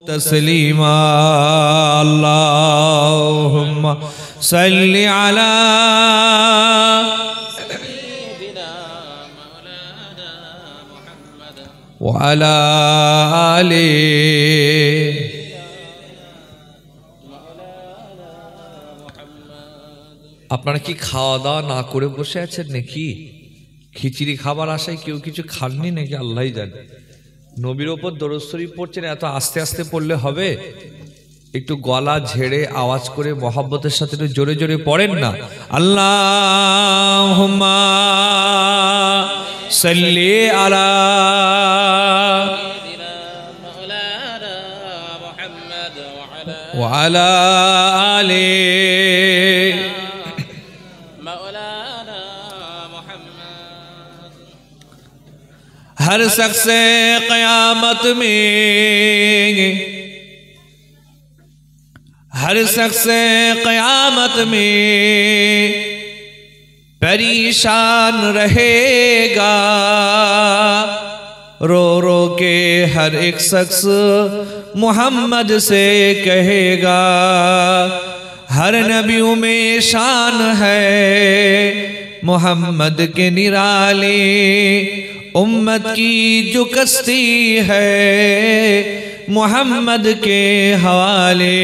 तस्लीमा अल्लाहुम्मा सल्लि अला व अला आले। আপনারা কি খাওয়া দাওয়া না করে বসে আছেন নাকি? খিচুড়ি খাবার আশায় কেউ কিছু খাননি নাকি আল্লাহই জানে। নবীর ওপর দরুদ শরীফ পড়ছেন, এত আস্তে আস্তে পড়লে হবে? একটু গলা ঝেড়ে আওয়াজ করে মহব্বতের সাথে একটু জোরে জোরে পড়েন না। আল্লাহুম্মা সাল্লি আলা ওয়া আলা আলি हर शख्स क़यामत में, हर शख्स क़यामत में परेशान रहेगा। रो रो के हर एक शख्स मोहम्मद से कहेगा। हर नबियों में शान है मोहम्मद के निराले, उम्मत की जो कश्ती है मोहम्मद के हवाले।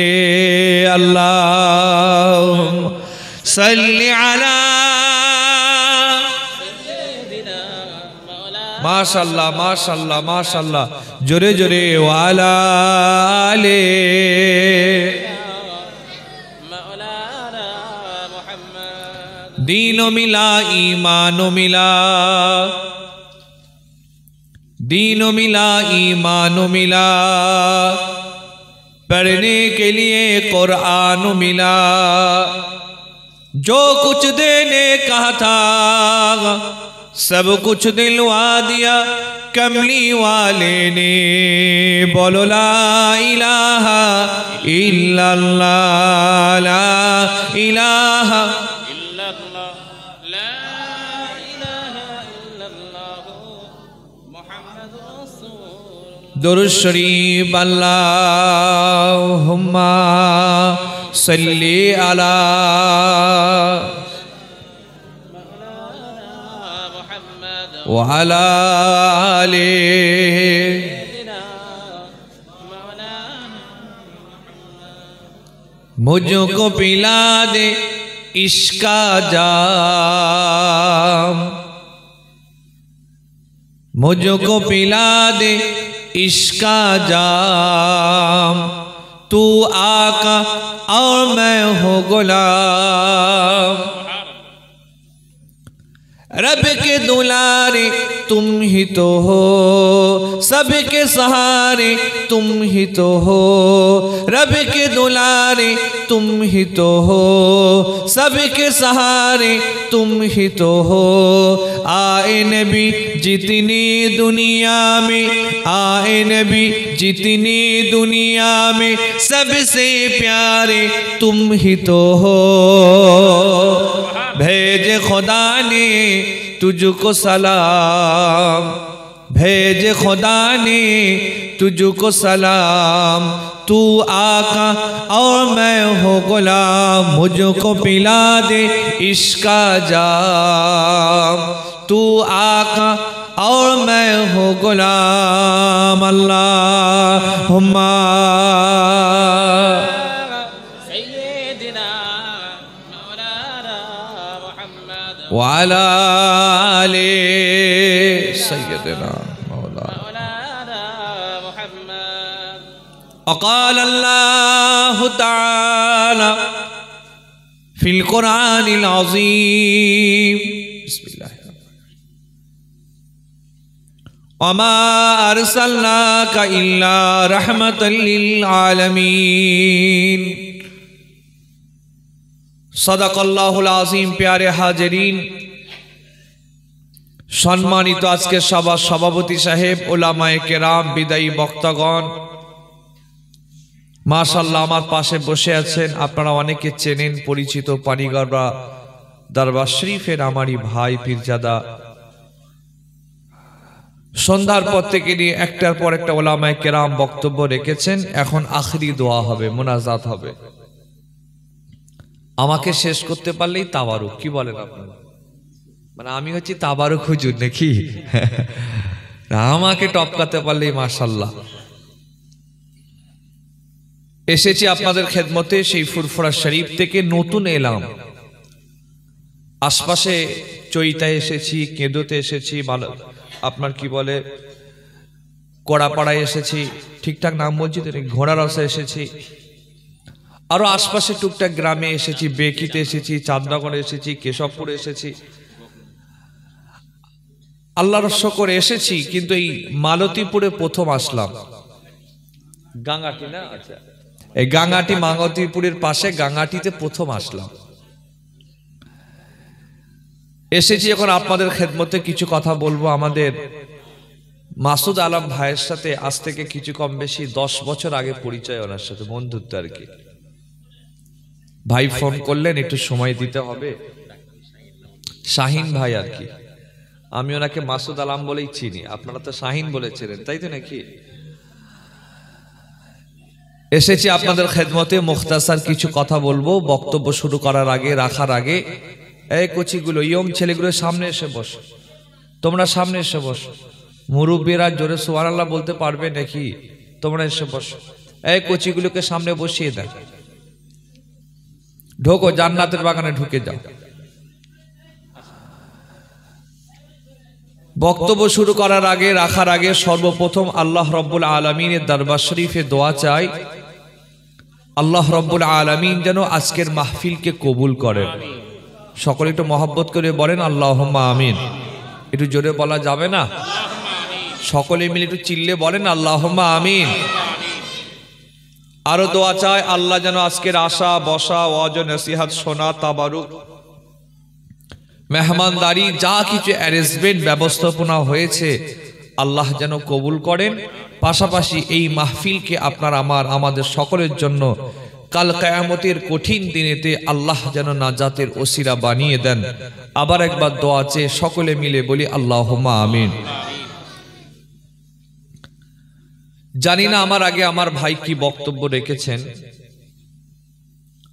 अल्लाहुम्मा सल्लि अला। माशाअल्लाह माशाअल्लाह माशाअल्लाह, जोरे जोरे वाला आले। दीनो मिला ईमानो मिला, दीनो मिला ईमानो मिला, पढ़ने के लिए कुरान मिला। जो कुछ देने कहा था सब कुछ दिलवा दिया कमली वाले ने। बोलो ला इलाहा इल्लल्लाह, ला इलाहा दुरूद शरीफ। अल्लाहुम्मा सल्लि अला व अला आले। मुझको पिला दे इश्क का जाम, मुझको पिला दे इश्क का जाम। तू आका और मैं हूँ गुलाम। रब के दुलारे तुम ही तो हो, सबके सहारे तुम ही तो हो। रब के दुलारे तुम ही तो हो, सबके सहारे तुम ही तो हो। आए नबी जितनी दुनिया में, आए नबी जितनी दुनिया में, सबसे प्यारे तुम ही तो हो। भेज खुदा ने तुझको सलाम, भेज खुदा ने तुझको सलाम। तू आका और मैं हो गुलाम, मुझको पिला दे इश्क का जाम। तू आका और मैं हो गुलाम। अल्लाहुम्मा वाला आले सय्यदना मौलाना मुहम्मद। अक़ाल अल्लाहु तआला फिल कुरानिल अज़ीम। वमा अरसलनाका इल्ला रहमतल लिल आलमीन। सदाकल्लाहुल आज़ीम। प्यारे हाजिरीन, सम्मानित आज के सभा सभापति साहेब, उलामाए केराम, बिदायी बक्तागण, माशाल्लाह आमार पाशे बसे आছেন। আপনারা অনেকে চেনেন, পরিচিত পানিগড়া दरबार शरीफेर आमारी भाई पीरजादा সন্ধ্যার পর থেকে নিয়ে একটার পর একটা ওলামায়ে কেরাম বক্তব্য রেখেছেন। এখন আখরি দোয়া হবে, মোনাজাত হবে। আমাকে শেষ করতে পারলেই তাবারুক। কি বলেন আপনারা? মানে আমি হচ্ছি তাবারুক হুজুর নাকি? আমাকে টপকাতে পারলেই মাশাআল্লাহ। এসেছি আপনাদের খেদমতে সেই ফুরফুরা শরীফ থেকে। নতুন এলাম, আশপাশে চৈতায় এসেছি, কেঁদোতে এসেছি, আপনার কি বলে কড়াপাড়ায় এসেছি, ঠিকঠাক নাম বলছি তো, ঘোড়ারসে এসেছি, আরো আশপাশে টুকটাক গ্রামে এসেছি, বেকিতে এসেছি, চাঁদনগরে এসেছি, কেশবপুরে এসেছি, আল্লাহর শকরে এসেছি। কিন্তু এই মালতীপুরে প্রথম আসলাম। গাঙ্গাটি না? আচ্ছা, এই গাঙ্গাটি মালতীপুরের পাশে গাঙ্গাটিতে প্রথম আসলাম। এসেছি এখন আপনাদের খেদমতে কিছু কথা বলবো। আমাদের মাসুদ আলম ভাইয়ের সাথে আজ থেকে কিছু কম বেশি 10 বছর আগে পরিচয়, ওনার সাথে বন্ধুত্ব আর কি। ভাই ফোন করলেন, একটু সময় দিতে হবে। শাহিন ভাই আর কি, আমি ওনাকে মাসুদ আলম বলেই চিনি, আপনারা তো শাহিন বলেছিলেন, তাই তো নাকি? এসেছি আপনাদের খেদমতে, মুখতাসার কিছু কথা বলবো। বক্তব্য শুরু করার আগে, রাখার আগে, এই কচিগুলো, ইয়ং ছেলেগুলো সামনে এসে বসো, তোমরা সামনে এসে বসো। মুরব্বীরা জোরে সুবহানাল্লাহ বলতে পারবে নাকি? তোমরা এসে বসো। এই কচিগুলোকে সামনে বসিয়ে দেন। ঢোকো, জান্নাতের বাগানে ঢুকে যাও। বক্তব্য শুরু করার আগে, রাখার আগে সর্বপ্রথম আল্লাহ রব্বুল আলামিনের দরবার শরীফে দোয়া চাই। আল্লাহ রব্বুল আলামিন যেন আজকের মাহফিলকে কবুল করেন। সকলে একটু মহব্বত করে বলেন আল্লাহুম্মা আমিন। একটু জোরে বলা যাবে না? সকলে মিলে একটু চিল্লে বলেন আল্লাহুম্মা আমিন। আরো দোয়া চাই, আল্লাহ যেন আজকের আসা, বসা, ওয়াজ, নসিহত, শোনা, তাবারুক, মেহমানদারি, যা কিছু অ্যারেঞ্জমেন্ট ব্যবস্থাপনা হয়েছে আল্লাহ যেন কবুল করেন। পাশাপাশি এই মাহফিলকে আপনার আমাদের সকলের জন্য কাল কিয়ামতের কঠিন দিনেতে আল্লাহ যেন নাজাতের ওসিলা বানিয়ে দেন। আবার একবার দোয়া চেয়ে সকলে মিলে বলি আল্লাহুম্মা আমিন। জানি না আমার আগে আমার ভাই কি বক্তব্য রেখেছেন।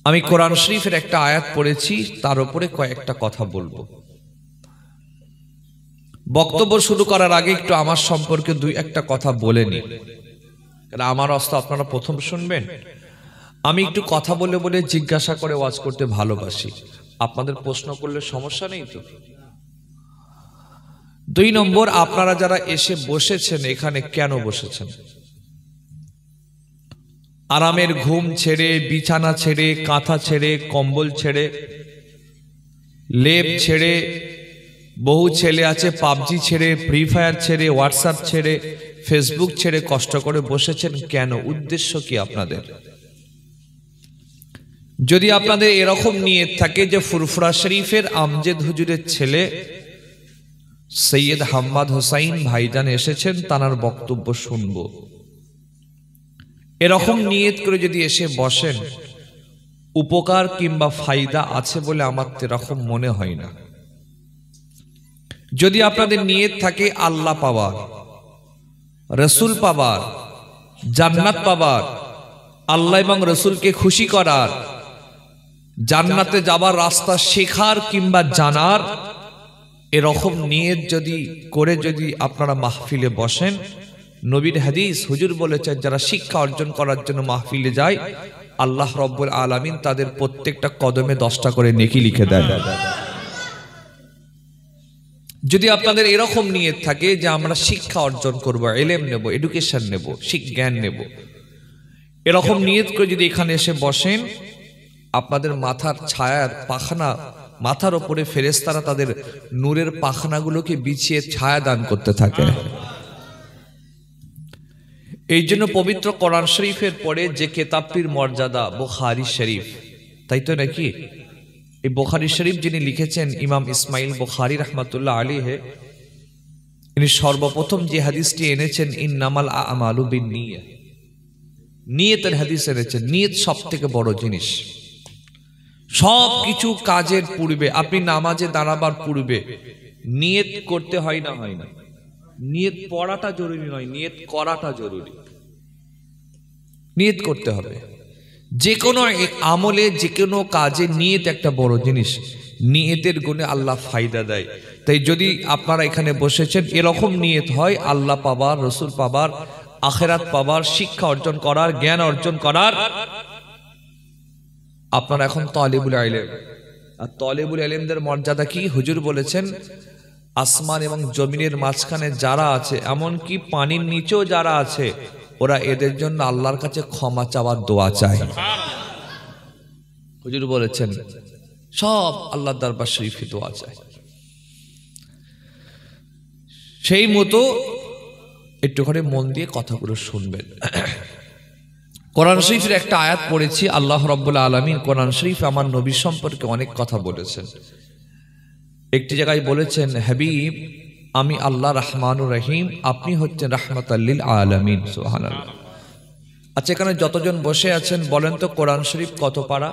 আমি কোরআন শরীফের একটা আয়াত পড়েছি, তার উপরে কয়েকটা কথা বলবো। বক্তব্য শুরু করার আগে একটু আমার সম্পর্কে দুই একটা কথা বলে নি, কারণ আমার অস্ত আপনারা প্রথম শুনবেন। আমি একটু কথা বলে বলে জিজ্ঞাসা করে ওয়াজ করতে ভালোবাসি। আপনাদের প্রশ্ন করলে সমস্যা নেই তো? 2 নম্বর, আপনারা যারা এসে বসেছেন এখানে কেন বসেছেন? আরামের ঘুম ছেড়ে, বিছানা ছেড়ে, কাঁথা ছেড়ে, কম্বল ছেড়ে, লেপ ছেড়ে, বহু ছেলে আছে পাবজি ছেড়ে, ফ্রি ফায়ার ছেড়ে, হোয়াটসঅ্যাপ ছেড়ে, ফেসবুক ছেড়ে কষ্ট করে বসেছেন কেন? উদ্দেশ্য কি আপনাদের? যদি আপনাদের এরকম নিয়ত থাকে যে ফুরফুরা শরীফের আমজেদ হুজুরের ছেলে সৈয়দ হাম্মাদ হোসাইন ভাইজান এসেছেন, তানার বক্তব্য শুনবো, এরকম নিয়ত করে যদি এসে বসেন, উপকার কিংবা ফায়দা আছে বলে আমার এরকম মনে হয় না। যদি আপনাদের নিয়ত থাকে আল্লাহ পাওয়ার, রসুল পাওয়ার, জান্নাত পাওয়ার, আল্লাহ এবং রসুলকে খুশি করার, জান্নাতে যাবার রাস্তা শেখার কিংবা জানার, এরকম নিয়ত যদি আপনারা মাহফিলে বসেন, নবীর হাদিস হুজুর বলেছেন যারা শিক্ষা অর্জন করার জন্য মাহফিলে যায় আল্লাহ রব্বুল আলামিন তাদের প্রত্যেকটা কদমে 10টা করে নেকি লিখে দেন। যদি আপনাদের এরকম নিয়ত থাকে যে আমরা শিক্ষা অর্জন করব, ইলম নেব, এডুকেশন নেব, জ্ঞান নেব, এরকম নিয়ত করে যদি এখানে এসে বসেন, আপনাদের মাথার ছায়ার পাখনা, মাথার উপরে ফেরেশতারা তাদের নূরের পাখনাগুলোকে বিছিয়ে ছায়া দান করতে থাকে। এই জন্য পবিত্র কোরআন শরীফের পরে যে কিতাবটির মর্যাদা বুখারী শরীফ, তাই তো নাকি? এই বুখারী শরীফ যিনি লিখেছেন ইমাম ইসমাইল বুখারী রাহমাতুল্লাহ আলাইহি, ইনি সর্বপ্রথম যে হাদিসটি এনেছেন ইন্নামাল আমালু বিন্নিয়াত, নিয়তের হাদিস এনেছেন। নিয়ত সবথেকে বড় জিনিস। সব কিছু কাজের পূর্বে, আপনি নামাজে দাঁড়াবার পূর্বে নিয়ত করতে হয় না? হয় না? নিয়ত পড়াটা জরুরি নয়, নিয়ত করাটা জরুরি। নিয়ত করতে হবে যে কোনো আমলে, যে কোনো কাজে নিয়ত একটা বড় জিনিস। নিয়তের গুণে আল্লাহ ফায়দা দেয়। তাই যদি আপনারা এখানে বসেছেন এরকম নিয়ত হয় আল্লাহ পাবার, রসুল পাবার, আখিরাত পাবার, শিক্ষা অর্জন করার, জ্ঞান অর্জন করার, আপনারা এখন তালিবুল ইলম। আর তালিবুল ইলমদের মর্যাদা কি? হুজুর বলেছেন আসমান এবং জমিনের মাঝখানে যারা আছে, এমনকি পানির নিচেও যারা আছে, ওরা এদের জন্য আল্লাহর কাছে ক্ষমা চাওয়ার দোয়া চায়। হুজুর বলেছেন সব আল্লাহর দরবার শরীফে দোয়া চায়। সেই মতো একটুখানি মন দিয়ে কথাগুলো শুনবেন। কোরআন শরীফের একটা আয়াত পড়েছি, আল্লাহ রাব্বুল আলামিন কোরআন শরীফে আমার নবী সম্পর্কে অনেক কথা বলেছেন। একটি জায়গায় বলেছেন, হাবিব আমি আল্লাহ রহমানুর রহিম, আপনি হচ্ছেন রাহমাতাল লিল আলামিন। সুবহানাল্লাহ। আচ্ছা, এখানে যতজন বসে আছেন বলেন তো কোরআন শরীফ কত পারা?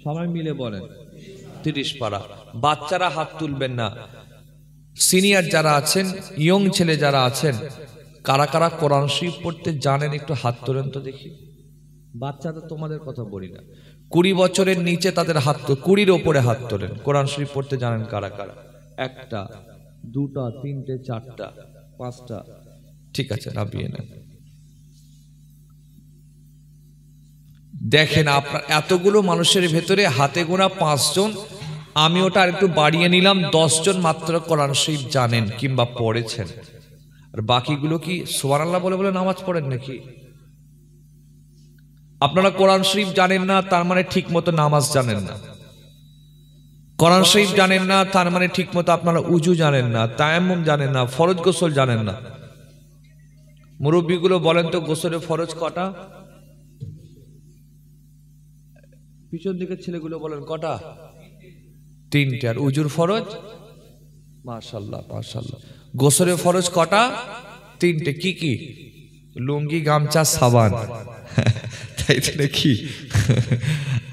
সবাই মিলে বলেন। 30 পারা। বাচ্চারা হাত তুলবেন না। সিনিয়র যারা আছেন, ইয়ং ছেলে যারা আছেন, কারা কারা কোরআন শরীফ পড়তে জানেন একটু হাত তোলেন তো দেখি। বাচ্চাদের তোমাদের কথা বলি না, 20 বছরের নিচে তাদের হাত, 20-র ওপরে হাত তোলেন। কোরআন শরীফ পড়তে জানেন কারা কারা? 1টা, 2টা, 3টে, 4টা, 5টা। ঠিক আছে, নামিয়ে নেন। দেখেন আপনার এতগুলো মানুষের ভেতরে হাতে গোনা 5 জন, আমি ওটা আর একটু বাড়িয়ে নিলাম, 10 জন মাত্র কোরআন শরীফ জানেন কিংবা পড়েছেন। আর বাকিগুলো কি সুবহানাল্লাহ বলে বলে নামাজ পড়েন নাকি? আপনারা কোরআন শরীফ জানেন না তার মানে ঠিক মতো নামাজ জানেন না। কোরআন শরীফ জানেন না তার মানে ঠিক মতো আপনারা উজু জানেন না, তায়াম্মুম জানেন না, ফরজ গোসল জানেন না। মুরব্বীগুলো বলেন তো গোসলের ফরজ কটা? পিছন দিকের ছেলেগুলো বলেন কটা? 3টে। আর উজুর ফরজ? মাশাআল্লাহ মাশাআল্লাহ। গোসলের ফরজ কটা? 3টে। কি কি? লুঙ্গি, গামছা, সাবান। তাই তো নাকি?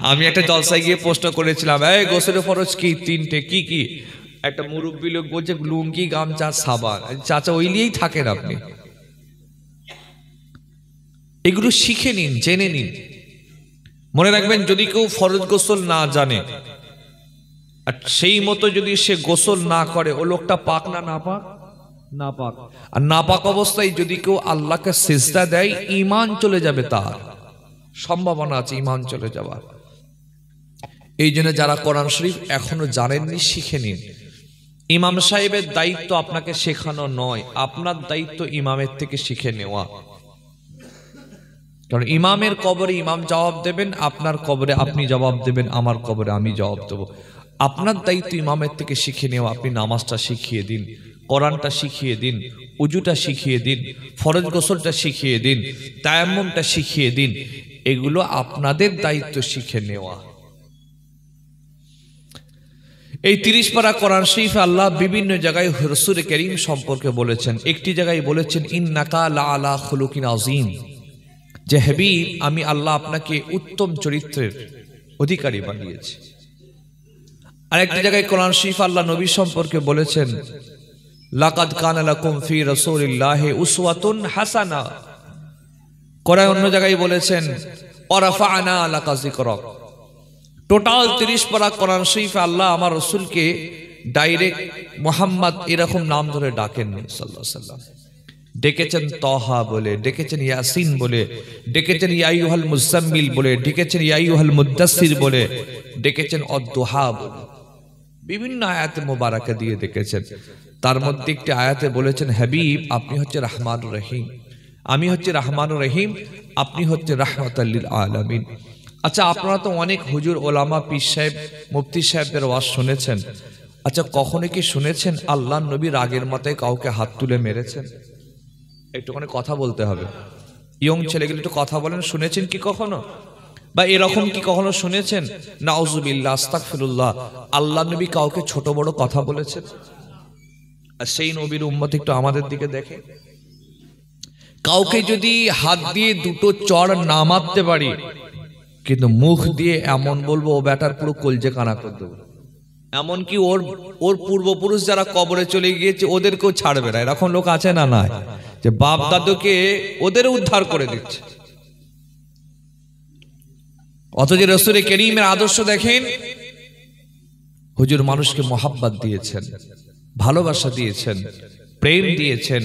আমি একটা জলসায় গিয়ে প্রশ্ন করেছিলাম, এই গোসলের ফরজ কি? 3টে। কি কি? একটা মুরব্বী লোক বলছে লুঙ্গি, গামছা, সাবান। চাচা ওই নিয়েই থাকেন আপনি। এগুলো শিখে নিন, জেনে নিন। মনে রাখবেন, যদি কেউ ফরজ গোসল না জানে আর সেই মতো যদি সে গোসল না করে, ও লোকটা পাক না নাপাক? নাপাক। আর নাপাক অবস্থায় যদি কেউ আল্লাহকে সিজদা দেয়, ঈমান চলে যাবে, তার সম্ভাবনা আছে ঈমান চলে যাওয়ার। এই জন্য যারা কোরআন শরীফ এখনো জানেননি, শিখে নিন। ইমাম সাহেবের দায়িত্ব আপনাকে শেখানো নয়, আপনার দায়িত্ব ইমামের থেকে শিখে নেওয়া। কারণ ইমামের কবরে ইমাম জবাব দেবেন, আপনার কবরে আপনি জবাব দেবেন, আমার কবরে আমি জবাব দেব। আপনার দায়িত্ব ইমামের থেকে শিখে নেওয়া। আপনি নামাজটা শিখিয়ে দিন, কোরআনটা শিখিয়ে দিন, উজুটা শিখিয়ে দিন, ফরজ গোসলটা শিখিয়ে দিন, তায়াম্মুমটা শিখিয়ে দিন। এগুলো আপনাদের দায়িত্ব শিখে নেওয়া। এই 30 পারা কোরআন শরীফ আল্লাহ বিভিন্ন জায়গায় রাসূল করিম সম্পর্কে বলেছেন। একটি জায়গায় বলেছেন, ইন্নাকা লাআলা খুলুকিন আযীম, যে হাবিব আমি আল্লাহ আপনাকে উত্তম চরিত্রের অধিকারী বানিয়েছি। আরেকটি জায়গায় কোরআন শরীফ আল্লাহ নবী সম্পর্কে বলেছেন, লাকাদ কানা লাকুম ফি রাসূলিল্লাহি উসওয়াতুন হাসানা। কোরআন অন্য জায়গায় বলেছেন, ওয়ারাফা'না লাকা যিকরাক। টোটাল 30 পারা কোরআন শরীফে আল্লাহ আমার রাসূলকে ডাইরেক্ট মুহাম্মদ এরকম নাম ধরে ডাকেননি সাল্লাল্লাহু আলাইহি ওয়াসাল্লাম। ডেকেছেন তহা বলে, ডেকেছেন ইয়াসিন বলে, ডেকেছেন ইয়া আইয়ুহাল মুজাম্মিল বলে, ডেকেছেন ইয়া আইয়ুহাল মুদ্দাসসির বলে, ডেকেছেন অদ-দুহা বলে, বিভিন্ন আয়াতে মোবারকা দিয়ে ডেকেছেন। তার মধ্যে একটি আয়াতে বলেছেন, হাবিব আপনি হচ্ছে রহমানুর রহিম, আমি হচ্ছে রহমানুর রহিম, আপনি হচ্ছে রাহমাতাল লিল আলামিন। আচ্ছা, আপনারা তো অনেক হুজুর, ওলামা, পীর সাহেব, মুফতি সাহেবদের ওয়াজ শুনেছেন। আচ্ছা, কখনো কি শুনেছেন আল্লাহর নবী রাগের মাথায় কাউকে হাত তুলে মেরেছেন? একটুখানি কথা বলতে হবে। ইয়ং ছেলেগুলো একটু কথা বলেন, শুনেছেন কি কখনো? বা এরকম কি কখনো শুনেছেন নাউজুবিল্লাহ, আস্তাগফিরুল্লাহ, আল্লাহ নবী কাউকে ছোট বড় কথা বলেছেন? আর সেই নবীর উম্মত একটু আমাদের দিকে দেখে। কাউকে যদি হাত দিয়ে দুটো চড় না মারতে পারি, কিন্তু মুখ দিয়ে এমন বলবো ও ব্যাটার পুরো কলজে কানা করে দেবো। এমনকি ওর পূর্বপুরুষ যারা কবরে চলে গিয়েছে ওদেরকেও ছাড়বে না। এরকম লোক আছে না? নাই, যে বাপ দাদুকে ওদের উদ্ধার করে দিচ্ছে। অথচ রাসূল করিমের আদর্শ দেখেন, হুজুর মানুষকে মোহাব্বত দিয়েছেন, ভালোবাসা দিয়েছেন, প্রেম দিয়েছেন,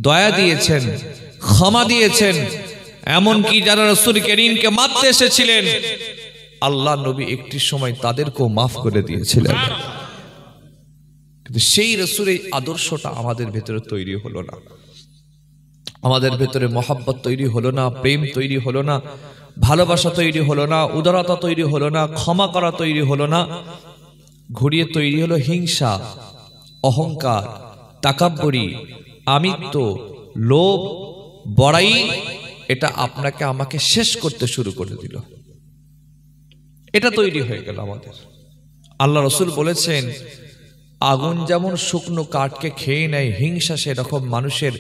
দয়া দিয়েছেন, ক্ষমা দিয়েছেন। এমনকি যারা রাসূল করিমকে মারতে এসেছিলেন আল্লাহ নবী একটি সময় তাদেরকেও মাফ করে দিয়েছিলেন। কিন্তু সেই রাসূলের আদর্শটা আমাদের ভেতরে তৈরি হলো না, আমাদের ভেতরে মোহাব্বত তৈরি হলো না, প্রেম তৈরি হলো না, ভালোবাসা তৈরি হলো না, উদারতা তৈরি হলো না, ক্ষমা করা তৈরি হলো না। ঘুরিয়ে তৈরি হলো হিংসা, অহংকার, তাকাব্বুরি, আমিত্ব, লোভ, বড়াই। এটা আপনাকে আমাকে শেষ করতে শুরু করে দিল। এটা তৈরি হয়ে গেল আমাদের। আল্লাহ রাসূল বলেছেন, আগুন যেমন শুকনো কাঠকে খেয়ে নেয়, হিংসা সেরকম মানুষের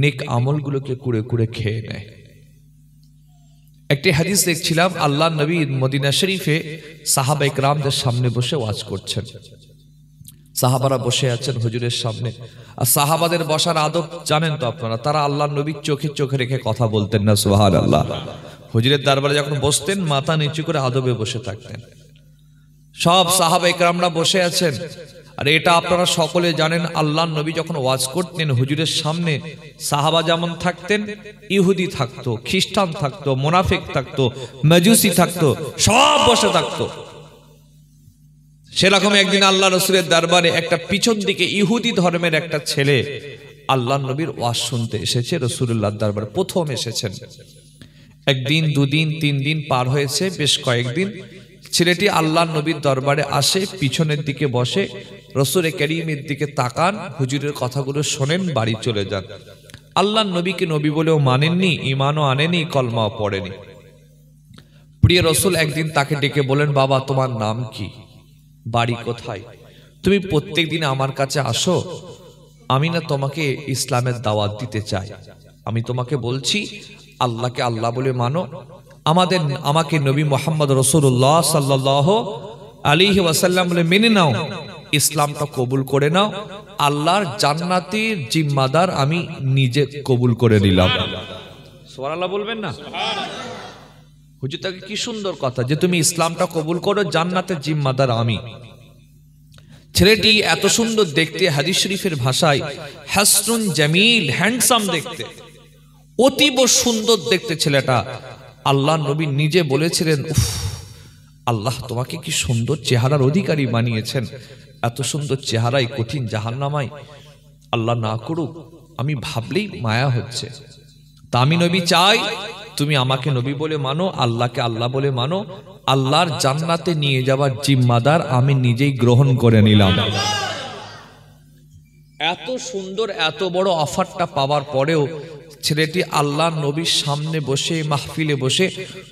নেক আমলগুলোকে কুড়ে কুড়ে খেয়ে নেয়। একটি হাদিস দেখছিলাম, আল্লাহ নবী মদিনা শরীফে সাহাবা ইকরামদের সামনে বসে ওয়াজ করছেন। সাহাবারা বসে আছেন হুজুরের সামনে। আর সাহাবাদের বসার আদব জানেন তো আপনারা, তারা আল্লাহ নবীর চোখে চোখে রেখে কথা বলতেন না, সুবহানাল্লাহ। হুজুরের দরবারে যখন বসতেন মাথা নিচু করে আদবে বসে থাকতেন। সব সাহাবা ইকরামরা বসে আছেন। আর এটা আপনারা সকলে জানেন, আল্লাহ নবী যখন ওয়াজ করতেন হুজুরের সামনে সাহাবা যেমন থাকতেন, ইহুদি থাকতো, খ্রিস্টান থাকতো, মুনাফিক থাকতো, মাজুসি থাকতো, সব বসে থাকতো। সেরকম একদিন আল্লাহ রাসূলের দরবারে একটা পিছন দিকে ইহুদি ধর্মের একটা ছেলে আল্লাহ নবীর ওয়াজ শুনতে এসেছে। রাসূলুল্লাহর দরবারে প্রথম এসেছেন। একদিন, দুদিন, 3 দিন পার হয়েছে, বেশ কয়েকদিন। ছেলেটি আল্লাহ নবীর দরবারে আসে, পিছনের দিকে বসে, রাসূল করিমের দিকে তাকান, হুজুরের কথাগুলো শোনেন, বাড়ি চলে যান। আল্লাহ নবীকে নবী বলেও মানেননি, ঈমানও আনেনি, কলমাও পড়েনি। প্রিয় রাসূল একদিন তাকে ডেকে বলেন, বাবা তোমার নাম কি, বাড়ি কোথায়? তুমি প্রত্যেক দিন আমার কাছে আসো, আমি না তোমাকে ইসলামের দাওয়াত দিতে চাই। আমি তোমাকে বলছি আল্লাহকে আল্লাহ বলে মানো, আমাকে নবী মুহাম্মদ রাসূলুল্লাহ সাল্লাল্লাহু আলাইহি ওয়াসাল্লাম বলে মেনে নাও, ইসলামটা কবুল করে নাও। আল্লাহর জান্নাতের জিম্মাদার আমি নিজে কবুল করে নিলাম। সুবহানাল্লাহ বলবেন না? হুজুর তাকে কি সুন্দর কথা, যে তুমি ইসলামটা কবুল করো, জান্নাতের জিম্মাদার আমি। ছেলেটি এত সুন্দর দেখতে, হাদিস শরীফের ভাষায় হাসনুন জামিল, হ্যান্ডসাম দেখতে, অতীব সুন্দর দেখতে ছেলেটা। আল্লাহ নবী নিজে বলেছিলেন, উফ, আল্লাহ তোমাকে কি সুন্দর চেহারার অধিকারী বানিয়েছেন। এত সুন্দর চেহারায় কঠিন জাহান্নামায় আল্লাহ না করুক, আমি ভাবলেই মায়া হচ্ছে। তা আমি নবী চাই তুমি আমাকে নবী বলে মানো, আল্লাহকে আল্লাহ বলে মানো। আল্লাহর জান্নাতে নিয়ে যাওয়ার জিম্মাদার আমি নিজেই গ্রহণ করে নিলাম। এত সুন্দর, এত বড় অফারটা পাওয়ার পরেও ছেলেটি আল্লাহ নবীর সামনে বসে, মাহফিলে বসে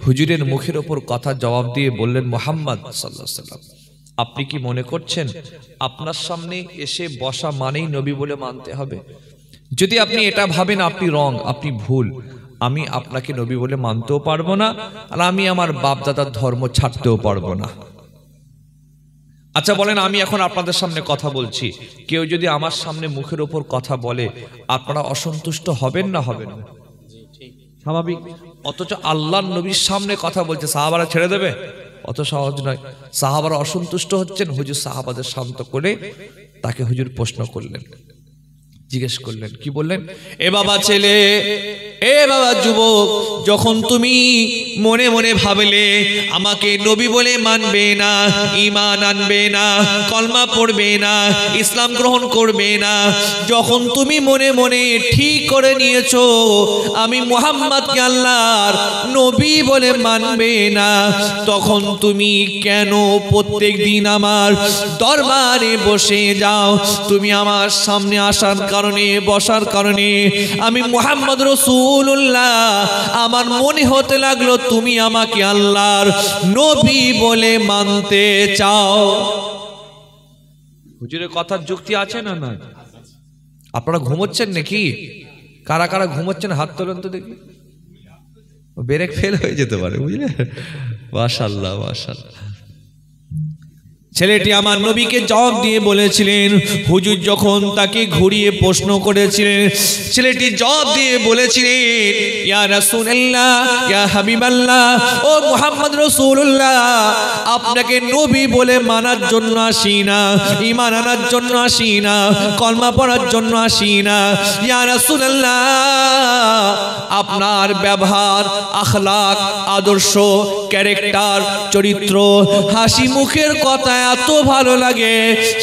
হুজুরের মুখের ওপর কথা জবাব দিয়ে বললেন, মুহাম্মদ সাল্লাল্লাহু আলাইহি ওয়াসাল্লাম, আপনি কি মনে করছেন আপনার সামনে এসে বসা মানেই নবী বলে মানতে হবে? যদি আপনি এটা ভাবেন আপনি রং, আপনি ভুল। আমি আপনাকে নবী বলে মানতেও পারবো না, আর আমি আমার বাপ দাদার ধর্ম ছাড়তেও পারবো না। আচ্ছা বলেন, আমি এখন আপনাদের সামনে কথা বলছি, কেউ যদি আমার সামনে মুখের ওপর কথা বলে আপনারা অসন্তুষ্ট হবেন না হবেন না? স্বাভাবিক। অথচ আল্লাহর নবীর সামনে কথা বলছে, সাহাবারা ছেড়ে দেবে? অত সহজ নয়। সাহাবারা অসন্তুষ্ট হচ্ছেন, হুজুর সাহাবাদের শান্ত করে তাকে হুজুর প্রশ্ন করলেন, জিজ্ঞেস করলেন, কি বললেন? এ বাবা ছেলে, এ বাবা যুবক, যখন তুমি মনে মনে ভাবলে আমাকে নবী বলে মানবে না, ঈমান আনবে না, কলমা পড়বে না, ইসলাম গ্রহণ করবে না, যখন তুমি মনে মনে ঠিক করে নিয়েছো আমি মুহাম্মদকে আল্লাহর নবী বলে মানবে না, তখন তুমি কেন প্রত্যেক দিন আমার দরবারে বসে যাও? তুমি আমার সামনে আসার কারণে, বসার কারণে আমি মুহাম্মদ রাসূলুল্লাহ, আমার মনে হতে লাগলো তুমি আমাকে আল্লাহর নবী বলে মানতে চাও। হুজুরের কথার যুক্তি আছে না? না। আপনারা ঘুমোচ্ছেন নাকি? কারা কারা ঘুমোচ্ছেন হাত তোলেন তো দেখি। ব্রেক ফেল হয়ে যেতে পারে, বুঝলে? মাশাআল্লাহ মাশাআল্লাহ। ছেলেটি আমার নবীকে জবাব দিয়ে বলেছিলেন, হুজুর যখন তাকে ঘুরিয়ে প্রশ্ন করেছিলেন, ছেলেটি জবাব দিয়ে বলেছিলেন, ইয়া রাসূলুল্লাহ, ইয়া হাবিবাল্লাহ, ও মুহাম্মদ রাসূলুল্লাহ, আপনাকে নবী বলে মানার জন্য আসি না, ঈমান আনার জন্য আসি না, কলমা পড়ার জন্য আসি না। ইয়া রাসূলুল্লাহ, আপনার ব্যবহার, আখলাক, আদর্শ, ক্যারেক্টার, চরিত্র, হাসি মুখের কথা এত ভালো লাগে,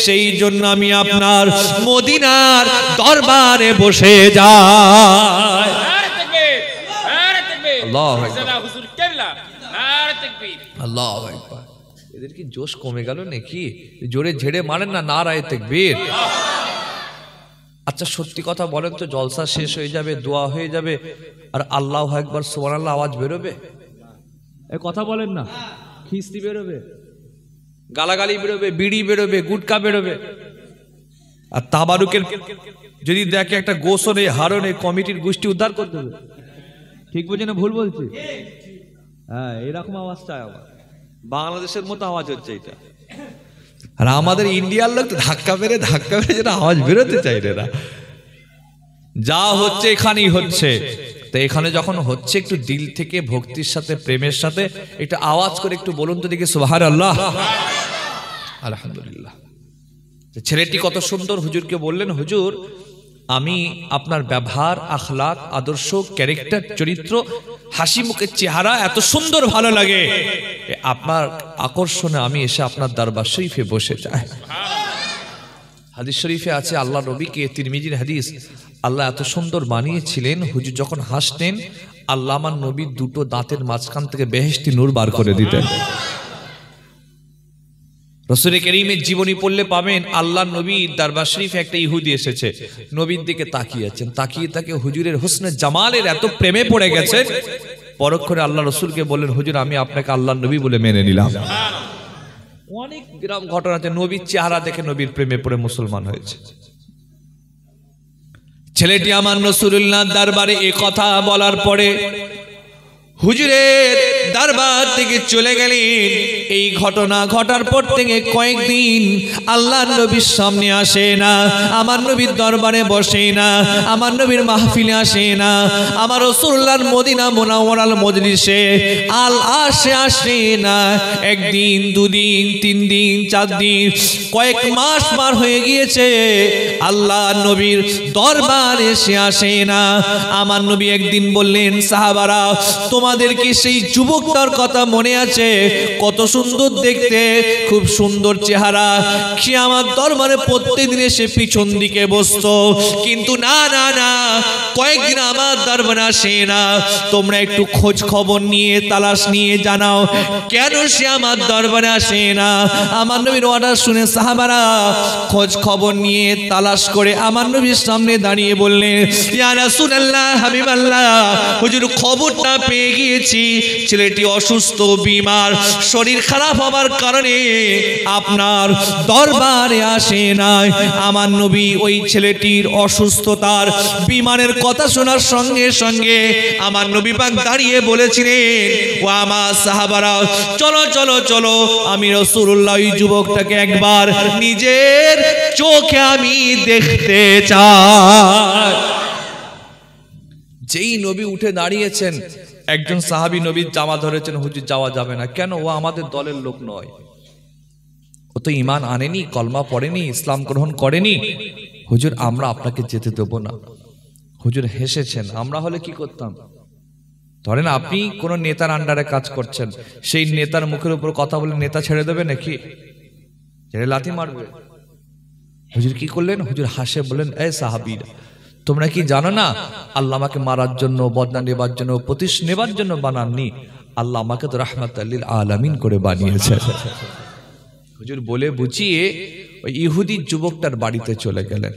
সেই জন্য আমি আপনার মদিনার দরবারে বসে যাই। আল্লাহু আকবার। এদের কি জোশ কমে গেল নাকি? জোরে ঝেড়ে মারেন না, নারায়ে তাকবীর। আচ্ছা সত্যি কথা বলেন তো, জলসা শেষ হয়ে যাবে, দোয়া হয়ে যাবে, আর আল্লাহু আকবার সুবহানাল্লাহ আওয়াজ বেরোবে? এই কথা বলেন না, খিস্তি বেরোবে, গালাগালি বেরোবে, বিড়ি বেরোবে, গুটকা বেরোবে। আর তাবারুকের যদি দেখে একটা গোসনে হারনে কমিটির গোষ্ঠী উদ্ধার করে দেবে। ঠিক বলছি না ভুল বলছি? হ্যাঁ, এরকম আওয়াজ চাই আমার। বাংলাদেশের মতো আওয়াজ হচ্ছে এটা। আর আমাদের ইন্ডিয়ার লোক ধাক্কা মেরে যেটা আওয়াজ বেরোতে চাইলে না। যা হচ্ছে এখানেই হচ্ছে। তো এখানে যখন হচ্ছে একটু দিল থেকে ভক্তির সাথে, প্রেমের সাথে একটু আওয়াজ করে একটু বলুন তো দেখি সুবহানাল্লাহ, আলহামদুলিল্লাহ। ছেলেটি কত সুন্দর হুজুরকে বললেন, হুজুর আমি আপনার ব্যবহার, আখলাক, আদর্শ, ক্যারেক্টার, চরিত্র, হাসি মুখের চেহারা এত সুন্দর ভালো লাগে, আপনার আকর্ষণে আমি এসে আপনার দরবার শরীফে বসে যাই। হাদিস শরীফে আছে, আল্লাহ নবীকে, তিরমিজির হাদিস, আল্লাহ এত সুন্দর বানিয়েছিলেন, হুজুর যখন হাসতেন আল্লাহ আমার নবীর দুটো দাঁতের মাঝখান থেকে বেহেশতি নূর বার করে দিতেন। রাসূল কারীমের জীবনী পড়লে পাবেন, আল্লাহ নবীর দরবার শরীফে একটা ইহুদি এসেছে, নবীর দিকে তাকিয়েছেন, তাকিয়ে তাকে হুজুরের হুসনে জামালের এত প্রেমে পড়ে গেছেন, পরক্ষণে আল্লাহ রসুলকে বললেন, হুজুর আমি আপনাকে আল্লাহ নবী বলে মেনে নিলাম। অনেক গ্রাম ঘটনা আছে, নবীর চেহারা দেখে নবীর প্রেমে পড়ে মুসলমান হয়েছে। ছেলেটি আমার রাসূলুল্লাহর দরবারে এই কথা বলার পরে হুজুরের দরবার থেকে চলে গেলেন। এই ঘটনা ঘটার পর থেকে কয়েকদিন আল্লাহর নবীর সামনে আসে না, আমার নবীর দরবারে বসে না, আমার নবীর মাহফিলে আসে না, আমার রাসূলুল্লাহর মদিনা মুনাওয়ারার মজলিসে আসে না। একদিন, দুদিন, 3 দিন, 4 দিন, কয়েক মাস পার হয়ে গিয়েছে, আল্লাহর নবীর দরবারে এসে আসে না। আমার নবী একদিন বললেন, সাহাবারা তোমাদের কি সেই যুবকটার কথা মনে আছে? কত সুন্দর দেখতে, খুব সুন্দর চেহারা, সে আমার দরবারে প্রত্যেকদিন এসে পিছন দিকে বসতো, কিন্তু না না না, কয়েকদিন আমার দরবারে আসে না। তোমরা একটু খোঁজ খবর নিয়ে, তালাশ নিয়ে জানাও কেন সে আমার দরবারে আসে না। আমার নবীর অর্ডার শুনে সাহাবারা খোঁজ খবর নিয়ে তালাশ করে আমার নবীর সামনে দাঁড়িয়ে বললেন, ইয়া রাসূলুল্লাহ, হাবিবাল্লাহ, হুজুর খবরটা পেয়ে গিয়েছি, ছেলেটি অসুস্থ, বিমার, শরীর খারাপ হবার কারণে আপনার দরবারে আসে নাই। আমার নবী ওই ছেলেটির অসুস্থতার, বিমানের কথা শোনার সঙ্গে সঙ্গে আমার নবী পাক দাঁড়িয়ে বলেছিলেন, ও আমার সাহাবারা, চলো চলো চলো, আমি রাসূলুল্লাহ ওই যুবকটাকে একবার নিজের চোখে আমি দেখতে চাই। যেই নবী উঠে দাঁড়িয়েছেন, একজন সাহাবী নবীর জামা ধরেছেন, হুজুর যাওয়া যাবে না। কেন? ও আমাদের দলের লোক নয়, ও তো ঈমান আনেনি, কলমা পড়েনি, ইসলাম গ্রহণ করেনি। হুজুর আমরা আপনাকে যেতে দেব না। হুজুর হেসেছেন। আমরা হলে কি করতাম? ধরেন আপনি কোন নেতার আন্ডারে কাজ করছেন, সেই নেতার মুখের উপর কথা বলে নেতা ছেড়ে দেবে নাকি? ছেড়ে লাথি মারবে। হুজুর কি করলেন? হুজুর হাসে বলেন, এ সাহাবীরা, তোমরা কি জানো না আল্লাহ আমাকে মারার জন্য, বদনাম নেবার জন্য, প্রতিশ নেবার জন্য বানাননি, আল্লাহ আমাকে তো রাহমাতাল লিল আলামিন করে বানিয়েছে। হুজুর বলে বুঝিয়ে ওই ইহুদি যুবকটার বাড়িতে চলে গেলেন,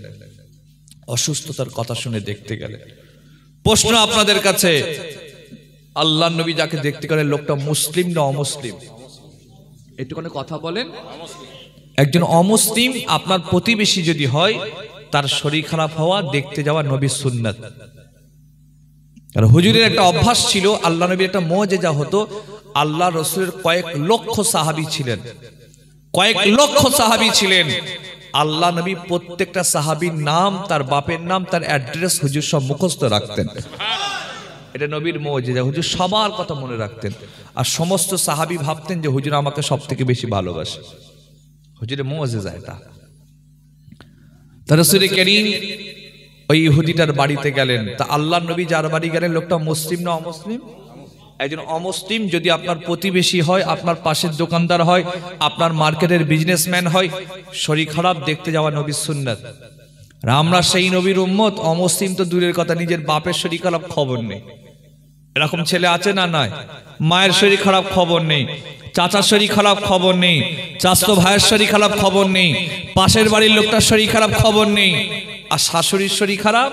অসুস্থতার কথা শুনে দেখতে গেলেন। প্রশ্ন আপনাদের কাছে, আল্লাহ নবী যাকে দেখতে গেলেন, লোকটা মুসলিম না অমুসলিম? একটুখানি কথা বলেন। একজন অমুসলিম আপনার প্রতিবেশী যদি হয়, তার শরীর খারাপ হওয়া, দেখতে যাওয়া নবীর সুন্নাত। আর হুজুরের একটা অভ্যাস ছিল, আল্লাহ নবীর একটা মুজিজা হতো, আল্লাহ রাসূলের কয়েক লক্ষ সাহাবী ছিলেন, কয়েক লক্ষ সাহাবী ছিলেন। আল্লাহ নবী প্রত্যেকটা সাহাবীর নাম, তার বাপের নাম, তার অ্যাড্রেস হুজুর সব মুখস্থ রাখতেন। এটা নবীর মুজিজা, হুজুর সবার কথা মনে রাখতেন। আর সমস্ত সাহাবী ভাবতেন যে হুজুর আমাকে সব থেকে বেশি ভালোবাসে। হুজুরের মুজিজা এটা। তা রাসূল করিম ওই ইহুদিটার বাড়িতে গেলেন। তা আল্লাহ নবী যার বাড়ি গেলেন, লোকটা মুসলিম না অমুসলিম? একজন অমুসলিম যদি আপনার প্রতিবেশী হয়, আপনার পাশের দোকানদার হয়, আপনার মার্কেটের বিজনেসম্যান হয়, শরীর খারাপ দেখতে যাওয়া নবীর সুন্নাত। আর আমরা সেই নবীর উম্মত, অমুসলিম তো দূরের কথা, নিজের বাপের শরীর খারাপ খবর নেই। এরকম ছেলে আছে না? নয়। মায়ের শরীর খারাপ খবর নেই, চাচার শরীর খারাপ খবর নেই, চাচাতো ভাইয়ের শরীর খারাপ খবর নেই, পাশের বাড়ির লোকটার শরীর খারাপ খবর নেই। আর শাশুড়ির শরীর খারাপ,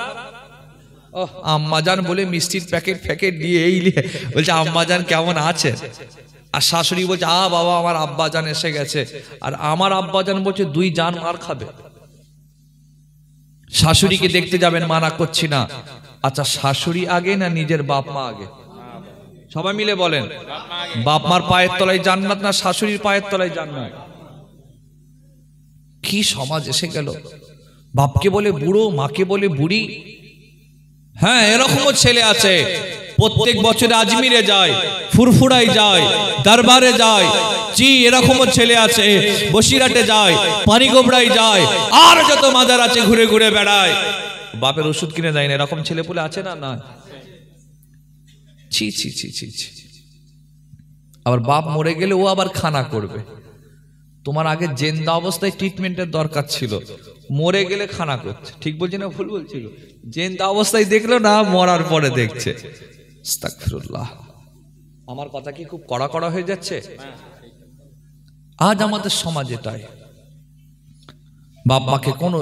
ও আম্মাজান বলে মিষ্টির প্যাকেট দিয়ে এই বলছে আম্মাজান কেমন আছে। আর শাশুড়ি বলছে বাবা আমার আব্বাজান এসে গেছে। আর আমার আব্বাজান বলছে 2 জান মার খাবে। শাশুড়িকে দেখতে যাবেন, মানা করছি না। আচ্ছা, শাশুড়ি আগে না নিজের বাপ মা আগে? সবাই মিলে বলেন। বাপ মার পায়ের তলায় জান্নাত না শাশুড়ির পায়ের তলায় জান্নাত? কি সমাজ এসে গেল! বাপকে বলে বুড়ো, মাকে বলে বুড়ি। হ্যাঁ, এরকমও ছেলে আছে, প্রত্যেক বছরে আজমিরে যায়, ফুরফুরাই যায়, দরবারে যায়। এরকমও ছেলে আছে, বসিরহাটে যায়, পানিগোবরাই যায়, আর যত মাজার আছে ঘুরে ঘুরে বেড়ায়, বাপের ওষুধ কিনে দেয় না। এরকম ছেলে পুলে আছে না? না। ছি ছি ছি ছি ছি। আবার বাপ মরে গেলে ও আবার খানা করবে। তোমার আগে জেন্দা অবস্থায় ট্রিটমেন্টের দরকার ছিল, মরে গেলে খানা করছে। ঠিক বলছি না ভুল বলছিল? জেন্দা অবস্থায় দেখলো না, মরার পরে দেখছে। আস্তাগফিরুল্লাহ। আমার কথা কি খুব কড়া কড়া হয়ে যাচ্ছে? আজ আমাদের সমাজ এটাই। বাপ মাকে কোন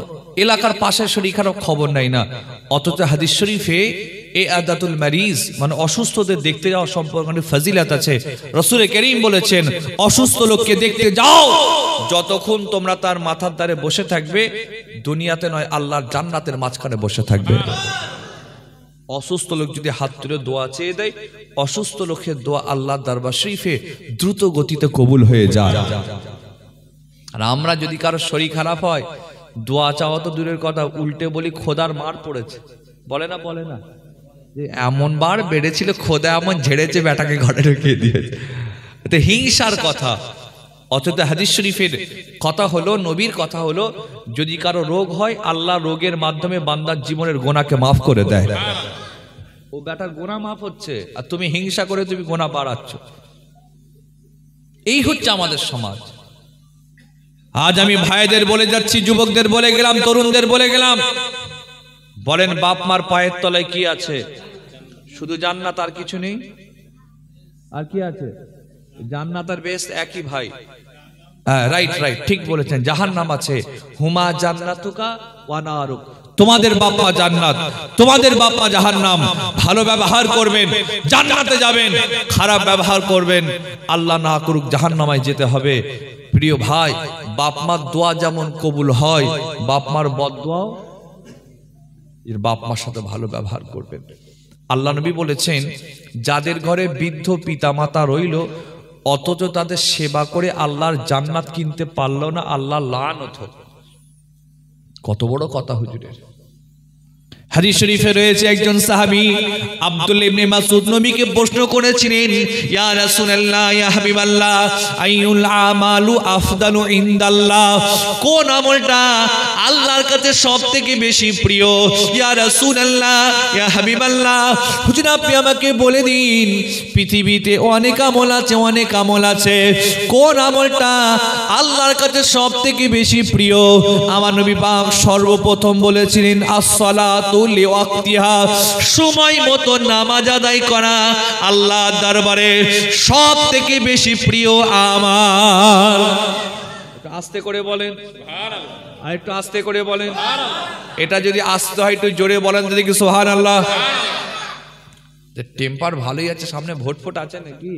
এলাকার পাশে শরীর খারাপ খবর নাই না, অথচ হাদিস শরীফে এ আদাতুল মারিজ মানে অসুস্থদের দেখতে যাওয়া সম্পর্কে ফজিলত আছে। রাসূল করিম বলেছেন, অসুস্থ লোককে দেখতে যাও, যতক্ষণ তোমরা তার মাথার দ্বারে বসে থাকবে, দুনিয়াতে নয় আল্লাহর জান্নাতের মাঝখানে বসে থাকবে। অসুস্থ লোক যদি হাত তুলে দোয়া চেয়ে দেয়, অসুস্থ লোকের দোয়া আল্লাহর দরবার শরীফে দ্রুত গতিতে কবুল হয়ে যায়। আর আমরা যদি কারো শরীর খারাপ হয়, দোয়া চাওয়া তো দূরের কথা, উল্টে বলি খোদার মার পড়েছে। বলে না? বলে না যে এমন বার বেড়েছিল, খোদা এমন ঝেড়েছে, বেটাকে ঘরে ঢুকিয়ে দিয়েছে। এটা হিংসার কথা। অথচ হাদিস শরীফের কথা হলো, নবীর কথা হলো, যদি কারো রোগ হয়, আল্লাহ রোগের মাধ্যমে বান্দার জীবনের গোনাকে মাফ করে দেয়। ও বেটার গোনা মাফ হচ্ছে, আর তুমি হিংসা করে তুমি গোনা বাড়াচ্ছ। এই হচ্ছে আমাদের সমাজ। আজ আমি ভাইদের বলে যাচ্ছি, যুবকদের বলে গেলাম, তরুণদের বলে গেলাম, বলেন বাপ মার পায়ের তলায় কি আছে? শুধু জান্নাত, আর কিছু নেই? আর কি আছে? জান্নাত আর বেহেশত একই ভাই। রাইট রাইট, ঠিক বলেছেন। জাহান্নাম আছে, হুমা জান্নাতুকা ওয়া নারুক। তোমাদের বাপ মা জান্নাত, তোমাদের বাপ মা জাহান্নাম। ভালো ব্যবহার করবেন, জান্নাতে যাবেন। খারাপ ব্যবহার করবেন, আল্লাহ না করুক, জাহান্নামায় যেতে হবে। প্রিয় ভাই, বাপ মার দোয়া যেমন কবুল হয়, বাপ মার বদদোয়াও। এর বাপ মার সাথে ভালো ব্যবহার করবেন। আল্লাহ নবী বলেছেন, যাদের ঘরে বৃদ্ধ পিতামাতা রইল, অথচ তাদের সেবা করে আল্লাহর জান্নাত কিনতে পারল না, আল্লাহ লানত হোক। কত বড় কথা হুজুরের। হাদিস শরীফে রয়েছে, একজন সাহাবী আব্দুল্লাহ ইবনে মাসউদ নবীকে প্রশ্ন করেছিলেন, ইয়া রাসূলুল্লাহ, ইয়া হাবিবাল্লাহ, আইয়ুল আমালু আফদালু ইনদাল্লাহ, কোন আমলটা আল্লাহর কাছে সবথেকে বেশি প্রিয়? ইয়া রাসূলুল্লাহ, ইয়া হাবিবাল্লাহ, হুজুর আপনি আমাকে বলে দিন, পৃথিবীতে অনেক আমল আছে, অনেক আমল আছে, কোন আমলটা আল্লাহর কাছে সবথেকে বেশি প্রিয়? আমার নবী পাক সর্বপ্রথম বলেছিলেন, as-salatu লিওয়াক্তিহা, সময় মতো নামাজ আদায় করা আল্লাহর দরবারে সব থেকে বেশি প্রিয় আমার। একটু আস্তে করে বলেন সুবহানাল্লাহ, আর একটু আস্তে করে বলেন সুবহানাল্লাহ। এটা যদি আস্তে হয় একটু জোরে বলেন তো দেখি সুবহানাল্লাহ। টেম্পার ভালোই আছে, সামনে ভোট ফোট আছে নাকি?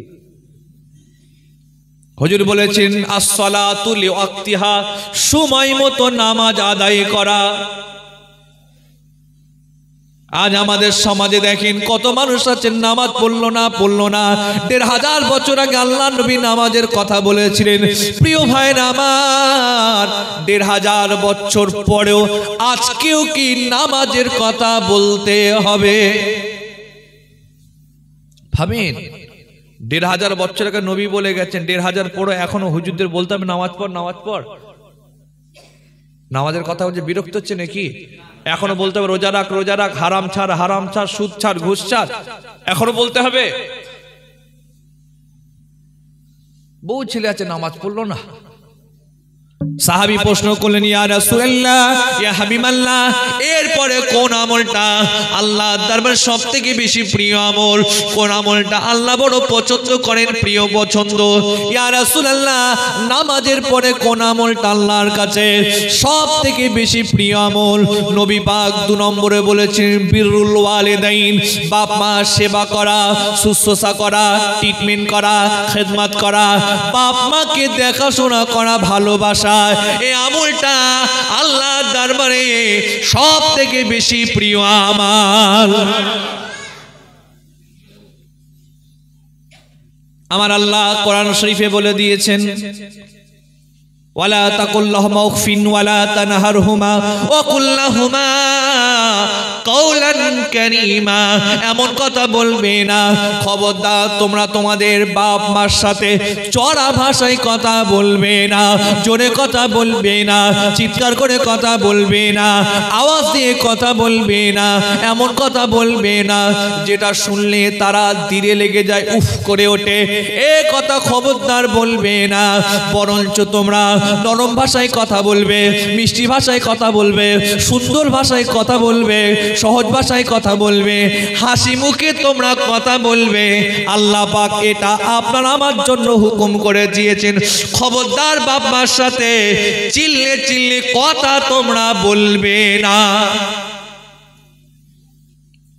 হুজুর বলেছেন, as-salatu লিওয়াক্তিহা, সময় মতো নামাজ আদায় করা। আজ আমাদের সমাজে দেখেন কত মানুষ আছেন নামাজ পড়লো না 1500 বছর আগে আল্লাহ নবী নামাজের কথা বলেছিলেন। প্রিয় ভাইরা আমার, 1500 বছর পরেও আজকেও কি নামাজের কথা বলতে হবে? ভাবেন, 1500 বছর আগে নবী বলে গেছেন, 1500 পরে এখনো হুজুরদের বলতে হবে নামাজ পড় নামাজ পড়। নামাজের কথা বলছে বিরক্ত হচ্ছে নাকি? এখনো বলতে হবে রোজা রাখ রোজা রাখ, হারাম ছাড়, সুদ ছাড়, ঘুষ ছাড়, এখনো বলতে হবে? বহু ছেলে আছে নামাজ পড়লো না। সাহাবী প্রশ্ন করলেন, ইয়া রাসূলুল্লাহ, ইয়া হাবিবাল্লাহ, এরপরে কোন আমলটা আল্লাহর দরবারে সবথেকে বেশি প্রিয় আমল? কোন আমলটা আল্লাহ বড় পছন্দ করেন, প্রিয় পছন্দ? ইয়া রাসূলুল্লাহ, নামাজের পরে কোন আমলটা আল্লাহর কাছে সবথেকে বেশি প্রিয় আমল? নবী পাক 2 নম্বরে বলেছেন বিররুল ওয়ালিদাইন, বাপ মা সেবা করা, শুশ্রূষা করা, ট্রিটমেন্ট করা, খেদমত করা, বাপ মাকে দেখাশোনা করা, ভালোবাসা। এই আমলটা আল্লাহর দরবারে সবথেকে বেশি প্রিয় আমল। আমার আল্লাহ কোরআন শরীফে বলে দিয়েছেন, ওয়ালা তাকুল লাহুমা উফিন ওয়ালা তানহারহুমা ওয়া কুল লাহুমা কাওলান কারীমা। এমন কথা বলবে না, খবরদার তোমরা তোমাদের বাপ মার সাথে চড়া ভাষায় কথা বলবে না, জোরে কথা বলবে না, চিৎকার করে কথা বলবে না, আওয়াজ দিয়ে কথা বলবে না, এমন কথা বলবে না যেটা শুনলে তারা দিলে লেগে যায়, উফ করে ওঠে। এ কথা খবরদার বলবে না, বরঞ্চ তোমরা নরম ভাষায় কথা বলবে, মিষ্টি ভাষায় কথা বলবে, সুন্দর ভাষায় কথা বলবে, সহজ ভাষায় কথা বলবে, হাসি মুখে তোমরা কথা বলবে। আল্লাহ পাক এটা আপনার আমার জন্য হুকুম করে দিয়েছেন। খবরদার বাপ মার সাথে চিল্লে চিল্লে কথা তোমরা বলবে না।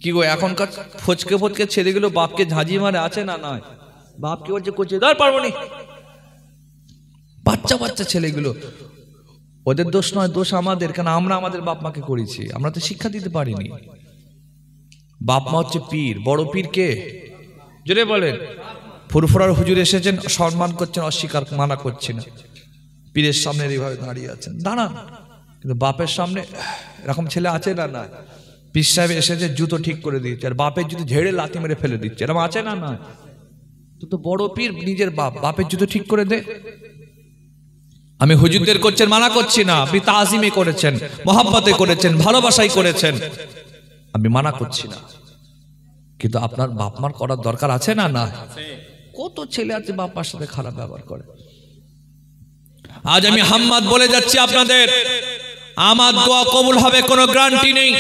কি গো, এখনকার ফচকে ফচকে ছেলেগুলো বাপকে ঝাঁঝি মারে, আছে না? নয়, বাপকে বলছে কোচে ধর পারবো নি। বাচ্চা বাচ্চা ছেলেগুলো, ওদের দোষ নয়, দোষ আমাদের, কেন আমরা আমাদের বাপ মাকে করেছি, আমরা তো শিক্ষা দিতে পারিনি। বাপ মা হচ্ছে পীর। বড় পীর কে? জোরে বলেন। ফুরফুরার হুজুর এসেছেন, সম্মান করছেন, অস্বীকার মানা করছি না। পীরের সামনে এইভাবে দাঁড়িয়ে আছেন, দাঁড়ান। কিন্তু বাপের সামনে এরকম ছেলে আছে না? না। পীর সাহেব এসেছে, জুতো ঠিক করে দিচ্ছে, আর বাপের জুতো ঝেড়ে লাথি মেরে ফেলে দিচ্ছে, এরকম আছে না? না। তো বড় পীর নিজের বাপের জুতো ঠিক করে দে। আমি হুজুরদের করছেন মানা করছি না, আপনি তাজিমে করেছেন, মহব্বতে করেছেন, ভালোবাসাই করেছেন, আমি মানা করছি না। কিন্তু আপনার বাপ মার করার দরকার আছে না? না। কত ছেলে আছে বাপ মার সাথে খারাপ ব্যবহার করে। আজ আমি হাম্মাদ বলে যাচ্ছি আপনাদের, আমার দোয়া কবুল হবে কোনো গ্যারান্টি নেই,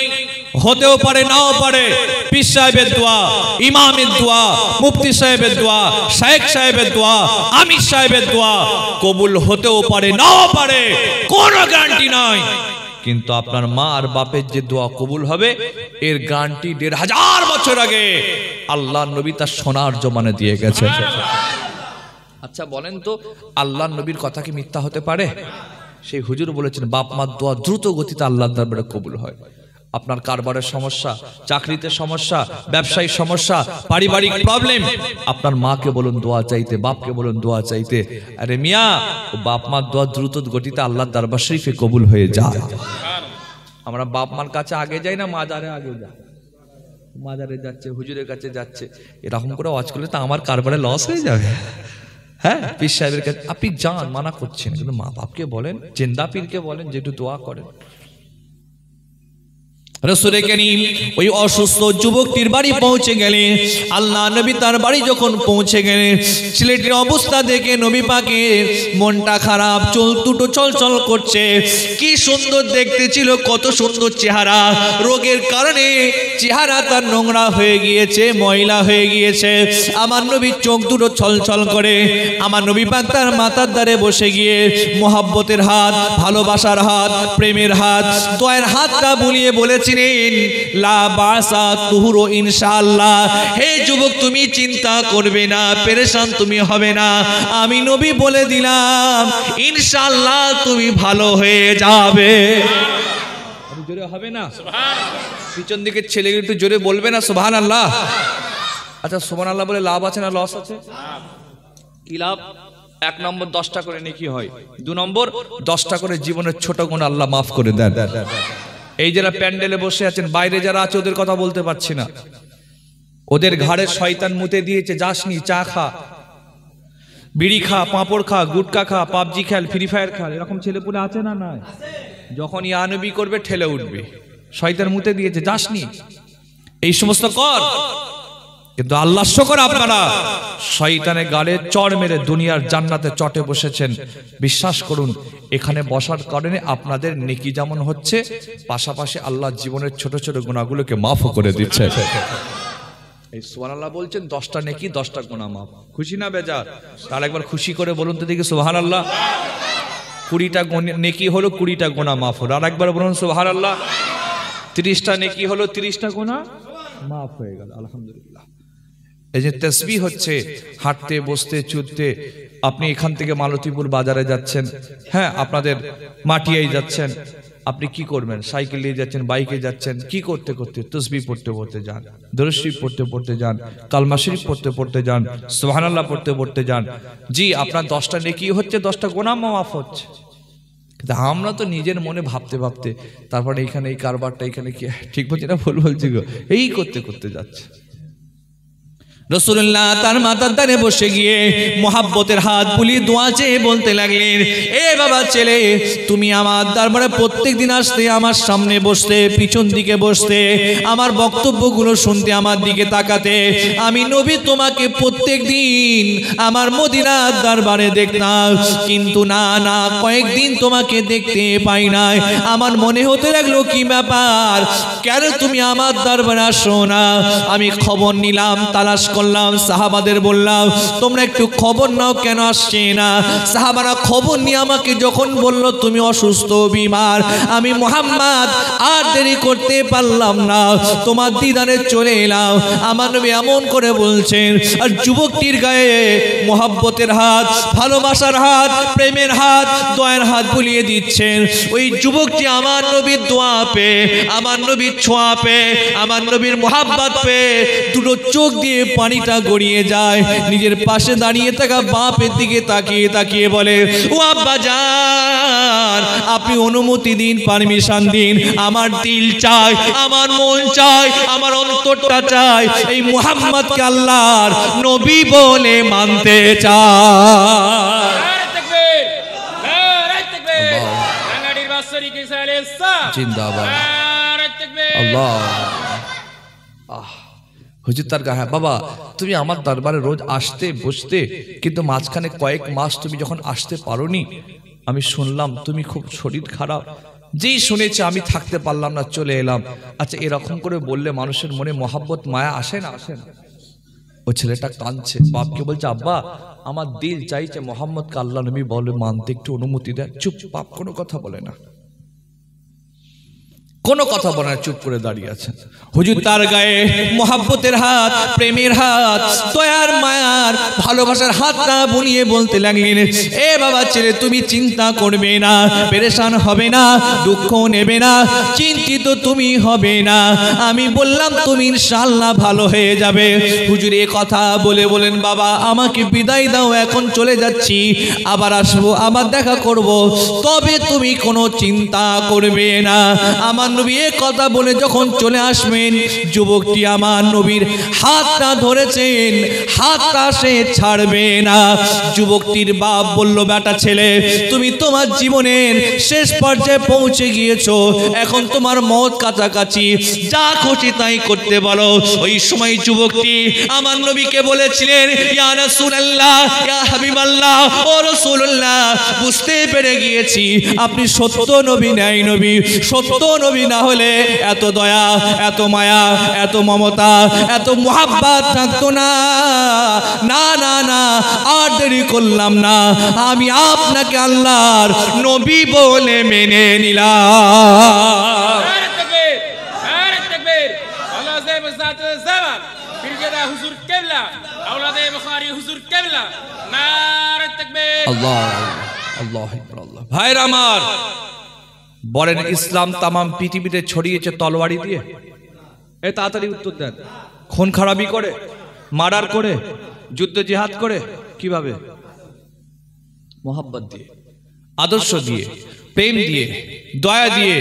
হতেও পারে নাও পারে। পীর সাহেবের দোয়া, ইমামের দোয়া, মুফতি সাহেবের দোয়া, শায়েখ সাহেবের দোয়া, আমির সাহেবের দোয়া কবুল হতেও পারে নাও পারে, কোনো গ্যারান্টি নাই। কিন্তু আপনার মা আর বাপের যে দোয়া কবুল হবে এর গ্যারান্টি 1500 বছর আগে আল্লাহ নবী তার সোনার জমানে দিয়ে গেছে। আচ্ছা বলেন তো, আল্লাহ নবীর কথা কি মিথ্যা হতে পারে? সেই হুজুর বলেছেন বাপ মার দোয়া দ্রুত গতিতে আল্লাহর দরবারে কবুল হয়। আপনার কারবারের সমস্যা, চাকরিতে সমস্যা, ব্যবসায়ী সমস্যা, পারিবারিক প্রবলেম, আপনার মাকে বলুন দোয়া চাইতে, বাপকে বলুন দোয়া চাইতে। আরে মিয়া, ও বাপ মার দোয়া দ্রুত গতিতে আল্লাহর দরবার শরীফে কবুল হয়ে যায়। আমরা বাপ মার কাছে আগে যাই না, মাজারে আগে যাই। মাজারে যাচ্ছে, হুজুরের কাছে যাচ্ছে, এরকম করে ওয়াজ করলে তো আমার কারবারে লস হয়ে যাবে। হ্যাঁ, পীর সাহেবের কাছে আপনি যান, মানা করছেন, কিন্তু মা বাপকে বলেন, জিন্দা পীরকে বলেন যে একটু দোয়া করেন। রাসূল করিম ওই অসুস্থ যুবকটির বাড়ি পৌঁছে গেলেন। আল্লাহ নবী তার বাড়ি যখন পৌঁছে গেলেন, ছেলেটির অবস্থা দেখে নবী পাকের মনটা খারাপ, চোখ দুটো চলচল করছে। কি সুন্দর দেখতে ছিল, কত সুন্দর চেহারা। রোগের কারণে চেহারা তার নোংরা হয়ে গিয়েছে, ময়লা হয়ে গিয়েছে। আমার নবীর চোখ দুটো ছলছল করে। আমার নবী পাক তার মাথার দ্বারে বসে গিয়ে মোহাব্বতের হাত, ভালোবাসার হাত, প্রেমের হাত, দয়ার হাতটা বুলিয়ে বলেছে, লা বাসা তুহুরু ইনশাআল্লাহ। হে যুবক, তুমি চিন্তা করবে না, পেরেশান তুমি হবে না, আমি নবী বলে দিলাম ইনশাআল্লাহ তুমি ভালো হয়ে যাবে। জোরে হবে না? পিছন দিকে ছেলেগুলো একটু জোরে বলবে না সুবহানাল্লাহ? আচ্ছা সুবহানাল্লাহ বলে লাভ আছে না লস আছে? কি লাভ? 1 নম্বর 10টা করে নেকি হয়, 2 নম্বর 10টা করে জীবনের ছোট গুনাহ আল্লাহ মাফ করে দেন। এই যারা প্যান্ডেলে বসে আছেন, বাইরে যারা আছে ওদের কথা বলতে পারছি না, ওদের ঘাড়ে শয়তান মুতে দিয়েছে, যাসনি, চা খা, বিড়ি খা, পাঁপড় খা, গুটকা খা, পাবজি খেল, ফ্রি ফায়ার খেল, এরকম ছেলেপুলে আছে না? নাই। যখন ইয়া নবী করবে ঠেলে উঠবে, শয়তান মুতে দিয়েছে, যাসনি, এই সমস্ত কর। কিন্তু আল্লাহ শুকর, আপনারা শয়তানের গালে চড় মেরে দুনিয়ার জান্নাতে চটে বসেছেন। বিশ্বাস করুন, এখানে বসার কারণে আপনাদের নেকি যেমন হচ্ছে, পাশাপাশি আল্লাহ জীবনের ছোট ছোট গুনাহগুলোকে মাফ করে দিচ্ছে। এই সুবহানাল্লাহ বলছেন 10টা নেকি 10টা গুনাহ মাফ। খুশি না বেজার? তাহলে একবার খুশি করে বলুন তো দেখি সুবহানাল্লাহ। 20টা নেকি হলো 20টা গুনাহ মাফ হলো। আর একবার বলুন সুবহানাল্লাহ। 30টা নেকি হলো 30টা গুনাহ মাফ হয়ে গেল, আলহামদুলিল্লাহ। এই যে তাসবিহ হচ্ছে, হাঁটতে বসতে চুরতে, আপনি এখান থেকে মালতীপুর বাজারে যাচ্ছেন, হ্যাঁ আপনাদের মাটিয়াই যাচ্ছেন, আপনি কি করবেন? সাইকেল নিয়ে যাচ্ছেন, বাইকে যাচ্ছেন, কি করতে করতে? তাসবিহ পড়তে পড়তে যান, দরুদ শরীফ পড়তে পড়তে যান, কালমা শরীফ পড়তে পড়তে যান, সুবহানাল্লাহ পড়তে পড়তে যান। জি, আপনার 10টা নেকি হচ্ছে, 10টা গুনাহ মাফ হচ্ছে। কিন্তু আমরা তো নিজের মনে ভাবতে ভাবতে, তারপরে এইখানে এই কারবারটা, এখানে কি ঠিক বলছি না ভুল বলছি গো, এই করতে করতে যাচ্ছে। রাসূলুল্লাহ তার মাথার ধারে বসে গিয়ে মোহাব্বতের হাত বুলিয়ে দোয়া চেয়ে বলতে লাগলেন, এ বাবা ছেলে, তুমি আমার দরবারে প্রত্যেক দিন আসতে, আমার সামনে বসতে, পিছন দিকে বসতে, আমার বক্তব্যগুলো শুনতে, আমার দিকে তাকাতে। আমি নবী তোমাকে প্রত্যেক দিন আমার মদিনার দরবারে দেখতাম, কিন্তু না না কয়েকদিন তোমাকে দেখতে পাই নাই। আমার মনে হতে লাগলো কি ব্যাপার, কেন তুমি আমার দরবারে আসো না? আমি খবর নিলাম, তালাশ করলাম, সাহাবাদের বললাম তোমরা একটু খবর নাও, কেন আসছে না? সাহাবারা খবর নিয়ে আমাকে যখন বলল তুমি অসুস্থ, বিমার, আমি মুহাম্মদ আর দেরি করতে পারলাম না, তোমার দিদারে চলে এলাম। আমার নবী এমন করে বলছেন, আর যুবকটির গায়ে মোহাব্বতের হাত, ভালোবাসার হাত, প্রেমের হাত, দয়ার হাত বুলিয়ে দিচ্ছেন। ওই যুবকটি আমার নবীর দোয়া পেয়ে, আমার নবীর ছোঁয়া পেয়ে, আমার নবীর মোহাব্বত পেয়ে দুটো চোখ দিয়ে পানিটা গড়িয়ে যায়। নিজের পাশে দাঁড়িয়ে থাকা বাপের দিকে তাকিয়ে তাকিয়ে বলে, ও আব্বা জান, আপনি অনুমতি দিন, পারমিশন দিন, আমার দিল চাই, আমার মন চাই, আমার অন্তরটা চাই এই মুহাম্মদকে আল্লাহর নবী বলে মানতে চাই। জিন্দাবাদ, আল্লাহ। হুজুর তার গায়ে, বাবা তুমি আমার দরবারে রোজ আসতে বসতে, কিন্তু মাঝখানে কয়েক মাস তুমি যখন আসতে পারোনি, আমি শুনলাম তুমি খুব শরীর খারাপ। যেই শুনেছি আমি থাকতে পারলাম না, চলে এলাম। আচ্ছা, এরকম করে বললে মানুষের মনে মহাব্বত মায়া আসে না? আসে না? ও ছেলেটা কাঁদছে, বাপকে বলছে, আব্বা আমার দিল চাইছে মোহাম্মদকে আল্লাহ নবী বলে মানতে, একটু অনুমতি দেয়। চুপ, বাপ কোনো কথা বলে না, কোনো কথা বলে না, চুপ করে দাঁড়িয়ে আছেন। হুজুর তার গায়ে মোহাব্বতের হাত, প্রেমের হাত, দয়ার মায়ার ভালোবাসার হাতটা বুলিয়ে বলতে লাগলেন, এ বাবা ছেলে, তুমি চিন্তা করবে না, পেরেশান হবে না, দুঃখ নেবে না, চিন্তিত তুমি হবে না। আমি বললাম তুমি ইনশাআল্লাহ ভালো হয়ে যাবে। হুজুর এ কথা বলে বলেন, বাবা আমাকে বিদায় দাও, এখন চলে যাচ্ছি, আবার আসবো, আবার দেখা করব, তবে তুমি কোনো চিন্তা করবে না। আমার নবী এ কথা বলে যখন চলে আসবেন, যুবকটি আমার নবীর হাতটা ধরেছেন, হাতটা সে ছাড়বে না। যুবকটির বাপ বলল, বেটা ছেলে, তুমি তোমার জীবনের শেষ পর্যায়ে পৌঁছে গিয়েছো, এখন তোমার মওত কাছাকাছি, যা খুশি তাই করতে বলো। ওই সময় যুবকটি আমার নবীকে বলেছিলেন, ইয়া রাসূলুল্লাহ, ইয়া হাবিবাল্লাহ, ও রাসূলুল্লাহ, বুঝতে পেরে গিয়েছি আপনি সত্য নবী, ন্যায় নবী। সত্য নবী না হলে এত দয়া, এত মায়া, এত মমতা, এত মুহাব্বত থাকতো না। না না না, আর দেরি করলাম না, আমি আপনাকে আল্লাহর নবী বলে মেনে নিলাম। আল্লাহ আল্লাহ, ভাইরা আমার, বলেন ইসলাম তামাম পৃথিবীতে ছড়িয়েছে তলোয়ারি দিয়ে? এই তাড়াতাড়ি উত্তর দেন। খুন খারাপি করে, মার্ডার করে, যুদ্ধ জিহাদ করে? কিভাবে? মোহাব্বত দিয়ে, আদর্শ দিয়ে, প্রেম দিয়ে, দয়া দিয়ে,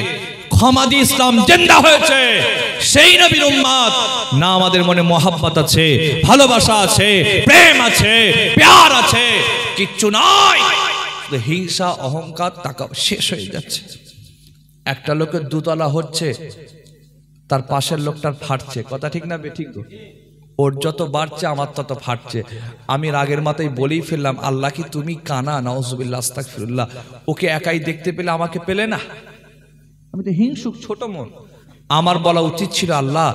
ক্ষমা দিয়ে ইসলাম জিন্দা হয়েছে। সেই নবীর উম্মত না আমাদের মনে মোহাব্বত আছে, ভালোবাসা আছে, প্রেম আছে, প্যার আছে, কিচ্ছু নয়। হিংসা, অহংকার, টাকা শেষ হয়ে যাচ্ছে। একটা লোকের দুতলা হচ্ছে, তার পাশের লোকটার ফাটছে। কথা ঠিক না বেঠিক? ওর যত বাড়ছে আমার তত ফাটছে। আমি রাগের মাথায় বলেই ফেললাম, আল্লাহ কি তুমি কানা? নাউজুবিল্লাহ, আস্তাগফিরুল্লাহ। ওকে একাই দেখতে পেলে, আমাকে পেলে না। আমি তো হিংসুক, ছোট মন। আমার বলা উচিত ছিল, আল্লাহ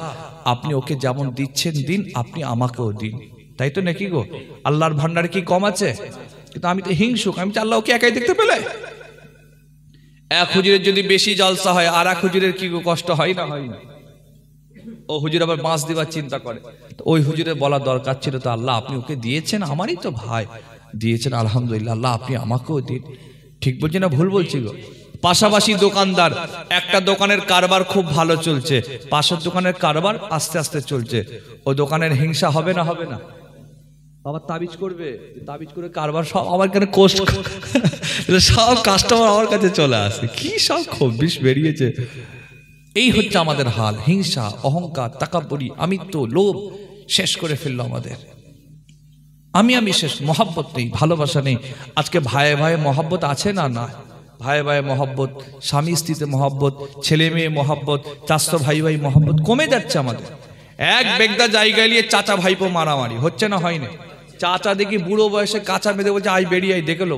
আপনি ওকে যেমন দিচ্ছেন দিন, আপনি আমাকেও দিন। তাই তো নাকি গো? আল্লাহর ভান্ডারে কি কম আছে? কিন্তু আমি তো হিংসুক। আমি আল্লাহ ওকে একাই দেখতে পেলে। এক হুজুরের যদি বেশি জলসা হয়, আর এক হুজুরের কি কষ্ট হয় না? হয় না? ও হুজুর আবার বাঁশ দিবার চিন্তা করে। ওই হুজুরের বলা দরকার ছিল, তো আল্লাহ আপনি ওকে দিয়েছেন, আমারই তো ভাই, দিয়েছেন আলহামদুলিল্লাহ, আল্লাহ আপনি আমাকেও দিন। ঠিক বলছি না ভুল বলছি গো? পাশাপাশি দোকানদার, একটা দোকানের কারবার খুব ভালো চলছে, পাশের দোকানের কারবার আস্তে আস্তে চলছে। ও দোকানের হিংসা হবে না? হবে না? আবার তাবিজ করবে, তাবিজ করে কারবার সব আমার কাছে কোস্ট, সব কাস্টমার আমার কাছে চলে আসে। কি সব খব্বিশ বেরিয়েছে। এই হচ্ছে আমাদের হাল। হিংসা, অহংকার, তাকাব্বুরি, আমিত্ব, লোভ শেষ করে ফেললো আমাদের। আমি শেষ। মহাব্বত নেই, ভালোবাসা নেই। আজকে ভাইয়ে ভাইয়ে মহাব্বত আছে না? না। ভাইয়ে ভাইয়ে মহাব্বত, স্বামী স্ত্রীতে মহাব্বত, ছেলে মেয়ে মহাব্বত, চাচা ভাই ভাই মহাব্বত কমে যাচ্ছে আমাদের। এক বেগদা জায়গায় নিয়ে চাচা ভাইপো মারামারি হচ্ছে না? হয়নি? চাচা দেখি বুড়ো বয়সে কাঁচা মেয়েদের বলছে আই বেরিয়ে আই দেখে লো।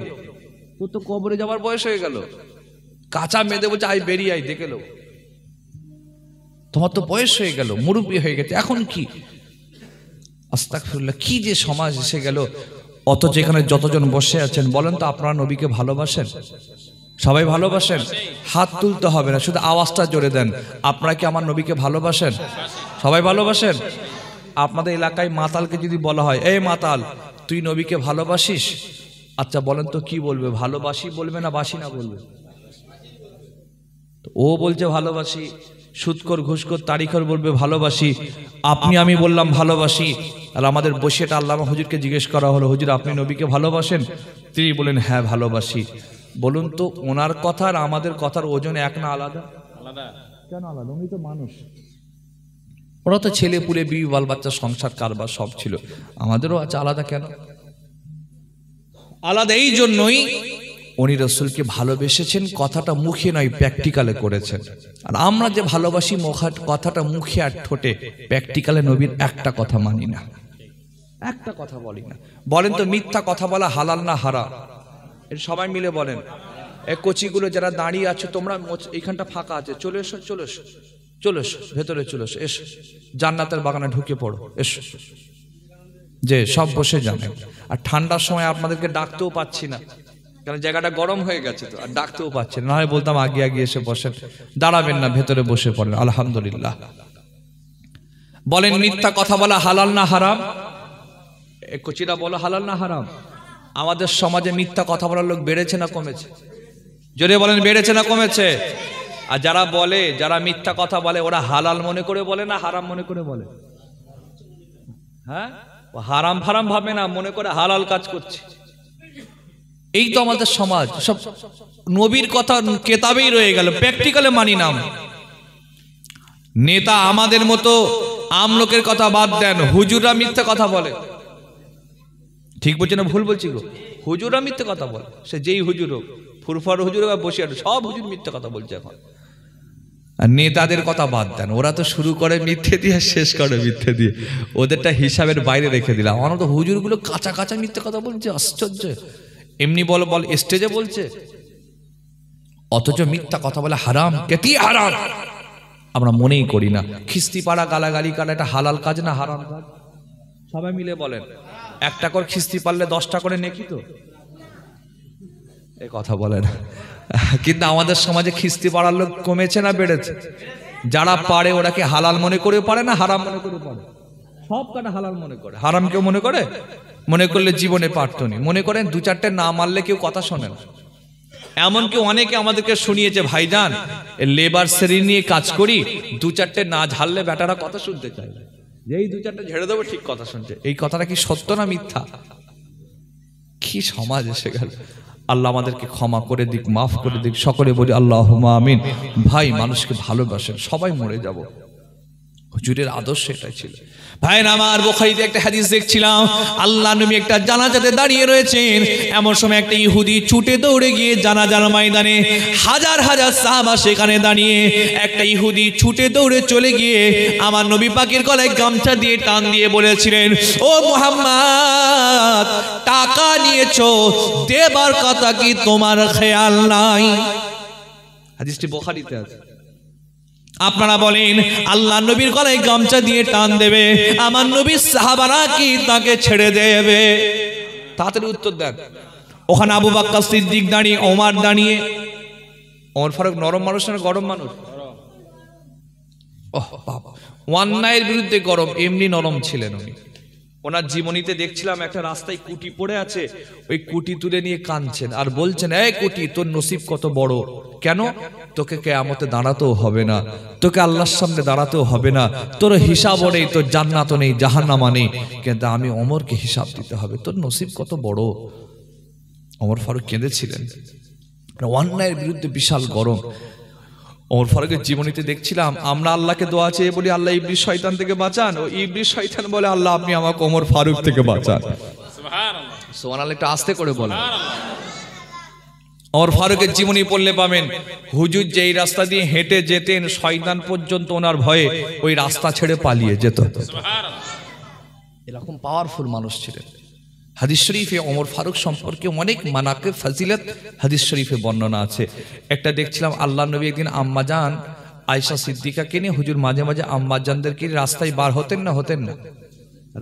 তোর তো কবরে যাওয়ার বয়স হয়ে গেল। কাঁচা মেয়েদের বলছে আই বেরিয়ে আই দেখে লো। তোমার তো বয়স হয়ে গেল, মুরব্বী হয়ে গেছে, এখন কি? আস্তাগফিরুল্লাহ, কি যে সমাজ এসে গেল। অথচ এখানে যতজন বসে আছেন, বলেন তো আপনারা নবীকে ভালোবাসেন? সবাই ভালোবাসেন? হাত তুলতে হবে না, শুধু আওয়াজটা জোরে দেন। আপনারা কি আমার নবীকে ভালোবাসেন? সবাই ভালোবাসেন? আপনাদের এলাকায় মাতালকে যদি বলা হয়, এই মাতাল তুই নবীকে ভালোবাসিস? আচ্ছা বলেন তো কি বলবে? ভালোবাসি বলবে না বাসি না বলবে? ও বলছে ভালোবাসি। সুদখোর, ঘুষখোর, তারিখর বলবে ভালোবাসি। আপনি আমি বললাম ভালোবাসি। আর আমাদের বসে এটা আল্লামা হুজুরকে জিজ্ঞেস করা হলো, হুজুর আপনি নবীকে ভালোবাসেন? তিনি বলেন হ্যাঁ ভালোবাসি। বলুন তো ওনার কথা আর আমাদের কথার ওজন এক না আলাদা? কেন আলাদা? উনি তো মানুষ। ওরা তো ছেলে পুলে, বিবি, বাল বাচ্চা, সংসার, কারবার সব ছিল। আমাদেরও আছে, আলাদা কেন? আলাদা এই জন্যই উনি রসুলকে ভালোবেসেছেন, কথাটা মুখে নয় প্র্যাকটিক্যালে করেছেন। আর আমরা যে ভালোবাসি কথাটা মুখে আর ঠোঁটে, প্র্যাকটিক্যালে নবীর একটা কথা মানি না, একটা কথা বলি না। বলেন তো মিথ্যা কথা বলা হালাল না হারাম? এটা সবাই মিলে বলেন। এই কোচিগুলো যারা দাঁড়িয়ে আছে, তোমরা এইখানটা ফাঁকা আছে, চলে এসো, চলে এসো, চলে এসো, ভেতরে চলে এসো, এসো জান্নাতের বাগানে ঢুকে পড়ো, এসো। যে সব বসে যাবেন। আর ঠান্ডার সময় আপনাদেরকে ডাকতেও পাচ্ছি না, কারণ জায়গাটা গরম হয়ে গেছে তো, আর ডাকতেও পাচ্ছেন না। হয় বলতাম আগে আগে এসে বসেন, দাঁড়াবেন না, ভেতরে বসে পড়েন। আলহামদুলিল্লাহ। বলেন মিথ্যা কথা বলা হালাল না হারাম? কচিরা বলো হালাল না হারাম? আমাদের সমাজে মিথ্যা কথা বলার লোক বেড়েছে না কমেছে? জোরে বলেন, বেড়েছে না কমেছে? আর যারা বলে, যারা মিথ্যা কথা বলে, ওরা হালাল মনে করে বলে না হারাম মনে করে বলে? হ্যাঁ, হারাম ফারাম ভাবে না, মনে করে হালাল কাজ করছে। এই তো আমাদের সমাজ। সব নবীর কথা কেতাবেই রয়ে গেল, প্র্যাকটিক্যালে মানি না। নেতা আমাদের মতো আমলোকের কথা বাদ দেন, হুজুররা মিথ্যা কথা বলে। ঠিক বলছি না ভুল বলছি গো? হুজুররা মিথ্যা কথা বলে, সে যেই হুজুর হোক, ফুরফার হুজুর হোক, বসে সব হুজুর মিথ্যা কথা বলছে এখন। আর নেতাদের কথা বাদ দেন, ওরা তো শুরু করে মিথ্যে দিয়ে, শেষ করে মিথ্যে দিয়ে, ওদেরটা হিসাবের বাইরে রেখে দিলাম। আমার তো হুজুরগুলো কাঁচা কাঁচা মিথ্যা কথা বলছে, আশ্চর্য। এমনি বল স্টেজে বলছে, অথচ মিথ্যা কথা বলে হারাম, কেতি হারাম আমরা মনেই করি না। খিস্তি পাড়া, গালাগালি করা, এটা হালাল কাজ না হারাম কাজ? সবাই মিলে বলেন। একটা করে খিস্তি পারলে 10টা করে নেকি তো? এই কথা বলেন। কিন্তু আমাদের সমাজে খিস্তি পাড়ার লোক কমেছে না বেড়েছে? যারা পারে ওরা কি হালাল মনে করে পারে না হারাম মনে করে পারে? সব কাটা হালাল মনে করে, হারাম কেউ মনে করে? মনে করলে জীবনে পারত নি। মনে করেন 2-4টে না মারলে কেউ কথা শোনে না। এমনকি অনেকে আমাদেরকে শুনিয়েছে, ভাইজান লেবার শ্রেণী নিয়ে কাজ করি, দু চারটে না ঝাড়লে বেটারা কথা শুনতে চায়, যে এই দু চারটে ঝেড়ে দেবো ঠিক কথা শুনছে। এই কথাটা কি সত্য না মিথ্যা? কি সমাজ এসে গেল। আল্লাহ আমাদেরকে ক্ষমা করে দিক, মাফ করে দিক। সকলে বলি আল্লাহুম্মা আমিন। ভাই, মানুষকে ভালোবাসেন, সবাই মরে যাব। হুজুরের আদর্শ এটাই ছিল। ভাই আমার, বুখারীতে একটা হাদিস দেখছিলাম, আল্লাহ নবী একটা জানাজাতে দাঁড়িয়ে রয়েছেন, এমন সময় একটা ইহুদি ছুটে দৌড়ে গিয়ে জানাজার ময়দানে, হাজার হাজার সাহাবা সেখানে দাঁড়িয়ে, একটা ইহুদি ছুটে দৌড়ে চলে গিয়ে আমার নবী পাকের গলায় গামছা দিয়ে টান দিয়ে বলেছিলেন, ও মুহাম্মদ, টাকা নিয়েছো, দেবার কথা কি তোমার খেয়াল নাই? হাদিসটি বুখারীতে আছে। আপনারা বলেন, আল্লাহ নবীর গলায় গামছা দিয়ে টান দেবে, আমার নবীর সাহাবারা কি তাকে ছেড়ে দেবে? তাড়াতাড়ি উত্তর দেন। ওখানে আবু বকর সিদ্দিক দাঁড়িয়ে, ওমর দাঁড়িয়ে। ওমর ফারুক নরম মানুষ না গরম মানুষ? ওহ বাবা, অন্যায়ের বিরুদ্ধে গরম, এমনি নরম ছিলেন উনি। ওনার জীবনীতে দেখছিলাম, একটা রাস্তায় কুটি পড়ে আছে, ওই কুটি তুলে নিয়ে কাঁদছেন আর বলছেন, এই কুটি, তোর নসিব কত বড়। কেন? তোকে কিয়ামতে দাঁড়াতেও হবে না, তোকে আল্লাহর সামনে দাঁড়াতেও হবে না, তোর হিসাবও নেই, তোর জান্নাতও নেই, জাহান্নামও নেই, কিন্তু আমি ওমরকে হিসাব দিতে হবে। তোর নসিব কত বড়। ওমর ফারুক কেঁদেছিলেন, অন্যায়ের বিরুদ্ধে বিশাল গরম। ওমর ফারুকের জীবনীতে দেখছিলাম, আমরা আল্লাহকে দোয়া চেয়ে বলি, আল্লাহ ইবলিস শয়তান থেকে বাঁচান, ও ইবলিস শয়তান বলে, আল্লাহ আপনি আমাকে ওমর ফারুক থেকে বাঁচান। সুবহানাল্লাহ, সুবহানাল্লাহ, একটু আস্তে করে বলেন। ওমর ফারুকের জীবনী পড়লে পাবেন, হুজুর যেই রাস্তা দিয়ে হেঁটে যেতেন, শয়তান পর্যন্ত ওনার ভয়ে ওই রাস্তা ছেড়ে পালিয়ে যেত। এরকম পাওয়ারফুল মানুষ ছিলেন। হাদিস শরীফে ওমর ফারুক সম্পর্কে অনেক মানাকিব ফাজিলত হাদিস শরীফে বর্ণনা আছে। একটা দেখছিলাম, আল্লাহ নবী একদিন আম্মাজান আয়েশা সিদ্দিকাকে নিয়ে, হুজুর মাঝে মাঝে আম্মাজানদেরকে রাস্তায় বার হতেন না? হতেন না?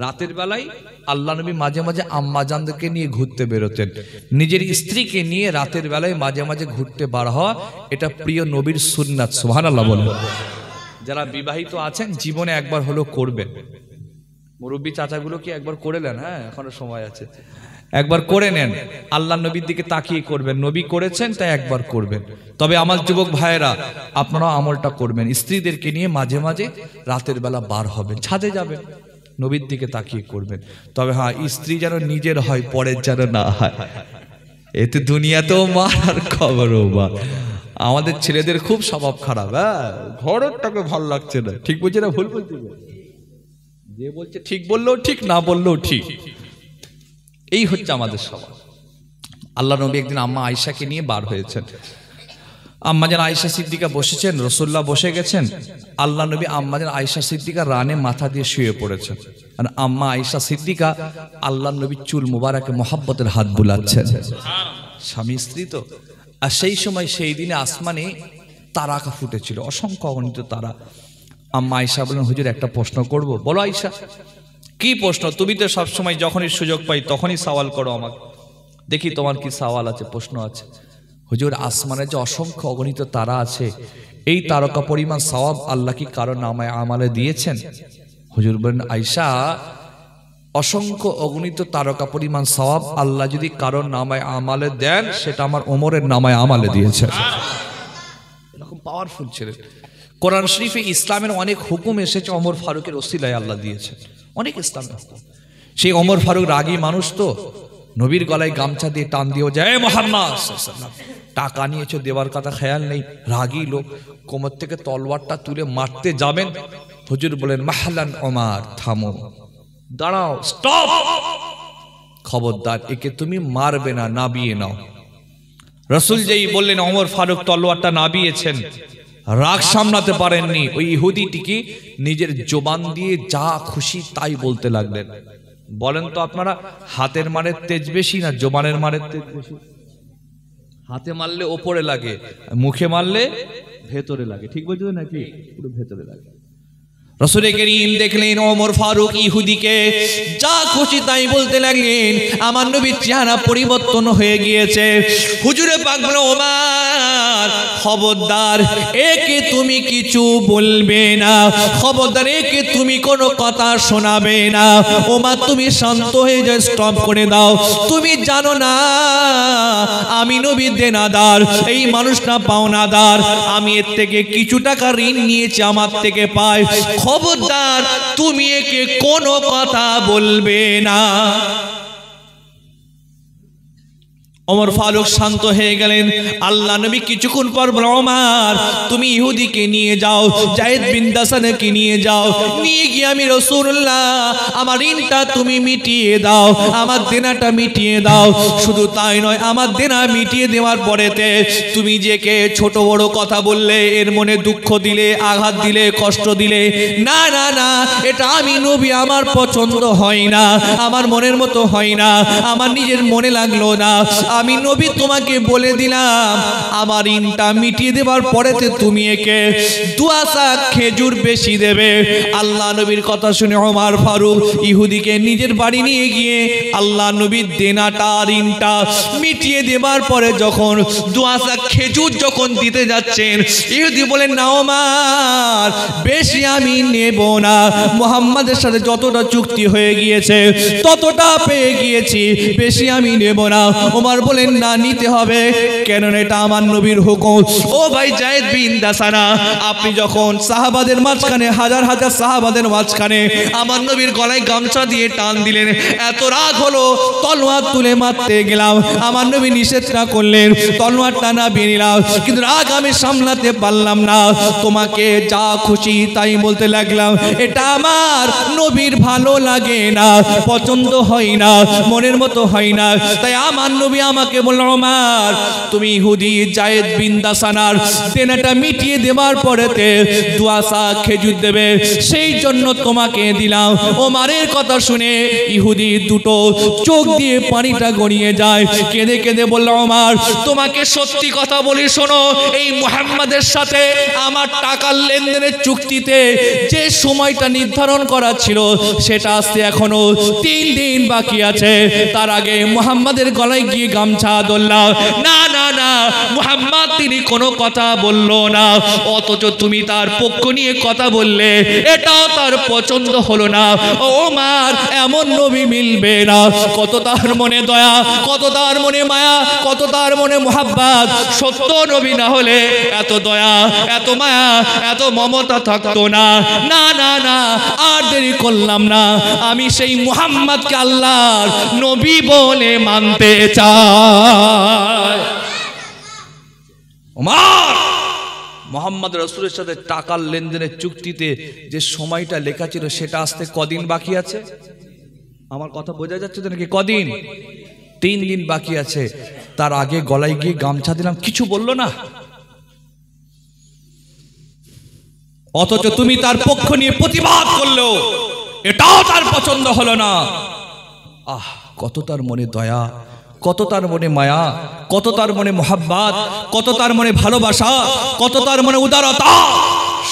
রাতের বেলায় আল্লাহ নবী মাঝে মাঝে আম্মাজানদেরকে নিয়ে ঘুরতে বেরোতেন। নিজের স্ত্রীকে নিয়ে রাতের বেলায় মাঝে মাঝে ঘুরতে বার হওয়া, এটা প্রিয় নবীর সুন্নাত। সুবহানাল্লাহ বলেন। যারা বিবাহিত আছেন, জীবনে একবার হলো করবেন। মুরব্বী চাচাগুলো কি একবার করে নেন? হ্যাঁ, এখনো সময় আছে, একবার করে নেন। আল্লাহ নবীর দিকে তাকিয়ে করবেন, নবী করেছেন তাই একবার করবেন। তবে আমার যুবক ভাইয়েরা, আপনারাও আমলটা করবেন, স্ত্রীদেরকে নিয়ে মাঝে মাঝে রাতের বেলা বার হবেন, ছাদে যাবেন, নবীর দিকে তাকিয়ে করবেন। তবে হ্যাঁ, স্ত্রী যেন নিজের হয়, পরের যেন না হয়। এতে দুনিয়াতেও মার আর খবরও মার। আমাদের ছেলেদের খুব স্বভাব খারাপ। হ্যাঁ, ঘরেরটাকে ভালো লাগছে না, ঠিক বলছে না ভুল বলছে? যে বলছে ঠিক বললেও ঠিক, না বললেও ঠিক, এই হচ্ছে আমাদের সবার। আল্লাহ নবী একদিন আম্মা আয়েশাকে নিয়ে বার হয়েছেন। আম্মাজান আয়েশা সিদ্দিকা বসেছেন, রাসূলুল্লাহ বসে গেছেন। আল্লাহ নবী আম্মাজান আয়েশা সিদ্দিকা রানে মাথা দিয়ে শুয়ে পড়েছেন, আর আম্মা আয়েশা সিদ্দিকা আল্লাহ নবীর চুল মুবারকে মহব্বতের হাত বুলাচ্ছেন। স্বামী স্ত্রী তো। আর সেই সময়, সেই দিনে আসমানে তারাকা ফুটেছিল, অসংখ্য অগণিত তারা। আম্মা আয়েশা বলেন, হুজুর একটা প্রশ্ন করব। বলো আয়েশা, কি প্রশ্ন? তুমি তো সবসময় যখনই সুযোগ পাই তখনই সওয়াল করো আমাকে, দেখি তোমার কি সওয়াল আছে, প্রশ্ন আছে। হুজুর, আসমানে যে অসংখ্য অগণিত তারা আছে, এই তারকা পরিমাণ সওয়াব আল্লাহ কি কারো নামায় আমালে দিয়েছেন? হুজুর বলেন, আয়েশা, অসংখ্য অগণিত তারকা পরিমাণ সওয়াব আল্লাহ যদি কারো নামায় আমালে দেন, সেটা আমার ওমরের নামায় আমালে দিয়েছেন। এরকম পাওয়ারফুল ছিলেন। কোরআন শরীফে ইসলামের অনেক হুকুম এসেছে ওমর ফারুকের ওসিলায় আল্লাহ দিয়েছেন, অনেক ইসলামের হুকুম। সেই ওমর ফারুক রাগী মানুষ তো, নবীর গলায় গামছা দিয়ে টান দিয়েও যায়, মুহাম্মদ সাল্লাল্লাহু আলাইহি ওয়াসাল্লাম, টাকা নিয়েছো, দেওয়ার কথা খেয়াল নেই। রাগী লোক, কোমর থেকে তলোয়ারটা তুলে মারতে যাবেন, হুজুর বলেন, মাহলান ওমর, থামো, দাঁড়াও, স্টপ, খবরদার, একে তুমি মারবে না, নাবিয়ে নাও। রাসূল যেই বললেন ওমর ফারুক তলোয়ারটা নাবিয়েছেন, রাগ সামলাতে পারেননি, ওই ইহুদিটিকে নিজের জবান দিয়ে যা খুশি তাই বলতে লাগলেন। বলেন তো আপনারা, হাতের মারের তেজ বেশি না জবানের মারের তেজ বেশি? হাতে মারলে ওপরে লাগে, মুখে মারলে ভেতরে লাগে, ঠিক বলছো নাকি? পুরো ভেতরে লাগে। रसूल करीम देखलेन ओमर फारूक ইহুদিকে যা খুশি তাই বলতে লাগলেন। আমার নবীর চেহারা পরিবর্তন হয়ে গিয়েছে। হুজুরে পাক বলে, ওমর খবরদার, একে তুমি কিছু বলবে না, খবরদার একে তুমি কোনো কথা শোনাবে না। ওমর তুমি শান্ত হয়ে যাও, স্টপ করে দাও। তুমি জানো না আমি নবীর দেনাদার, এই মানুষটা পাওনাদার, আমি এর থেকে কিছু টাকা ঋণ নিয়েছি, আমার থেকে পাই। খবরদার তুমি একে কোনো কথা বলবে না। ওমর ফারুক শান্ত হয়ে গেলেন। আল্লাহ নবী কিছুক্ষণ পর বললেন, ওমর তুমি ইহুদিকে নিয়ে যাও, যায়েদ বিন দাসানকে নিয়ে যাও, নিয়ে গিয়ে আমি রাসূলুল্লাহ আমার ঋণটা তুমি মিটিয়ে দাও, আমার দেনাটা মিটিয়ে দাও। শুধু তাই নয়, আমার দেনা মিটিয়ে দেওয়ার পরেতে তুমি যে কে ছোট বড় কথা বললে, এর মনে দুঃখ দিলে, আঘাত দিলে, কষ্ট দিলে, না না না, এটা আমি নবী আমার পছন্দ হয় না, আমার মনের মতো হয় না, আমার নিজের মনে লাগলো না। আমি নবী তোমাকে বলে দিলাম আমার ঋণটা মিটিয়ে দেওয়ার পরেতে তুমি একে দুয়াশা খেজুর বেশি দেবে। আল্লাহ নবীর কথা শুনে ওমর ফারুক ইহুদিকে নিজের বাড়ি নিয়ে গিয়ে আল্লাহ নবীর দেনাটা ঋণটা মিটিয়ে দেওয়ার পরে যখন দুয়াশা খেজুর যখন দিতে যাচ্ছেন, ইহুদি বলেন, না ওমর বেশি আমি নেব না, মুহাম্মাদের সাথে যতটা চুক্তি হয়ে গিয়েছে ততটা পেয়ে গিয়েছি, বেশি আমি নেব না। ওমর বলেন, না নিতে হবে, কেন এটা আমার নবীর হুকুম। ও ভাই যায়েদ বিন দাসানা, আপনি যখন সাহাবাদের মাঝখানে, হাজার হাজার সাহাবাদের মাঝখানে আমার নবীর গলায় গামছা দিয়ে টান দিলেন, এত রাগ হলো তলোয়ার তুলে মারতে গেলাম, আমার নবী নিষেধটা করলেন, তলোয়ার টানা বেরিয়ে নিলাম, কিন্তু রাগ আমি সামলাতে পারলাম না, তোমাকে যা খুশি তাই বলতে লাগলাম, এটা আমার নবীর ভালো লাগে না, পছন্দ হয় না, মনের মতো হয় না। তাই আমার নবী আমাকে বলল, ওমর তুমি ইহুদি যায়েদ বিন দাসানার দেনাটা মিটিয়ে দেওয়ার পরেতে দুয়াশা খেজুর দেবে, সেই জন্য তোমাকে দিলাম। ওমরের কথা শুনে ইহুদি দুটো চোখ দিয়ে পানিটা গড়িয়ে যায়, কেঁদে কেঁদে বলল, ওমর তোমাকে সত্যি কথা বলি শোনো, এই মুহাম্মাদের সাথে আমার টাকার লেনদেনের চুক্তিতে যে সময়টা নির্ধারণ করা ছিল সেটা আসতে এখনো 3 দিন বাকি আছে, তার আগে মুহাম্মাদের গলায় গিয়ে গামছা ধরলাম। না না না, মুহাম্মদ তিনি কোনো কথা বললো না, অথচ তুমি তার পক্ষ নিয়ে কথা বললে, এটাও তার পছন্দ হলো না। ওমর এমন নবী মিলবে না, কত তার মনে দয়া, কত তার মনে মায়া, কত তার মনে মুহাব্বত। সত্য নবী না হলে এত দয়া, এত মায়া, এত মমতা থাকতো না। না না না, আর দেরি করলাম না, আমি সেই মুহাম্মদকে আল্লাহর নবী বলে মানতে চাই। ওমর মুহাম্মদ রাসূলের সাথে টাকার লেনদেনের চুক্তিতে যে সময়টা লেখা ছিল সেটা আসতে কদিন বাকি আছে? আমার কথা বোঝা যাচ্ছে তো নাকি? কদিন? 3 দিন বাকি আছে। তার আগে গলায় গিয়ে গামছা দিলাম, কিছু বললো না, অথচ তুমি তার পক্ষ নিয়ে প্রতিবাদ করলো, এটাও তার পছন্দ হলো না। আহ, কত তার মনে দয়া, কত তার মনে মায়া, কত তার মনে মোহাব্বত, কত তার মনে ভালোবাসা, কত তার মনে উদারতা।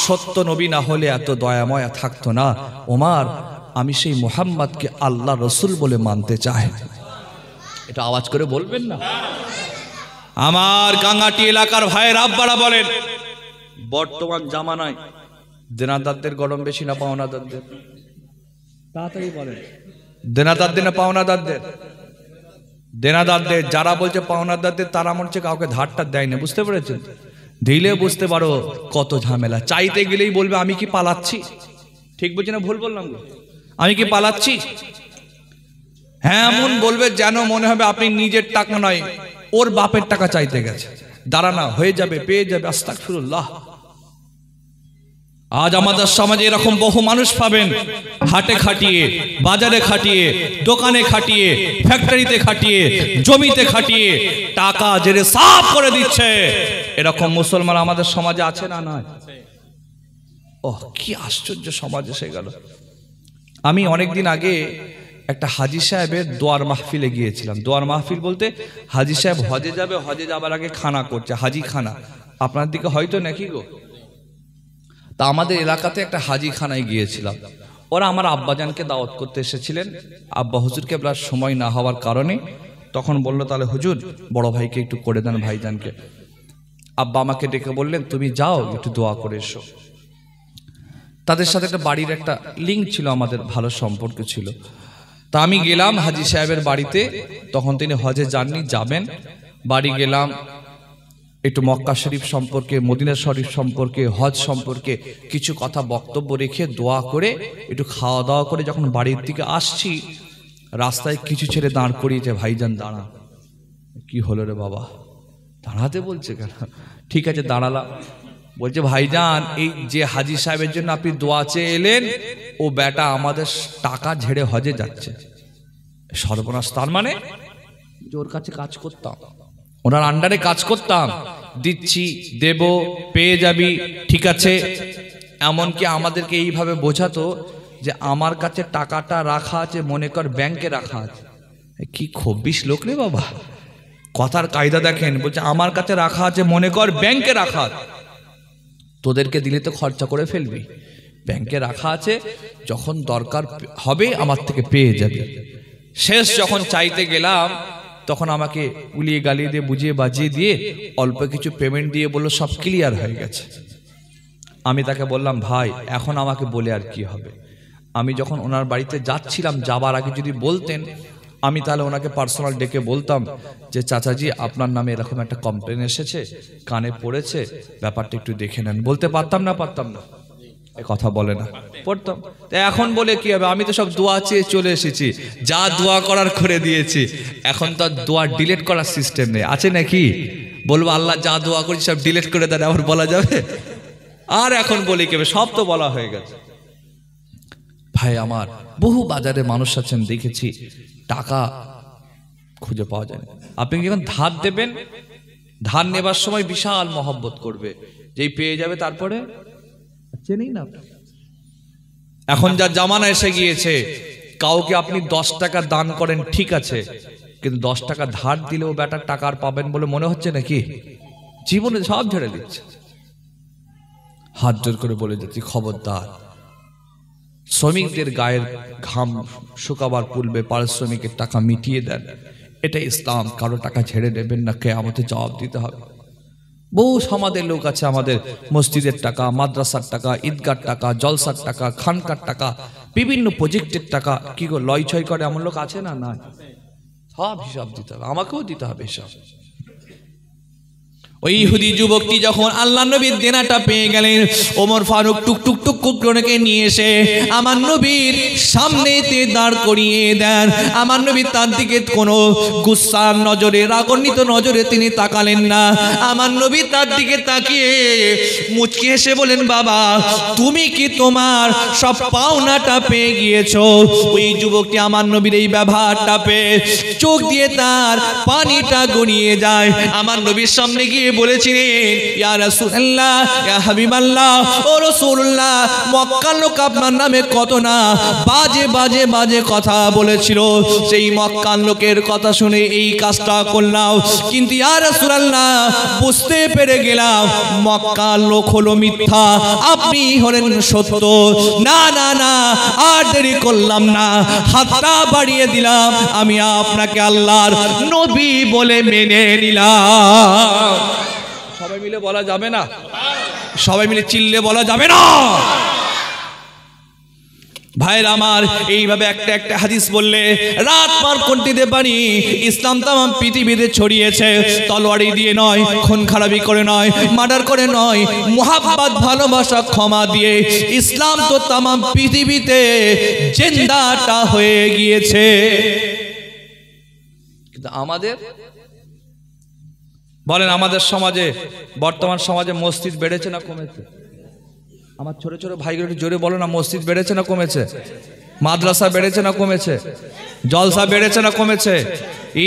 সত্য নবী না হলে এত দয়া মায়া থাকতো না। ওমর আমি সেই মুহাম্মদকে আল্লাহ রসুল বলে মানতে চাই। এটা আওয়াজ করে বলবেন না? আমার গাঙ্গাটি এলাকার ভাইয়ের আব্বারা বলেন, বর্তমান জামানায় দেনাদারদের গরম বেশি না পাওনাদারদের? তাড়াতাড়ি বলেন, দেনাদারদের না পাওনাদারদের? দেনাদারদের। যারা বলছে পাওনাদারদের তারা মনে হচ্ছে কাউকে ধারটা দেয় না, বুঝতে পেরেছেন? দিলে বুঝতে পারো কত ঝামেলা। চাইতে গেলেই বলবে আমি কি পালাচ্ছি? ঠিক বলছি না ভুল বললাম? আমি কি পালাচ্ছি? হ্যাঁ, এমন বলবে যেন মনে হবে আপনি নিজের টাকা নয় ওর বাপের টাকা চাইতে গেছে। দাঁড়ানা, হয়ে যাবে, পেয়ে যাবে, আস্তাগফিরুল্লাহ। আজ আমাদের সমাজে এরকম বহু মানুষ পাবেন, হাটে খাটিয়ে, বাজারে খাটিয়ে, দোকানে খাটিয়ে, ফ্যাক্টরিতে খাটিয়ে, জমিতে খাটিয়ে টাকা জেরে সাফ করে দিচ্ছে। এরকম মুসলমান আমাদের সমাজে আছে না? নয়? ওহ, কি আশ্চর্য সমাজ এসে গেল। আমি অনেকদিন আগে একটা হাজি সাহেবের দোয়ার মাহফিলে গিয়েছিলাম। দোয়ার মাহফিল বলতে হাজি সাহেব হজে যাবে, হজে যাবার আগে খানা করছে, হাজি খানা। আপনার দিকে হয়তো নাকি গো? তা আমাদের এলাকাতে একটা হাজিখানায় গিয়েছিলাম। ওরা আমার আব্বাজানকে দাওয়াত করতে এসেছিলেন। আব্বা হুজুরকে বলার সময় না হওয়ার কারণে তখন বলল, তাহলে হুজুর বড় ভাইকে একটু করে দেন, ভাইজানকে। আব্বা আমাকে ডেকে বললেন, তুমি যাও একটু দোয়া করে এসো। তাদের সাথে একটা বাড়ির একটা লিঙ্ক ছিল, আমাদের ভালো সম্পর্ক ছিল। তা আমি গেলাম হাজি সাহেবের বাড়িতে। তখন তিনি হজে যাননি, যাবেন। বাড়ি গেলাম, একটু মক্কা শরীফ সম্পর্কে, মদিনা শরীফ সম্পর্কে, হজ সম্পর্কে কিছু কথা বক্তব্য রেখে দোয়া করে একটু খাওয়া দাওয়া করে যখন বাড়ির দিকে আসছি, রাস্তায় কিছু ছেলে দাঁড় করিয়েছে, ভাইজান দাঁড়া। কি হলো রে বাবা, দাঁড়াতে বলছে কেন? ঠিক আছে দাঁড়ালাম। বলছে, ভাইজান এই যে হাজি সাহেবের জন্য আপনি দোয়া চেয়ে এলেন, ও বেটা আমাদের টাকা ঝেড়ে হজে যাচ্ছে। সর্বনাশ। তার মানে ওর কাছে কাজ করতাম, ওনার আন্ডারে কাজ করতাম, দিচ্ছি, দেব, পেয়ে যাবি, ঠিক আছে। এমনকি আমাদেরকে এইভাবে বোঝাতো যে আমার কাছে টাকাটা রাখা আছে, মনে কর ব্যাংকে রাখা আছে। কি খব্বিশ লোক রে বাবা, কথার কায়দা দেখেন। বলছে আমার কাছে রাখা আছে, মনে কর ব্যাংকে রাখা আছে, তোদেরকে দিলে তো খরচা করে ফেলবি, ব্যাংকে রাখা আছে, যখন দরকার হবে আমার থেকে পেয়ে যাবে। শেষ যখন চাইতে গেলাম, তখন আমাকে উলিয়ে গালিয়ে দিয়ে বুঝিয়ে বাজিয়ে দিয়ে অল্প কিছু পেমেন্ট দিয়ে বললো সব ক্লিয়ার হয়ে গেছে। আমি তাকে বললাম, ভাই এখন আমাকে বলে আর কি হবে? আমি যখন ওনার বাড়িতে যাচ্ছিলাম, যাবার আগে যদি বলতেন, আমি তাহলে ওনাকে পার্সোনাল ডেকে বলতাম যে চাচাজি আপনার নামে এরকম একটা কমপ্লেন এসেছে, কানে পড়েছে, ব্যাপারটা একটু দেখে নেন। বলতে পারতাম না? পারতাম না? এ কথা বলে না, পড়তাম। এখন বলে কি হবে, আমি তো সব দোয়া চেয়ে চলে এসেছি, যা দোয়া করার করে দিয়েছি। এখন তো দোয়া ডিলিট করার সিস্টেম নেই, আছে নাকি? বলবো আল্লাহ যা দোয়া করেছি সব ডিলিট করে দেন, আবার বলা যাবে? আর এখন বলি কি হবে, সব তো বলা হয়ে গেছে। ভাই আমার, বহু বাজারে মানুষ আছেন দেখেছি, টাকা খুঁজে পাওয়া যায় না। আপনি যখন ধার দেবেন, ধার নেবার সময় বিশাল মহব্বত করবে, যেই পেয়ে যাবে তারপরে চেনেই না। এখন যা জামানা এসে গিয়েছে, কাউকে আপনি 10 টাকা দান করেন ঠিক আছে, কিন্তু 10 টাকা ধার দিলেও বেটার টাকা আর পাবেন বলে মনে হচ্ছে নাকি? জীবনে সব ঝেড়ে দিচ্ছে। হাত জোর করে বলে যাচ্ছি, খবরদার, শ্রমিকদের গায়ের ঘাম শুকাবার পূর্বে পারিশ্রমিকের টাকা মিটিয়ে দেন, এটা ইসলাম। কারো টাকা ছেড়ে দেবেন না, কিয়ামতে জবাব দিতে হবে। বহু সমাজের লোক আছে, আমাদের মসজিদের টাকা, মাদ্রাসার টাকা, ঈদগার টাকা, জলসার টাকা, খানকার টাকা, বিভিন্ন প্রজেক্টের টাকা কি গো লয় ছয় করে, এমন লোক আছে না? না, সব হিসাব দিতে হবে, আমাকেও দিতে হবে হিসাব। ওই ইহুদি যুবকটি যখন আল্লাহ নবীর দেনাটা পেয়ে গেলেন, ওমর ফারুক টুক টুক করে নিয়ে এসে আমার নবীর সামনেতে দাঁড় করিয়ে দেন। আমার নবী তার দিকে কোনো গুসার নজরে, রাগান্বিত নজরে তিনি তাকালেন না। আমার নবী তার দিকে তাকিয়ে মুচকি হেসে বলেন, বাবা তুমি কি তোমার সব পাওনাটা পেয়ে গিয়েছো? ওই যুবকটি আমার নবীর এই ব্যবহারটা পেয়ে চোখ দিয়ে তার পানিটা গড়িয়ে যায়। আমার নবীর সামনে গিয়ে বলেছিলেন, ইয়া রাসূলুল্লাহ, ইয়া হাবিবাল্লাহ, ও রাসূলুল্লাহ, মক্কার লোক আপনার নামে কত না বাজে বাজে বাজে কথা বলেছিল, সেই মক্কার লোকের কথা শুনে এই কাজটা করলাম, কিন্তু ইয়া রাসূলুল্লাহ বুঝতে পেরে গেলাম মক্কার লোক হলো মিথ্যা, আপনি হলেন সত্য। না না না, আর দেরি করলাম না, হাতটা বাড়িয়ে দিলাম, আমি আপনাকে আল্লাহর নবী বলে মেনে নিলাম। সবাই মিলে বলা যাবে না? সবাই মিলে চিল্লে বলা যাবে না? ভাইরা আমার, এইভাবে একটা একটা হাদিস বললে রাত পার করতে দিতে পারি। ইসলাম তামাম পৃথিবীতে ছড়িয়েছে, তলোয়ারি দিয়ে নয়, খুন খারাপি করে নয়, মার্ডার করে নয়, মুহাব্বত, ভালোবাসা, ক্ষমা দিয়ে ইসলাম তো তামাম পৃথিবীতে জিন্দাটা হয়ে গিয়েছে। কিন্তু আমাদের বলেন, আমাদের সমাজে, বর্তমান সমাজে মসজিদ বেড়েছে না কমেছে? আমার ছোট ছোট ভাইগুলো একটু জোরে বলো না, মসজিদ বেড়েছে না কমেছে? মাদ্রাসা বেড়েছে না কমেছে? জলসা বেড়েছে না কমেছে?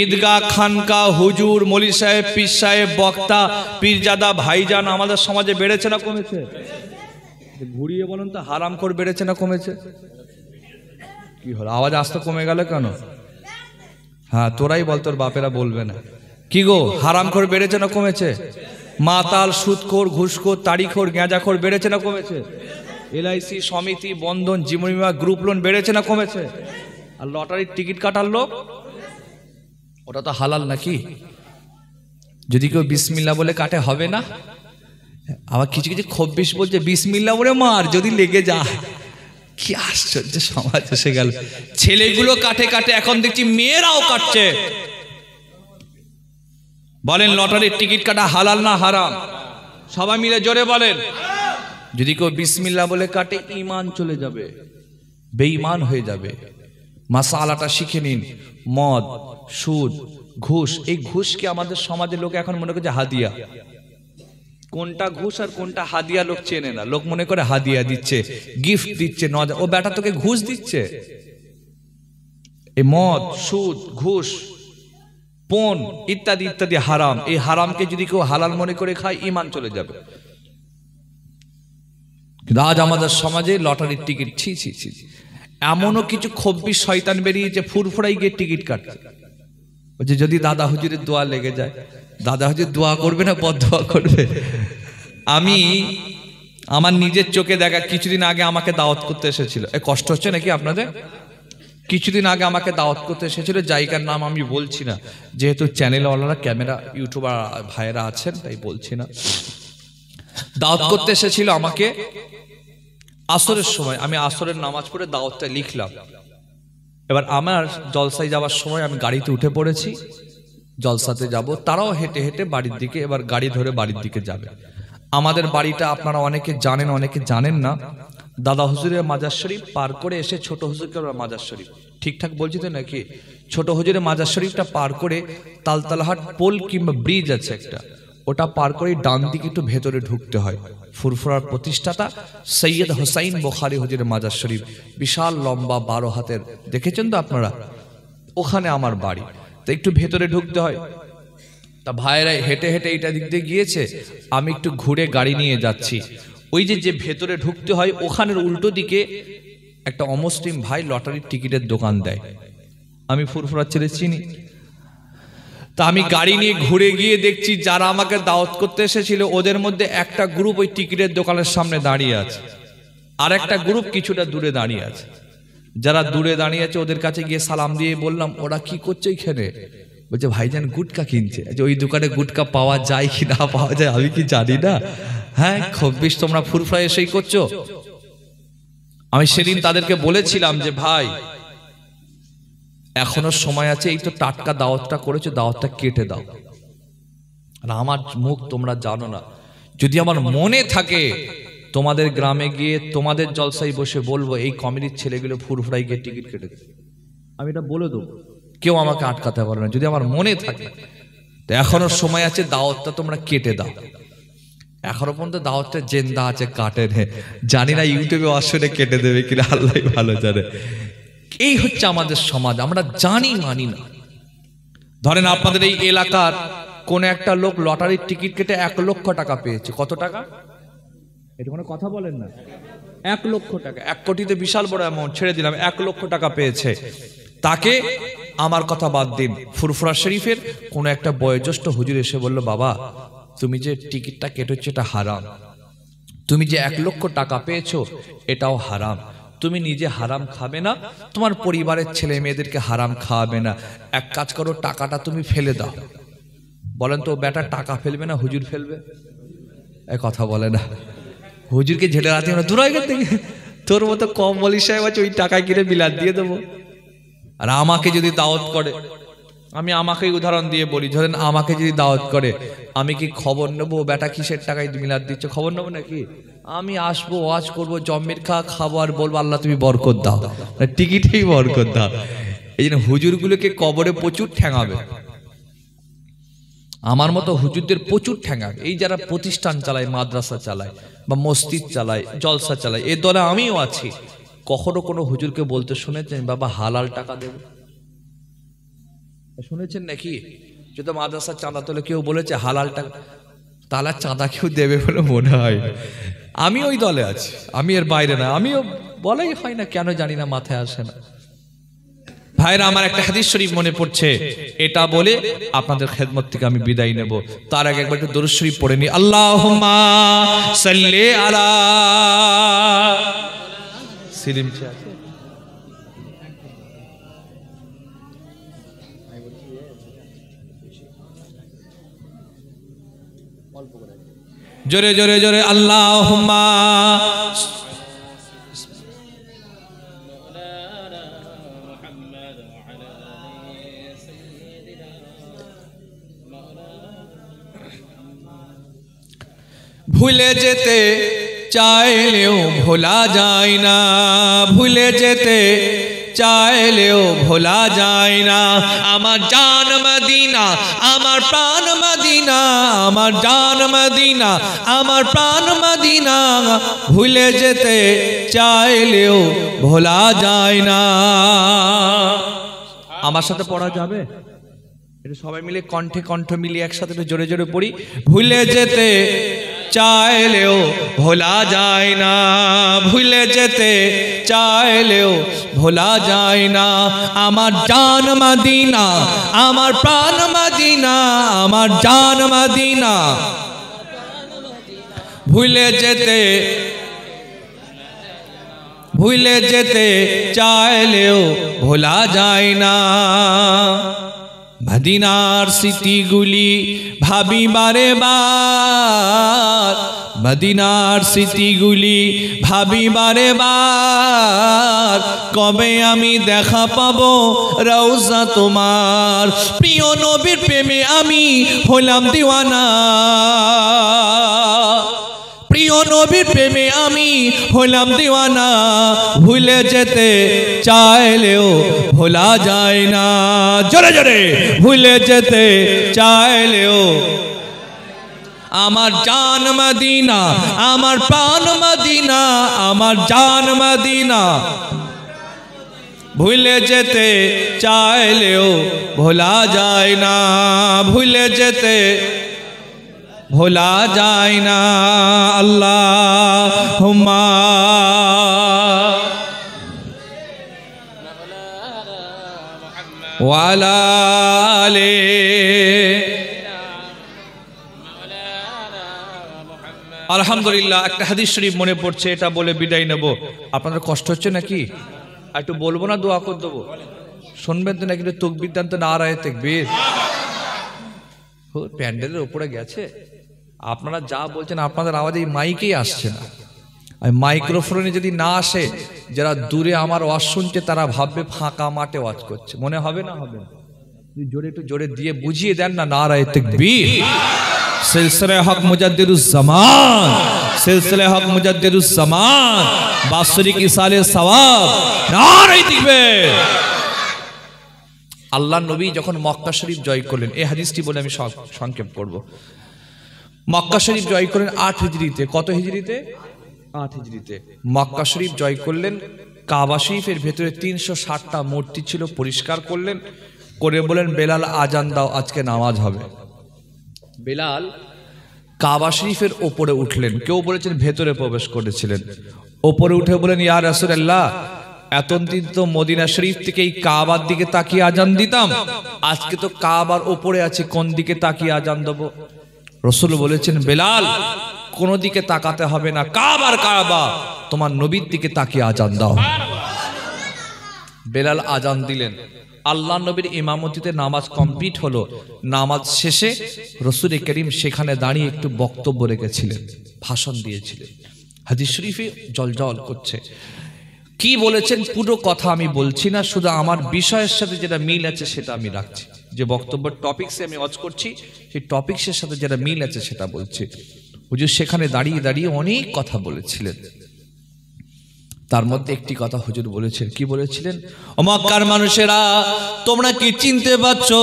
ঈদগাহ, খানকা, হুজুর, মৌলভী সাহেব, পীর সাহেব, বক্তা, পীরজাদা, ভাইজান আমাদের সমাজে বেড়েছে না কমেছে? ঘুরিয়ে বলুন তো, হারামখোর বেড়েছে না কমেছে? কি হলো, আওয়াজ আসতে কমে গেল কেন? হ্যাঁ তোরাই বল, তোর বাপেরা বলবে না। কি গো, হারামখোর বেড়েছে না কমেছে? মাতাল, সুদখোর, ঘুষখোর, তাড়িখোর, গাঁজাখোর বেড়েছে না কমেছে? এলআইসি, সমিতি, বন্ধন, জীবন বীমা, গ্রুপ লোন বেড়েছে না কমেছে? আর লটারির টিকিট কাটার লোক, ওটা তো হালাল নাকি? যদি কেউ বিসমিল্লাহ বলে কাটে হবে না? আবার কিছু কিছু খব্বিশ বলছে বিসমিল্লাহ বলে মার, যদি লেগে যায়। কি আশ্চর্য সমাজ এসে গেল। ছেলেগুলো কাটে কাটে, এখন দেখছি মেয়েরাও কাটছে। বলেন লটারির টিকিট কাটা হালাল না হারাম? সবাই মিলে জোরে বলেন। যদি কেউ বিসমিল্লাহ বলে কাটে ঈমান চলে যাবে, বেঈমান হয়ে যাবে। মাসালাটা শিখে নিন। মদ, সুদ, ঘুষ, এই ঘুষকে আমাদের সমাজের লোক এখন মনে করছে হাদিয়া। কোনটা ঘুষ আর কোনটা হাদিয়া লোক চেনে না। লোক মনে করে হাদিয়া দিচ্ছে, গিফট দিচ্ছে, ও বেটা তোকে ঘুষ দিচ্ছে। এই মদ, সুদ, ঘুষ, পণ ইত্যাদি ইত্যাদি হারাম। এই হারামকে যদি কেউ হালাল মনে করে খায় ঈমান চলে যাবে। কিন্তু আজ আমাদের সমাজে লটারির টিকিট, ছি ছি ছি, এমনও কিছু খব্বিশ শয়তান বেরিয়েছে ফুরফুরাই গিয়ে টিকিট কাটছে। বলছে যদি দাদা হুজুরের দোয়া লেগে যায়। দাদা হুজুর দোয়া করবে না বদদোয়া করবে? আমি আমার নিজের চোখে দেখা, কিছুদিন আগে আমাকে দাওয়াত করতে এসেছিল। কষ্ট হচ্ছে নাকি আপনাদের? কিছুদিন আগে আমাকে দাওয়াত করতে এসেছিল, জায়গার নাম আমি বলছি না, যেহেতু চ্যানেলওয়ালারা, ক্যামেরা, ইউটিউবার ভাইয়েরা আছেন তাই বলছি না। দাওয়াত করতে এসেছিল আমাকে আসরের সময়। আমি আসরের নামাজ পড়ে দাওয়াতটা লিখলাম। এবার আমার জলসায় যাওয়ার সময় আমি গাড়িতে উঠে পড়েছি, জলসাতে যাব। তারাও হেঁটে হেঁটে বাড়ির দিকে, এবার গাড়ি ধরে বাড়ির দিকে যাবে। আমাদের বাড়িটা আপনারা অনেকে জানেন, অনেকে জানেন না। দাদা হুজুরের মাজার শরীফ পার করে এসে ছোট হুজুরকে মাজার শরীফ, ঠিকঠাক বলছি তো নাকি? ছোট হুজুরের মাজার শরীফটা পার করে তালতলাহাট পোল কিংবা ব্রিজ আছে একটা, ওটা পার করে ডান দিকে একটু ভেতরে ঢুকতে হয়। ফুরফুরার প্রতিষ্ঠাতা সৈয়দ হোসাইন বুখারী হুজুরের মাজার শরীফ, বিশাল লম্বা 12 হাতের, দেখেছেন তো আপনারা? ওখানে আমার বাড়ি। তো একটু ভেতরে ঢুকতে হয়। তা ভাইয়েরা হেঁটে হেঁটে এইটা দিক দিয়ে গিয়েছে, আমি একটু ঘুরে গাড়ি নিয়ে যাচ্ছি। ওই যে ভেতরে ঢুকতে হয়, ওখানের উল্টো দিকে একটা অমুসলিম ভাই লটারির টিকিটের দোকান দেয়। আমি ফুরফুরার ছেলে চিনি। তা আমি গাড়ি নিয়ে ঘুরে গিয়ে দেখছি যারা আমাকে দাওয়াত করতে এসেছিল ওদের মধ্যে একটা গ্রুপ ওই টিকিটের দোকানের সামনে দাঁড়িয়ে আছে, আর একটা গ্রুপ কিছুটা দূরে দাঁড়িয়ে আছে। যারা দূরে দাঁড়িয়ে আছে ওদের কাছে গিয়ে সালাম দিয়ে বললাম, ওরা কি করছে এখানে? বলছে ভাইজান গুটকা কিনছে। ওই দোকানে গুটকা পাওয়া যায় কি না পাওয়া যায় আমি কি জানি না। হ্যাঁ, খব্বিশ তোমরা ফুরফুরা এসেই করছো। আমি সেদিন তাদেরকে বলেছিলাম যে ভাই এখনো সময় আছে, এই তো টাটকা দাওয়াতটা করেছো, দাওয়াতটা কেটে দাও। আর আমার মুখ তোমরা জানো না, যদি আমার মনে থাকে তোমাদের গ্রামে গিয়ে তোমাদের জলসায় বসে বলবো এই কমিটির ছেলেগুলো ফুরফুরাই গিয়ে টিকিট কেটে দেবে, আমি এটা বলে দেবো। কেউ আমাকে আটকাতে পারবে না যদি আমার মনে থাকে। তো এখনো সময় আছে, দাওয়াতটা তোমরা কেটে দাও। এখনো পর্যন্ত দাওয়াতটা জেন্দা আছে, কাটে নে। জানি না ইউটিউবে আসলে কেটে দেবে কিনা, আল্লাহ ভালো জানে। এই হচ্ছে আমাদের সমাজ, আমরা জানি মানি না। ধরেন আপনাদের এই এলাকার কোন একটা লোক লটারির টিকিট কেটে 1 লক্ষ টাকা পেয়েছে। কত টাকা? এটা কোনো কথা বলেন না। 1 লক্ষ টাকা। 1 কোটিতে বিশাল বড় অ্যামাউন্ট, ছেড়ে দিলাম। 1 লক্ষ টাকা পেয়েছে। তাকে, আমার কথা বাদ দিন, ফুরফুরা শরীফের কোন একটা বয়োজ্যেষ্ঠ হুজুর এসে বলল, বাবা তুমি যে টিকিটটা কেটেছো এটা হারাম, তুমি যে 1 লক্ষ টাকা পেয়েছো এটাও হারাম, তুমি নিজে হারাম খাবে না, তোমার পরিবারের ছেলে মেয়েদেরকে হারাম খাওয়াবে না, এক কাজ করো টাকাটা তুমি ফেলে দাও। বলেন তো বেটা টাকা ফেলবে না হুজুর ফেলবে? এ কথা বলে না। হুজুরকে ঝেড়ে রাতে দূর হয়ে গেছে, তোর মতো কম বলিস সাহেব আছে, ওই টাকায় কিনে বিলাত দিয়ে দেবো। আর আমাকে যদি দাওয়াত করে, আমি আমাকেই উদাহরণ দিয়ে বলি, ধরেন আমাকে যদি দাওয়াত করে, আমি কি খবর নেবো বেটা কিসের টাকায় মিলাদ দিচ্ছ? খবর নেবো নাকি? আমি আসবো, ওয়াজ করবো, জম্মের খাবো আর বলবো আল্লাহ তুমি বরকত দাও, টিকিটেই বরকত দাও। এই জন্য হুজুরগুলোকে কবরে প্রচুর ঠ্যাঙাবে। আমার মতো হুজুরদের প্রচুর ঠ্যাঙাবে। এই যারা প্রতিষ্ঠান চালায়, মাদ্রাসা চালায় বা মসজিদ চালায়, জলসা চালায়, এর দলে আমিও আছি। কখনো কোনো হুজুরকে বলতে শুনেছেন বাবা হালাল টাকা দেবে? শুনেছেন নাকি? যদি মাদ্রাসার চাঁদা তোলে কেউ বলেছে হালাল টাকা? তাহলে চাঁদা কেউ দেবে বলে মনে হয়। আমি ওই দলে আছি, আমি এর বাইরে না। আমিও বলাই হয় না কেন জানি না, মাথায় আসে না। ভাইরা আমার একটা হাদিস শরীফ মনে পড়ছে, এটা বলে আপনাদের খেদমত থেকে আমি বিদায় নেব। তার আগে একবার একটু দরুদ শরীফ পড়ে নি। আল্লাহুম্মা সাল্লি আলা সিলিম আছে জোরে জোরে জোরে আল্লাহুম্মা ভুলে যেতে চাইলেও ভোলা যায় না, ভুলে যেতে চাইলেও ভোলা যায় না। আমার জান মদিনা, আমার প্রাণ মদিনা, আমার জান মদিনা, আমার প্রাণ মদিনা, ভুলে যেতে চাইলেও ভোলা যায় না। আমার সাথে পড়া যাবে? এটা সবাই মিলে কণ্ঠে কণ্ঠ মিলিয়ে একসাথে জোরে জোরে পড়ি। ভুলে যেতে চাইলেও ভোলা যায় না, ভুলে যেতে চাইলেও ভোলা যায় না। আমার জান মদিনা, আমার প্রাণ মদিনা, আমার জান মদিনা, ভুলে যেতে ভুলে যেতে চাইলেও ভোলা যায় না। মদিনার স্মৃতিগুলি ভাবি বারে বার, মদিনার স্মৃতিগুলি ভাবি বারে বার, কবে আমি দেখা পাবো রওজা তোমার। প্রিয় নবীর প্রেমে আমি হলাম দিওয়ানা, প্রিয় নবীর প্রেমে আমি হলাম দিওয়ানা। ভুলে যেতে চাইলেও ভোলা যায় না, জোরে জোরে ভুলে যেতে চাইলেও। আমার জান মদিনা, আমার প্রাণ মদিনা, আমার জান মদিনা, ভুলে যেতে চাইলেও ভোলা যায় না, ভুলে যেতে ভোলা যায় না। আল্লাহুম্মা ওয়া আলা আলি আলহামদুলিল্লাহ। একটা হাদিস শরীফ মনে পড়ছে, এটা বলে বিদায় নেব। আপনাদের কষ্ট হচ্ছে নাকি? একটু বলবো না দোয়া করে দেবো? শুনবেন তো নাকি? তাকবীর দেন তো, নারায়ে তাকবীর। প্যান্ডেলের উপরে গেছে, আপনারা যা বলছেন আপনাদের আওয়াজ এই মাইকেই আসছে না। আর মাইক্রোফোনে যদি না আসে, যারা দূরে আমার ওয়াজ শুনছে তারা ভাববে ফাঁকা মাঠে ওয়াজ করছে। মনে হবে না? হবে। জোরে একটু জোরে দিয়ে বুঝিয়ে দেন না, নারায়ে তাকবীর। সিলসিলা হক মুজাদ্দিদুজ জামান, সিলসিলা হক মুজাদ্দিদুজ জামান, বাৎসরিক ইসালে সওয়াব, নারায়ে তাকবীর। আল্লাহ নবী যখন মক্কা শরীফ জয় করলেন, এই হাদিসটি বলে আমি সংক্ষেপ করব। মক্কা শরীফ জয় করলেন 8 হিজরিতে। কত হিজরিতে? 8 হিজরিতে মক্কা শরীফ জয় করলেন। কাবা শরীফের ভেতরে 360টা মূর্তি ছিল, পরিষ্কার করলেন, করে বলেন বেলাল আজান দাও, আজকে নামাজ হবে। বেলাল কাবা শরীফের ওপরে উঠলেন, কেউ বলেছেন ভেতরে প্রবেশ করেছিলেন। ওপরে উঠে বলেন, ইয়া রাসূলুল্লাহ, এতদিন তো মদিনা শরীফ থেকে এই কাবার দিকে তাকিয়ে আজান দিতাম, আজকে তো কাবার ওপরে আছে, কোন দিকে তাকিয়ে আজান দেব? রাসূল বলেছেন, বেলাল কোন দিকে তাকাতে হবে না, কাবার কাবা, তোমার নবীর দিকে তাকিয়ে আজান দাও। বেলাল আজান দিলেন। আল্লাহ নবীর ইমামতিতে নামাজ কমপ্লিট হলো। নামাজ শেষে রাসূল করিম সেখানে দাঁড়িয়ে একটু বক্তব্য রেখেছিলেন, ভাষণ দিয়েছিলেন। হাদিস শরীফে জলজল করছে। কি বলেছেন পুরো কথা আমি বলছি না, শুধু আমার বিষয়ের সাথে যেটা মিল আছে সেটা আমি রাখছি। যে বক্তব্যের টপিকসে আমি ওয়াজ করছি, সেই টপিকসের সাথে যেটা মিল আছে সেটা বলছি। হুজুর সেখানে দাঁড়িয়ে দাঁড়িয়ে অনেক কথা বলেছিলেন। তার মধ্যে একটি কথা হুজুর বলেছেন। কি বলেছিলেন? ও মক্কার মানুষেরা, তোমরা কি চিনতে পারছো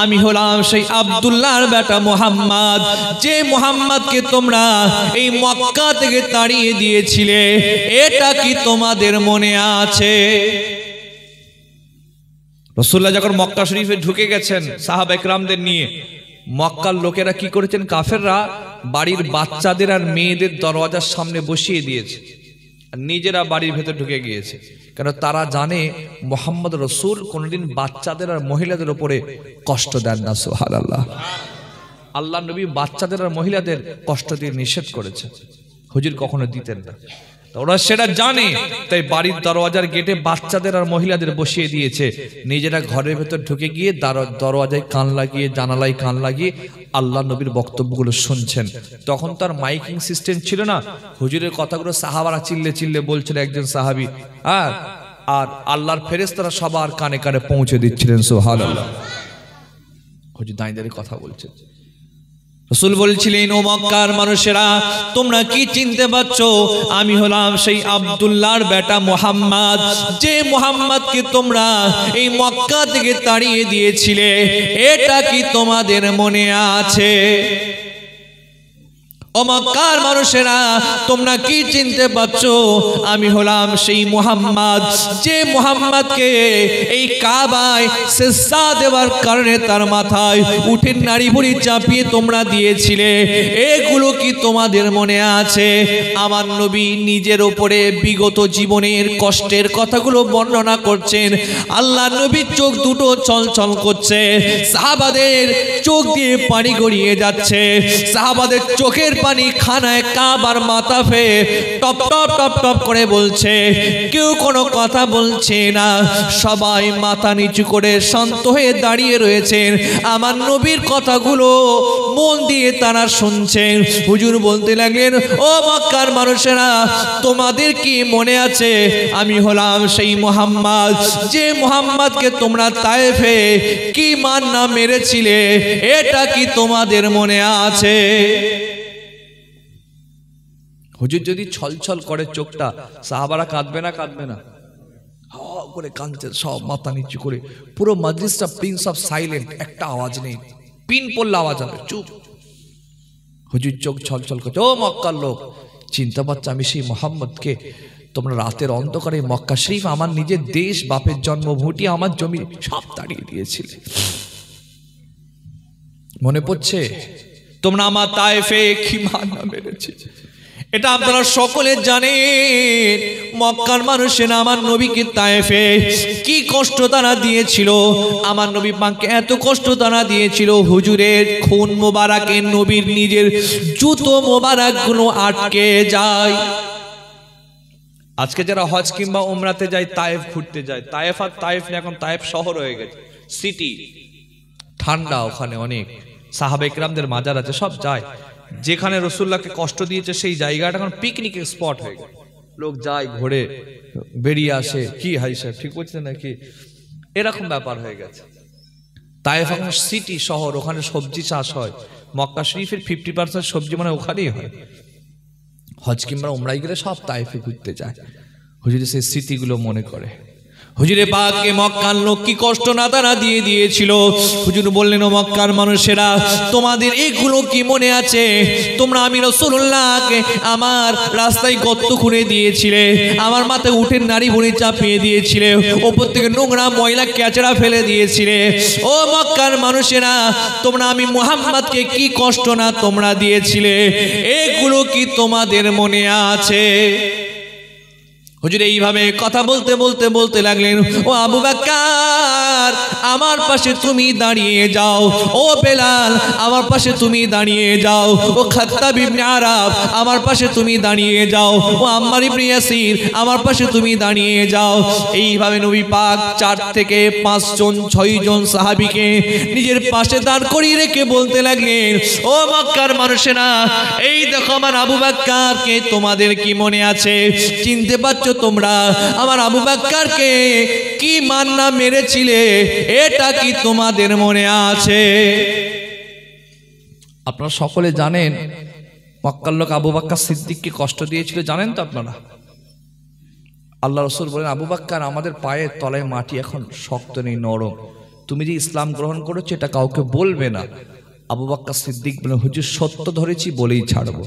আমি হলাম সেই আব্দুল্লাহর বেটা মুহাম্মদ, যে মুহাম্মদকে তোমরা এই মক্কা থেকে তাড়িয়ে দিয়েছিলে? এটা কি তোমাদের মনে আছে? রাসূলুল্লাহ যখন মক্কা শরীফে ঢুকে গেছেন সাহাবা ইকরামদের নিয়ে, মক্কার লোকেরা কি করেছেন? কাফেররা বাড়ির বাচ্চাদের আর মেয়েদের দরওয়াজার সামনে বসিয়ে দিয়েছে, নিজেরা বাড়ির ভেতর ঢুকে গিয়েছে। কেন তারা জানে মোহাম্মদ রসুল কোনোদিন বাচ্চাদের আর মহিলাদের উপরে কষ্ট দেন না। সুবহানাল্লাহ। আল্লাহ নবী বাচ্চাদের আর মহিলাদের কষ্ট দিয়ে নিষেধ করেছে, হুজুর কখনো দিতেন না। ওরা সেটা জানে, তাই বাড়ির দরওয়াজার গেটে বাচ্চাদের আর মহিলাদের বসিয়ে দিয়েছে, নিজেরা ঘরের ভেতর ঢুকে গিয়ে দরওয়াজায় কান লাগিয়ে, জানালায় কান লাগিয়ে আল্লাহ নবীর বক্তব্যগুলো শুনছেন। তখন তার মাইকিং সিস্টেম ছিল না, হুজুরের কথাগুলো সাহাবারা চিল্লে চিল্লে বলছিল, একজন সাহাবী আর আল্লাহর ফেরেশতারা সবার কানে কানে পৌঁছে দিচ্ছিলেন। সুবহানাল্লাহ। হুজুর দাঁড়িয়ে কথা বলছেন। রাসূল বলছিলেন, ও মক্কার মানুষেরা, তোমরা কি চিনতে পারছো? আমি হলাম সেই আব্দুল্লাহর বেটা মুহাম্মদ, যে মুহাম্মদকে তোমরা এই মক্কা থেকে তাড়িয়ে দিয়েছিলে। এটা কি তোমাদের মনে আছে? ও মক্কার মানুষেরা, তোমরা কি চিনতে পারছো? আমি হলাম সেই মুহাম্মদ, যে মুহাম্মদকে এই কাবায় সিজদা দেওয়ার কারণে তার মাথায় উঠের নাড়ি ভুঁড়ি চাপিয়ে তোমরা দিয়েছিলে। এগুলো কি তোমাদের মনে আছে? আমার নবী নিজের ওপরে বিগত জীবনের কষ্টের কথাগুলো বর্ণনা করছেন। আল্লাহ নবীর চোখ দুটো চলচল করছে, সাহাবাদের চোখ দিয়ে পানি গড়িয়ে যাচ্ছে। সাহাবাদের চোখের পানি খানায় কাবার মাথা ফে টপ টপ টপ টপ করে বলছে, কেউ কোনো কথা বলছে না, সবাই মাথা নিচু করে শান্ত হয়ে দাঁড়িয়ে রয়েছেন। আমার নবীর কথাগুলো মন দিয়ে তারা শুনছেন। হুজুর বলতে লাগলেন, ও মক্কার মানুষেরা, তোমাদের কি মনে আছে? আমি হলাম সেই মুহাম্মদ, যে মুহাম্মদকে তোমরা তায়েফে কি মান না মেরেছিলে। এটা কি তোমাদের মনে আছে? হুজুর যদি ছলছল করে চোখটা, সাহাবারা কাঁদবে না? কাঁদবে না? হা করে কাঁদছে, সব মাথা নিচু করে। পুরো মজলিসটা প্রিন্স অফ সাইলেন্ট, একটা আওয়াজ নেই। পিন পড়লে আওয়াজ হবে, চুপ। হুজুর চোখ ছলছল করছে। ও মক্কার লোক, চিন্তা পাচ্ছ আমি সেই মোহাম্মদকে? তোমরা রাতের অন্ধকারে মক্কা শরীফ, আমার নিজের দেশ, বাপের জন্মভূমি, আমার জমি সব তাড়িয়ে দিয়েছিলে। মনে পড়ছে? তোমরা আমার তায়েফে কি মান না মেরেছে। এটা আপনারা সকলে জানেন। মক্কার মানুষেরা আমার নবীকে তায়েফে কি কষ্ট তারা দিয়েছিল। আমার নবী পাককে এত কষ্ট তারা দিয়েছিল, হুজুরের খুন মোবারকে নবীর নিজের জুতো মোবারকগুলো আটকে যায়। আজকে যারা হজ কিংবা উমরাতে যায়, তায়েফ ঘুরতে যায়, তায়েফ আর তায়েফ না, এখন তায়েফ শহর হয়ে গেছে, সিটি। ঠান্ডা ওখানে অনেক, সাহাবে কেরামদের মাজার আছে, সব যায়। যেখানে রসুল্লাহকে কষ্ট দিয়েছে সেই জায়গাটা এখন পিকনিকের স্পট হয়ে গেছে। লোক যায়, ঘোরে, বেরিয়ে আসে। কি হাই সাহেব ঠিক বলছে নাকি? এরকম ব্যাপার হয়ে গেছে। তায়েফ এখন সিটি শহর, ওখানে সবজি চাষ হয়। মক্কা শরীফের 50% সবজি মানে ওখানেই হয়। হজ কিংবা উমরায় গেলে সব তায়েফে ঘুরতে যায়। হুজুর সেই স্মৃতিগুলো মনে করে। হুজুরে পাককে মক্কার লোক কি কষ্ট না তারা দিয়ে দিয়েছিল। হুজুর বললেন, ও মক্কার মানুষেরা, তোমাদের এগুলো কি মনে আছে? তোমরা আমি রাসূলুল্লাহকে আমার রাস্তায় গর্ত খুঁড়ে দিয়েছিলে, আমার মাথায় উঠের নাড়ি ভুঁড়ি চাপিয়ে দিয়েছিলে, ওপর থেকে নোংরা ময়লা ক্যাচড়া ফেলে দিয়েছিলে। ও মক্কার মানুষেরা, তোমরা আমি মুহাম্মদকে কি কষ্ট না তোমরা দিয়েছিলে। এগুলো কি তোমাদের মনে আছে? হুজুর এইভাবে কথা বলতে বলতে বলতে লাগলেন, ও আবু বকর, আমার পাশে তুমি দাঁড়িয়ে যাও। ও বেলাল, আমার পাশে তুমি দাঁড়িয়ে যাও। ও খাত্তাব ইবনে আরাব, আমার পাশে তুমি দাঁড়িয়ে যাও। ও আম্মার ইবনে ইয়াসির, আমার পাশে তুমি দাঁড়িয়ে যাও। এইভাবে নবী পাক 4 থেকে 5 জন 6 জন সাহাবীকে নিজের পাশে দাঁড় করিয়ে রেখে বলতে লাগলেন, ও মক্কার মানুষেরা, এই দেখো আমার আবু বকরকে তোমাদের কি মনে আছে? চিনতে পারছো তোমরা আমার আবু বকরকে কি মান না মেরেছিলে? এটা কি তোমাদের মনে আছে? আপনারা সকলে জানেন মক্কার লোক আবু বকর সিদ্দিককে কষ্ট দিয়েছিল, জানেন তো আপনারা? আল্লাহ রাসূল বলেন, আবু বকর, আমাদের পায়ের তলায় মাটি এখন শক্ত নেই, নরম। তুমি যে ইসলাম গ্রহণ করেছো এটা কাউকে বলবে না। আবু বকর সিদ্দিক বলেন, হুজুর সত্য ধরেছি বলেই ছাড়বো।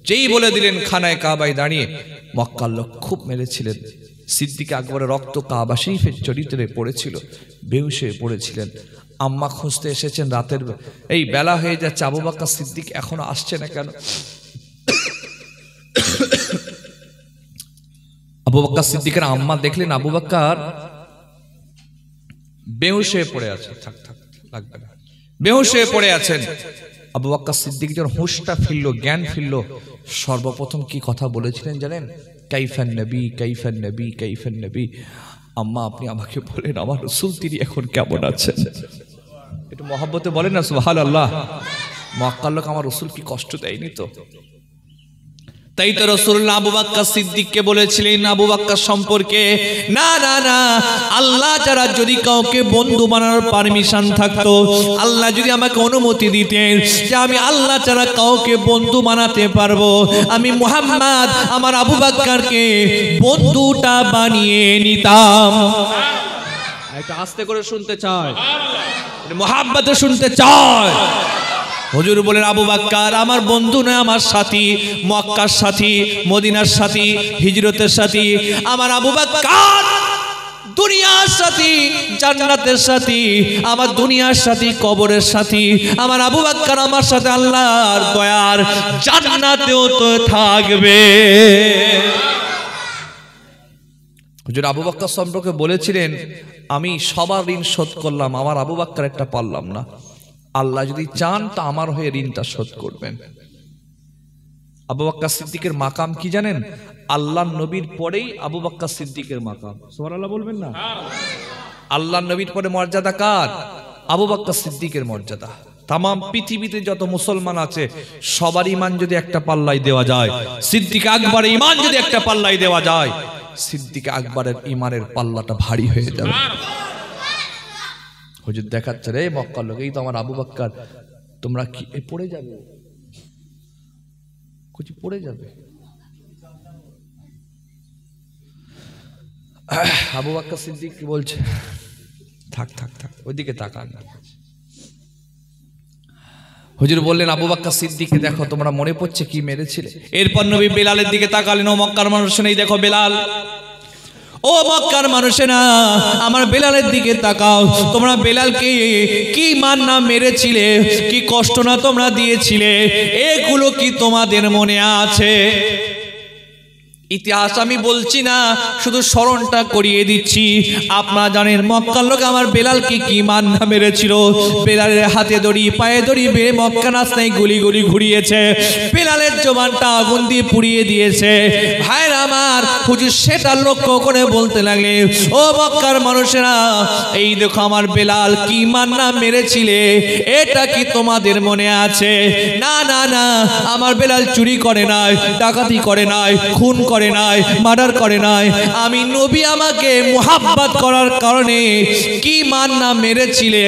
যেই বলে দিলেন, খানায় কাবায় দাঁড়িয়ে মক্কার লোক খুব মেরেছিলেন। সিদ্দিক আকবরের রক্ত কাবা শরীফের চরিত্রে পড়েছিল, বেহুশ হয়ে পড়েছিলেন। আম্মা খুঁজতে এসেছেন, রাতের এই বেলা হয়ে যাচ্ছে, আবু বকর সিদ্দিক এখনো আসছে না কেন? আবু বকর সিদ্দিকের আম্মা দেখলেন আবু বকর বেহুশ হয়ে পড়ে আছে, থাক থাক লাগবে না, বেহুশ হয়ে পড়ে আছেন। আবু বকর সিদ্দিক যখন হুঁশটা ফিরল, জ্ঞান ফিরল, সর্বপ্রথম কি কথা বলেছিলেন জানেন? কাইফান নবী, কাইফান নবী, কাইফান নবী। আম্মা আপনি আমাকে বলেন আমার রাসূল তিনি এখন কেমন আছেন? একটু মহব্বতে বলেন না সুবহানাল্লাহ। মক্কার লোক আমার রাসূল কি কষ্ট দেয়নি তো? তাই তো রাসূলুল্লাহ আবু বকর সিদ্দিককে বলেছিলেন আবু বকর সম্পর্কে, না না না, আল্লাহ যারা যদি কাউকে বন্ধু বানানোর পারমিশন থাকতো, আল্লাহ যদি আমাকে অনুমতি দিতেন যে আমি আল্লাহ যারা কাউকে বন্ধু বানাতে পারবো, আমি মুহাম্মদ আমার আবু বকরকে বন্ধুটা বানিয়ে নিতাম। একটা আস্তে করে শুনতে চায়, মুহাব্বতে শুনতে চায়। হুজুর বলেন আবু বকর আমার বন্ধু নয়, আমার সাথী, মক্কার সাথী, মদিনার সাথী, হিজরতের সাথী। আমার আবু বকর দুনিয়ার সাথী, জান্নাতের সাথী, আমার দুনিয়ার সাথী, কবরের সাথী। আমার আবু বকর আমার সাথে আল্লাহর দয়ার জান্নাতেও তো থাকবে। হুজুর আবু বকর সম্পর্কে বলেছিলেন আমি সবার ঋণ শোধ করলাম, আমার আবু বকর একটা পারলাম না। আল্লাহ যদি চান তা আমার হয়ে ঋণটা শোধ করবেন। আবু বকর সিদ্দিকের মাকাম কি জানেন? আল্লাহ নবীর পরেই আবু বকর সিদ্দিকের মাকাম। সুবহানাল্লাহ বলবেন না? আল্লাহ নবীর পরে মর্যাদা কার? আবু বকর সিদ্দিকের মর্যাদা। তাম পৃথিবীতে যত মুসলমান আছে সবার ইমান যদি একটা পাল্লাই দেওয়া যায়, সিদ্দিক আকবরের ইমান যদি একটা পাল্লাই দেওয়া যায়, সিদ্দিক আকবরের ইমানের পাল্লাটা ভারী হয়ে যাবে। হুজুর দেখাচ্ছে রে মক্কার লোক, এই তো আমার আবু বকর, তোমরা কি পড়ে যাবে? কিছু পড়ে যাবে। আবু বকর সিদ্দিক কি বলছে? থাক থাক থাক, ওইদিকে তাকান না। হুজুর বললেন আবু বকর সিদ্দিককে দেখো, তোমরা মনে পড়ছে কি মেরেছিলে? এরপর নবী বেলালের দিকে তাকালেন, ও মক্কার মানুষ নেই, দেখো বেলাল। ও মক্কার মানুষেরা আমার বেলালের দিকে তাকাও, তোমরা বেলালকে কি মান না মেরেছিলে, কি কষ্ট না তোমরা দিয়েছিলে, এগুলো কি তোমাদের মনে আছে? ইতিহাস আমি বলছি না, শুধু স্মরণটা করিয়ে দিচ্ছি। আপনারা জানেন মক্কার লোক আমার বেলালকে কি মান না মেরেছিল। বেলালের হাতে দড়ি, পায়ে দড়ি বেয়ে মক্কা রাস্তায় গুলি গুলি ঘুরিয়েছে, বেলালের জবানটা আগুন দিয়ে পুড়িয়ে দিয়েছে। ভাইরা আমার, হুজুর সেটা লক্ষ্য করে বলতে লাগলে, ও মক্কার মানুষেরা এই দেখো আমার বেলাল কি মান না মেরেছিলে, এটা কি তোমাদের মনে আছে? না না না, আমার বেলাল চুরি করে নাই, ডাকাতি করে নাই, খুন করে নাই, মার্ডার করে নাই। আমি নবী আমাকে মুহাব্বত করার কারণে কি মান না মেরেছিলে,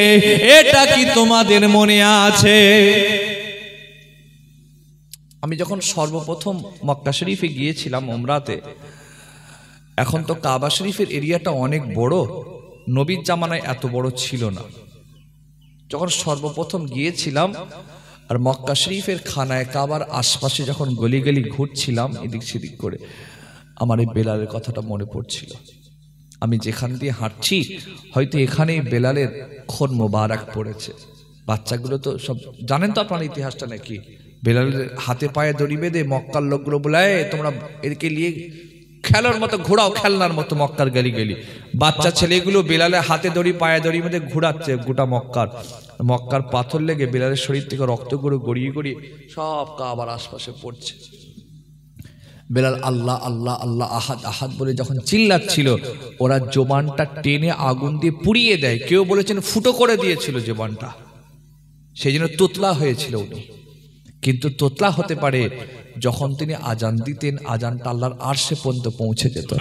এটা কি তোমাদের মনে আছে? আমি যখন সর্বপ্রথম মক্কা শরীফে গিয়েছিলাম উমরাতে, এখন তো কাবা শরীফের এরিয়াটা অনেক বড়, নবীর জামানায় এত বড় ছিল না। যখন সর্বপ্রথম গিয়েছিলাম আর মক্কা শরীফের খানায় কাবার আশপাশে যখন গলি গলি ঘুরছিলাম এদিক সেদিক করে, আমার এই বেলালের কথাটা মনে পড়ছিল। আমি যেখান দিয়ে হাঁটছি হয়তো এখানেই বেলালের খুন মোবারক পড়েছে। বাচ্চাগুলো তো সব জানেন তো আপনার ইতিহাসটা নাকি? বেলালের হাতে পায়ে দড়ি বেঁধে মক্কার লোকগুলো বলে তোমরা এদিকে নিয়ে খেলার মতো ঘোরাও, খেলনার মতো মক্কার গলি গলি। বাচ্চা ছেলেগুলো বেলালের হাতে দড়ি পায়ে দড়ি বেঁধে ঘোরাচ্ছে গোটা মক্কার। মক্কার পাথর লেগে বেলালের শরীর থেকে রক্তগুলো গড়িয়ে গড়িয়ে সব কাবার আশপাশে পড়ছে। বেলাল আল্লাহ আল্লাহ আল্লাহ আহাদ আহাদ বলে যখন চিল্লাচ্ছিল, ওরা জবানটা টেনে আগুন দিয়ে পুড়িয়ে দেয়। কেউ বলেছেন ফুটো করে দিয়েছিল জবানটা, সেই জন্য তোতলা হয়েছিল উনি। কিন্তু তোতলা হতে পারে যখন তিনি আজান দিতেন, আজানটা আল্লাহর আরশে পর্যন্ত পৌঁছে যেত।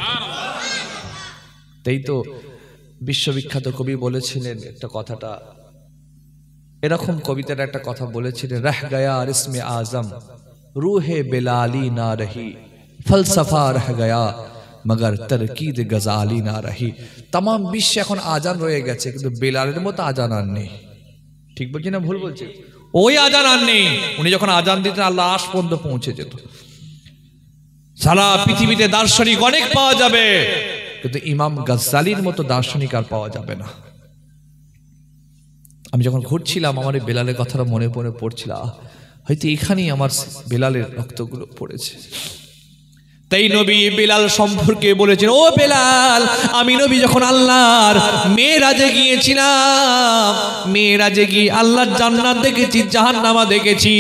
তাই তো বিশ্ববিখ্যাত কবি বলেছিলেন একটা কথাটা এরকম, কবিতার একটা কথা বলেছিলেন, রহ গয়া ইসমে আজম রূহে বেলালি না রহি, ফলসফা রহ গয়া মগর তরকিদ গজালি না রহি। তাম বিশ্বে এখন আজান রয়ে গেছে, কিন্তু বেলালের মতো আজান আর নেই। ঠিক বলছি না ভুল বলছি? ওই আজান আর নেই। উনি যখন আজান দিতেন আল্লাহ আশ পর্যন্ত পৌঁছে যেত। সারা পৃথিবীতে দার্শনিক অনেক পাওয়া যাবে, কিন্তু ইমাম গাজ্জালির মতো দার্শনিক আর পাওয়া যাবে না। আমি যখন ঘুরছিলাম আমার এই বেলালের কথাটা মনে মনে পড়ছিল, হয়তো এখানেই আমার বেলালের রক্তগুলো পড়েছে। তাই নবী বেলাল সম্পর্কে বলেছেন, ও বেলাল, আমি নবী যখন আল্লাহর মেরাজে গিয়েছিলাম, মেরাজে গিয়ে আল্লাহর জান্নাত দেখেছি, জাহান্নামা দেখেছি,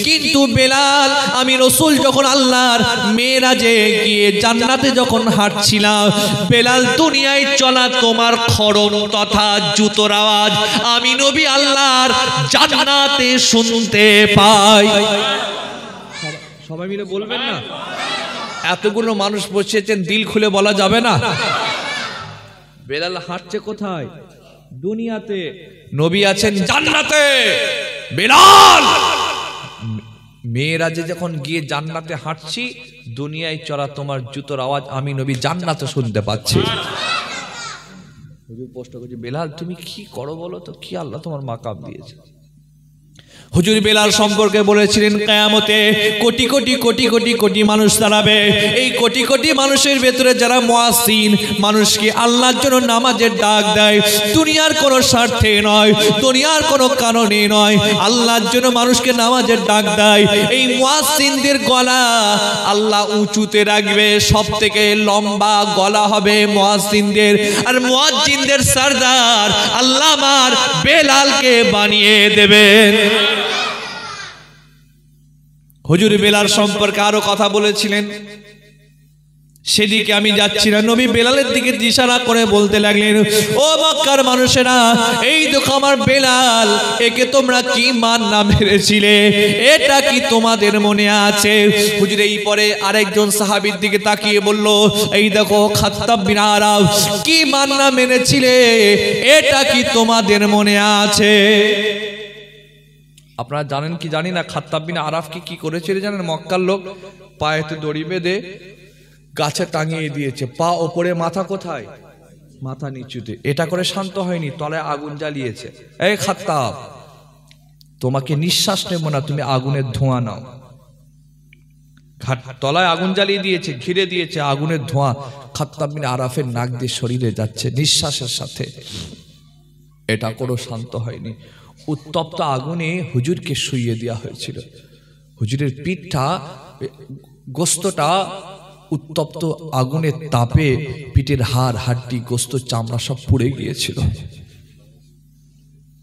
কিন্তু বেলাল আমি রাসূল যখন আল্লাহর মেরাজে গিয়ে জান্নাতে যখন হাঁটছিলাম, বেলাল দুনিয়ায় চলা তোমার খড়ম তথা জুতোর আওয়াজ আমি নবী আল্লাহর জান্নাতে শুনতে পাই। সবাই মিলে বলবেন না? এতগুলো মানুষ বসেছেন, দিল খুলে বলা যাবে না? বেলাল হাঁটছে কোথায়? দুনিয়াতে। নবী আছেন জান্নাতে। বেলাল মেয়েরাজে যখন গিয়ে জান্নাতে হাঁটছি, দুনিয়ায় চড়া তোমার জুতোর আওয়াজ আমি নবী জান্নাতে শুনতে পাচ্ছি। হুজুর প্রশ্ন করছে, বেলাল তুমি কি করো বলো তো, কি আল্লাহ তোমার মাকাম দিয়েছে? হুজুর বেলাল সম্পর্কে বলেছিলেন, কিয়ামতে কোটি কোটি কোটি কোটি কোটি মানুষ দাঁড়াবে। এই কোটি কোটি মানুষের ভেতরে যারা মুয়াজ্জিন, মানুষকে আল্লাহর জন্য নামাজের ডাক দেয়, দুনিয়ার কোনো স্বার্থে নয়, দুনিয়ার কোনো কারণে নয়, আল্লাহর জন্য মানুষকে নামাজের ডাক দেয়, এই মুয়াজ্জিনদের গলা আল্লাহ উঁচুতে রাখবে। সব থেকে লম্বা গলা হবে মুয়াজ্জিনদের, আর মুয়াজ্জিনদের সরদার আল্লাহ আমার বেলালকে বানিয়ে দেবেন। হুজুর বেলাল সম্পর্কে আরো কথা বলেছিলেন, সেদিকে আমি যাচ্ছি না। নবী বেলালের দিকে ইশারা করে বলতে লাগলেন, ও মক্কার মানুষেরা, এই দেখো আমার বেলাল, একে তোমরা কি মান না মেরেছিলে, এটা কি তোমাদের মনে আছে? হুজুর এই পরে আরেকজন সাহাবীর দিকে তাকিয়ে বলল, এই দেখো খাত্তাব বিন আরাফ, কি মান না মেরেছিলে, এটা কি তোমাদের মনে আছে? আপনারা জানেন কি জানি না, খাত্তাব বিন আরাফকে কি করেছিল জানেন? মক্কার লোক পায়েতে দড়ি বেঁধে গাছে টাঙিয়ে দিয়েছে, পা ওপরে মাথা কোথায়? মাথা নিচুতে। এটা করে শান্ত হয়নি, তলায় আগুন জ্বালিয়েছে। এই খাত্তাব, তোমাকে নিঃশ্বাস নেব না, তুমি আগুনের ধোঁয়া নাও। তলায় আগুন জ্বালিয়ে দিয়েছে, ঘিরে দিয়েছে, আগুনের ধোঁয়া খাত্তাব বিন আরাফের নাক দিয়ে শরীরে যাচ্ছে নিঃশ্বাসের সাথে। এটা কোনো শান্ত হয়নি। উত্তপ্ত আগুনে হুজুরকে শুইয়ে দেওয়া হয়েছিল। হুজুরের পিঠটা, গোস্তটা উত্তপ্ত আগুনের তাপে পিঠের হাড়, হাড্ডি, গোস্ত, চামড়া সব পুড়ে গিয়েছিল।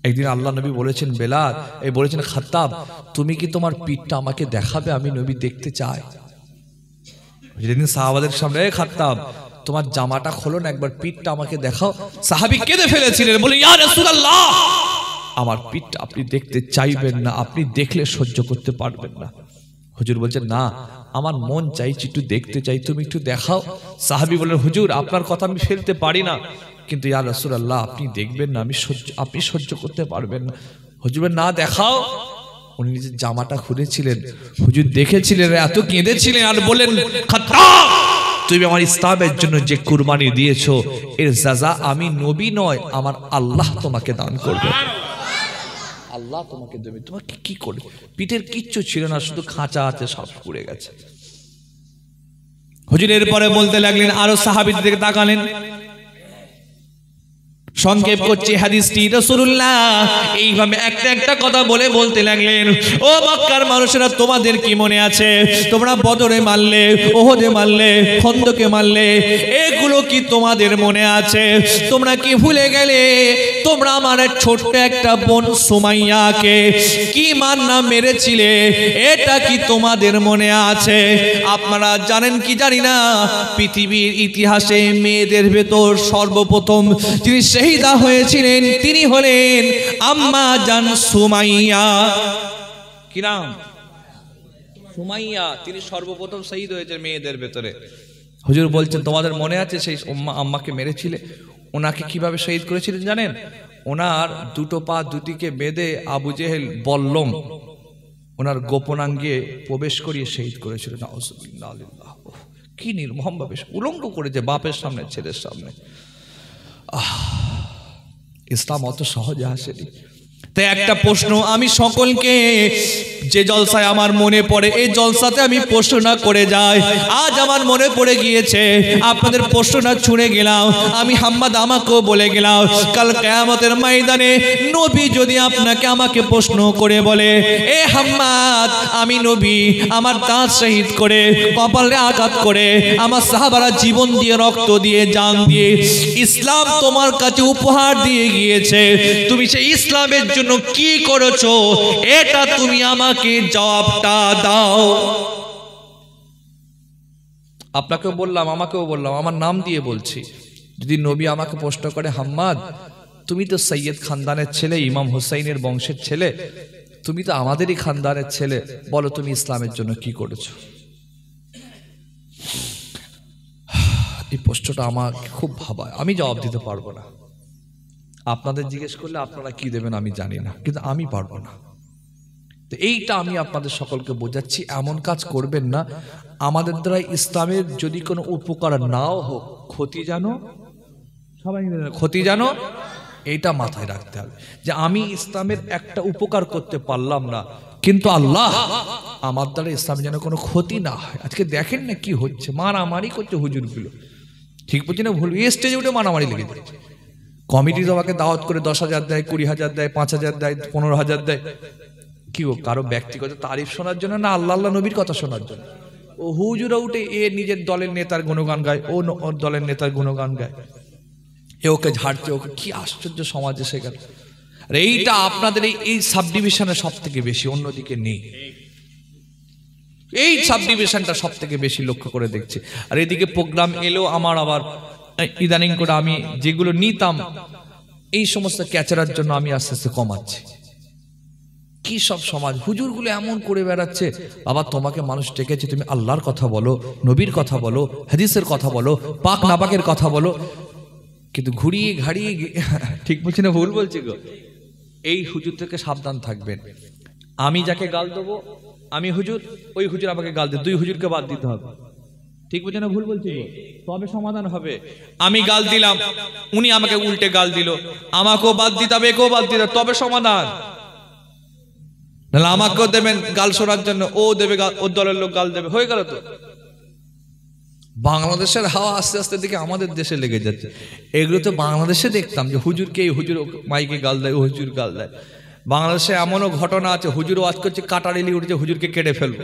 একদিন আল্লাহ নবী বলেছেন, বেলাল বলেছেন, খাত্তাব তুমি কি তোমার পিঠটা আমাকে দেখাবে? আমি নবী দেখতে চাই। যেদিন সাহাবাদের সামনে, খাত্তাব তোমার জামাটা খোলো না, একবার পিঠটা আমাকে দেখাও। সাহাবী কেঁদে ফেলেছিলেন, বলে, ইয়া রাসূলুল্লাহ, আমার পিঠটা আপনি দেখতে চাইবেন না, আপনি দেখলে সহ্য করতে পারবেন না। হুজুর বলছেন, না, আমার মন চাইছে, একটু দেখতে চাই, তুমি একটু দেখাও। সাহাবী বলেন, হুজুর আপনার কথা আমি ফেলতে পারি না, কিন্তু ইয়া রাসূলুল্লাহ আপনি দেখবেন না, আপনি সহ্য করতে পারবেন না। হুজুর না দেখাও। উনি নিজের জামাটা খুলেছিলেন, হুজুর দেখেছিলেন, এত কেঁদেছিলেন, আর বলেন, খাত্তাব তুমি আমার ইসলামের জন্য যে কুরবানি দিয়েছো, এর সাজা আমি নবী নয়, আমার আল্লাহ তোমাকে দান করবে। আল্লাহ তোমাকে দেবে। তোমাকে কি করে? পিঠের কিচ্ছু ছিল না, শুধু খাঁচা আছে, সব পুড়ে গেছে। হুজুর এরপরে বলতে লাগলেন, আরো সাহাবীদের দিকে তাকালেন। সংক্ষেপ করছি হাদিসটি, রাসূলুল্লাহ এইভাবে একটা একটা কথা বলতে লাগলেন, ও মক্কার মানুষেরা, তোমাদের কি মনে আছে? তোমরা বদরে মারলে, ওহদে মারলে, খন্দকে মারলে, এগুলো কি তোমাদের মনে আছে? তোমরা কি ভুলে গেলে তোমরা আমার ছোট্ট একটা বোন সুমাইয়াকে কি মান না মেরেছিলে? এটা কি তোমাদের মনে আছে? আপনারা জানেন কি জানি না, পৃথিবীর ইতিহাসে মেয়েদের ভেতর সর্বপ্রথম যিনি শহীদা হয়েছিলেন তিনি হলেন আম্মা জান সুমাইয়া। কি নাম? সুমাইয়া। তিনি সর্বপ্রথম শহীদ হয়েছে মেয়েদের ভেতরে। হুজুর বলছেন, তোমাদের মনে আছে সেই আম্মাকে মেরেছিলে? ওনাকে কিভাবে শহীদ করেছিলেন জানেন? ওনার দুটো পা দুটিকে বেঁধে আবু জেহেল বল্লম ওনার গোপনাঙ্গে প্রবেশ করিয়ে শহীদ করেছিলেন। নাউজুবিল্লাহ। কি নির্মম ভাবে উলঙ্গ করেছে বাপের সামনে, ছেলের সামনে। ইসলাম অত সহজে আসেনি। তাই একটা প্রশ্ন আমি সকলকে যে জলসায় আমার মনে পড়ে এই জলসাতে আমি প্রশ্ন না করে যাই। আজ আমার মনে পড়ে গিয়েছে, আপনাদের প্রশ্ন না ছুঁড়ে গেলাম, আমি হাম্মাদ আমাকেও বলে গেলাম, কাল কিয়ামতের ময়দানে নবী যদি আপনাকে আমাকে প্রশ্ন করে বলে, এ হাম্মাদ আমি নবী, আমার দাঁত শহীদ করে কপালে আঘাত করে আমার সাহাবারা জীবন দিয়ে রক্ত দিয়ে জান দিয়ে ইসলাম তোমার কাছে উপহার দিয়ে গিয়েছে, তুমি সেই ইসলামের জন্য কি করেছো এটা তুমি আমাকে জবাবটা দাও। আপনাকেও বললাম, আমাকেও বললাম, আমার নাম দিয়ে বলছি, যদি নবী আমাকে প্রশ্ন করে, হাম্মাদ তুমি তো সৈয়দ খানদানের ছেলে, ইমাম হুসাইনের বংশের ছেলে, তুমি তো আমাদেরই খানদানের ছেলে, বলো তুমি ইসলামের জন্য কি করেছো? এই প্রশ্নটা আমাকে খুব ভাবায়, আমি জবাব দিতে পারবো না। আপনাদের জিজ্ঞেস করলে আপনারা কি দেবেন আমি জানি না, কিন্তু আমি পারবো না। তো এইটা আমি আপনাদের সকলকে বোঝাচ্ছি, এমন কাজ করবেন না আমাদের দ্বারা ইসলামের যদি কোনো উপকার নাও হোক, ক্ষতি জানো, সবাই ক্ষতি জানো, এইটা মাথায় রাখতে হবে যে আমি ইসলামের একটা উপকার করতে পারলাম না, কিন্তু আল্লাহ আমার দ্বারা ইসলামের যেন কোনো ক্ষতি না হয়। আজকে দেখেন না কি হচ্ছে, মারামারি করছে হুজুরগুলো, ঠিক বলছি না ভুল? এই স্টেজে উঠে মারামারি লেগে যাচ্ছে। কমিটি তোমাকে দাওয়াত করে 10,000 দেয়, 20,000 দেয়, 5,000 দেয়, 15,000 দেয়, কি ও কারো ব্যক্তিগত তারিফ শোনার জন্য না আল্লাহ আল্লাহ নবীর কথা শোনার জন্য? ও হুজুরা উঠে এ নিজের দলের নেতার গুণগান গায়, ও ওর দলের নেতার গুণগান গায়, এ ওকে ঝাড়ছে, ওকে, কি আশ্চর্য সমাজ এসে গেল। আর এইটা আপনাদের এই সাব ডিভিশনে সব থেকে বেশি, অন্যদিকে নেই। এই সাব ডিভিশনটা সব থেকে বেশি লক্ষ্য করে দেখছি। আর এদিকে প্রোগ্রাম এলো আমার, আবার ইদানিং করে আমি যেগুলো নিতাম এই সমস্ত ক্যাচারার জন্য আমি আস্তে আস্তে কমাচ্ছি। কি সব সমাজ, হুজুরগুলো এমন করে বেড়াচ্ছে, বাবা তোমাকে মানুষ ডেকেছে, তুমি আল্লাহর কথা বলো, নবীর কথা বলো, হাদিসের কথা বলো, পাক নাপাকের কথা বলো, কিন্তু ঘুরিয়ে ঘাড়িয়ে, ঠিক বলছি না ভুল বলছি গো? এই হুজুর থেকে সাবধান থাকবেন। আমি যাকে গাল দেবো আমি হুজুর, ওই হুজুর আমাকে গাল দেবে, 2 হুজুরকে বাদ দিতে হবে, ঠিক বলছি না ভুল বলছি গো? তবে সমাধান হবে। আমি গাল দিলাম, উনি আমাকে উল্টে গাল দিল, আমাকেও বাদ দিতে হবে, একেও বাদ দিতে হবে, তবে সমাধান। নাহলে আমাকেও দেবেন গাল শোনার জন্য, ও দেবে গাল, ওর দলের লোক গাল দেবে, হয়ে গেল তো। বাংলাদেশের হাওয়া আস্তে আস্তে দিকে আমাদের দেশে লেগে যাচ্ছে। এগুলো তো বাংলাদেশে দেখতাম যে হুজুরকে এই হুজুর মাইকে গাল দেয়, ও হুজুর গাল দেয়। বাংলাদেশে এমনও ঘটনা আছে, হুজুর ওয়াজ করছে, কাটারিলি উঠছে, হুজুরকে কেটে ফেলবো,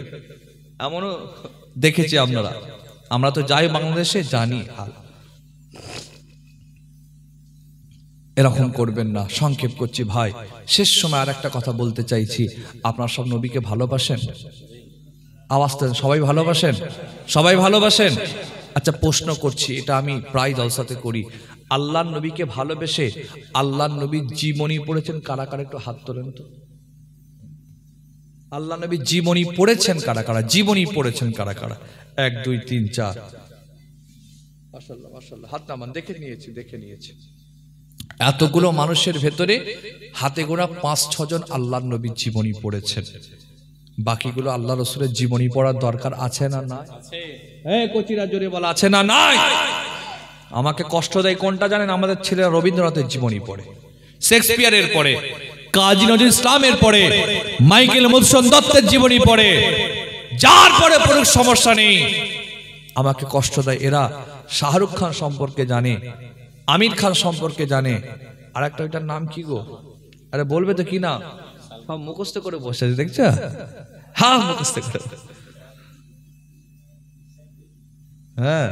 এমনও দেখেছি আপনারা। আমরা তো যাই বাংলাদেশে, জানি হাল। এরকম করবেন না। সংক্ষেপ করছি ভাই, শেষ সময় আর একটা কথা বলতে চাইছি। আপনারা সব নবীকে ভালোবাসেন? আওয়াজ দেন, সবাই ভালোবাসেন? সবাই ভালোবাসেন? আচ্ছা প্রশ্ন করছি, এটা আমি প্রায় জলসাতে করি, আল্লাহর নবীকে ভালোবেসে আল্লাহর নবীর জীবনী পড়েছেন কারা কারা? একটু হাত তোলেন তো। আল্লাহ নবী জীবনী পড়েছেন কারা কারা? জীবনী পড়েছেন কারা কারা? 1 2 3 4, মাশাআল্লাহ মাশাআল্লাহ, হাত নামান, দেখে নিয়েছি। এতগুলো মানুষের ভেতরে হাতে গোনা 5-6 জন আল্লাহর নবীর জীবনী পড়েছেন। বাকিগুলো আল্লাহ রসুলের জীবনী পড়ার দরকার আছে না নাই? কচিরা জোরে বলা আছে না নাই? আমাকে কষ্ট দেয় কোনটা জানেন? আমাদের ছেলেরা রবীন্দ্রনাথের জীবনী পড়ে, শেক্সপিয়ারের পড়ে, কাজী নজরুল ইসলামের পড়ে, মাইকেল মধুসূদন দত্তের জীবনী পড়ে, যার পরে পড়ুক সমস্যা নেই। আমাকে কষ্ট দেয় এরা শাহরুখ খান সম্পর্কে জানে, আমির খান সম্পর্কে জানে, আর একটা ওইটার নাম কি গো? আরে বলবে তো কি না, সব মুখস্থ করে বসে আছে, দেখছো? হ্যাঁ মুখস্থ করে, হ্যাঁ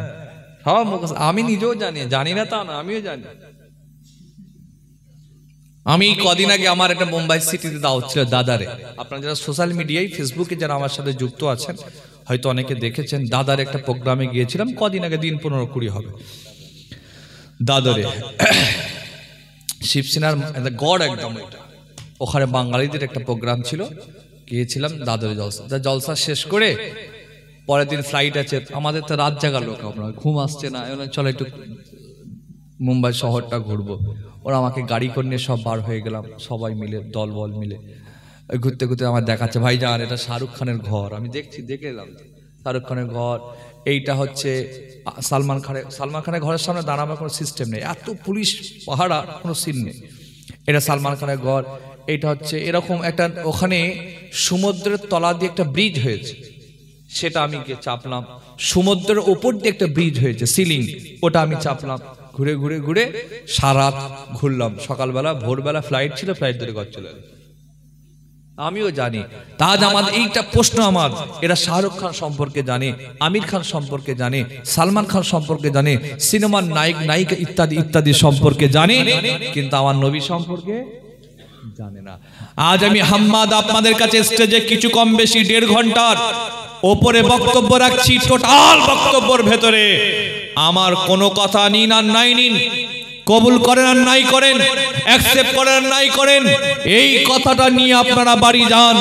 সব মুখস্থ। আমি নিজেও জানি না তা না, আমিও জানি। আমি কদিন আগে আমার একটা মুম্বাই সিটিতে দাওয়াত ছিল দাদারে। আপনারা যারা সোশ্যাল মিডিয়ায় ফেসবুকে যারা আমার সাথে যুক্ত আছেন হয়তো অনেকে দেখেছেন, দাদার একটা প্রোগ্রামে গিয়েছিলাম কদিন আগে, দিন 15-20 হবে। দাদরে শিবসেনার গড় একদম, ওখানে বাঙালিদের একটা প্রোগ্রাম ছিল, গিয়েছিলাম দাদরে জলসা। জলসা শেষ করে পরের দিন ফ্লাইট আছে, আমাদের তো রাত জাগা লোক, আমরা ঘুম আসছে না, চলো একটু মুম্বাই শহরটা ঘুরবো। ওরা আমাকে গাড়ি করে নিয়ে সব বার হয়ে গেলাম, সবাই মিলে, দল বল মিলে ঘুরতে ঘুরতে আমার দেখাচ্ছে, ভাই জান এটা শাহরুখ খানের ঘর। আমি দেখে এলাম শাহরুখ খানের ঘর, এইটা হচ্ছে সালমান খানের ঘরের সামনে দাঁড়াবার কোনো সিস্টেম নেই, এত পুলিশ পাহারা, কোনো সিন নেই। এটা সালমান খানের ঘর, এটা হচ্ছে এরকম একটা, ওখানে সমুদ্রের তলা দিয়ে একটা ব্রিজ হয়েছে, সেটা আমি গিয়ে চাপলাম। সমুদ্রের ওপর দিয়ে একটা ব্রিজ হয়েছে সিলিং, ওটা আমি চাপলাম। ঘুরে ঘুরে ঘুরে সারা ঘুরলাম। সকালবেলা ভোরবেলা ফ্লাইট ছিল, ফ্লাইট ধরে ঘর চলে এলাম। আমিও জানি তাজ আমাদের এইটা প্রশ্ন আমার, এরা শাহরুখ খান সম্পর্কে জানে, আমির খান সম্পর্কে জানে, সালমান খান সম্পর্কে জানে, সিনেমার নায়ক নায়িকা ইত্যাদি ইত্যাদি সম্পর্কে জানে, কিন্তু আমার নবী সম্পর্কে জানে না। আজ আমি হাম্মাদ আপনাদের কাছে স্টেজে কিছু কম বেশি 1.5 ঘন্টার ওপরে বক্তব্য রাখছি। টোটাল বক্তব্যের ভেতরে আমার কোনো কথা নিন আর নাই নিন, কবুল করেন আর নাই করেন, অ্যাকসেপ্ট করেন আর নাই করেন, এই কথাটা নিয়ে আপনারা বাড়ি যান।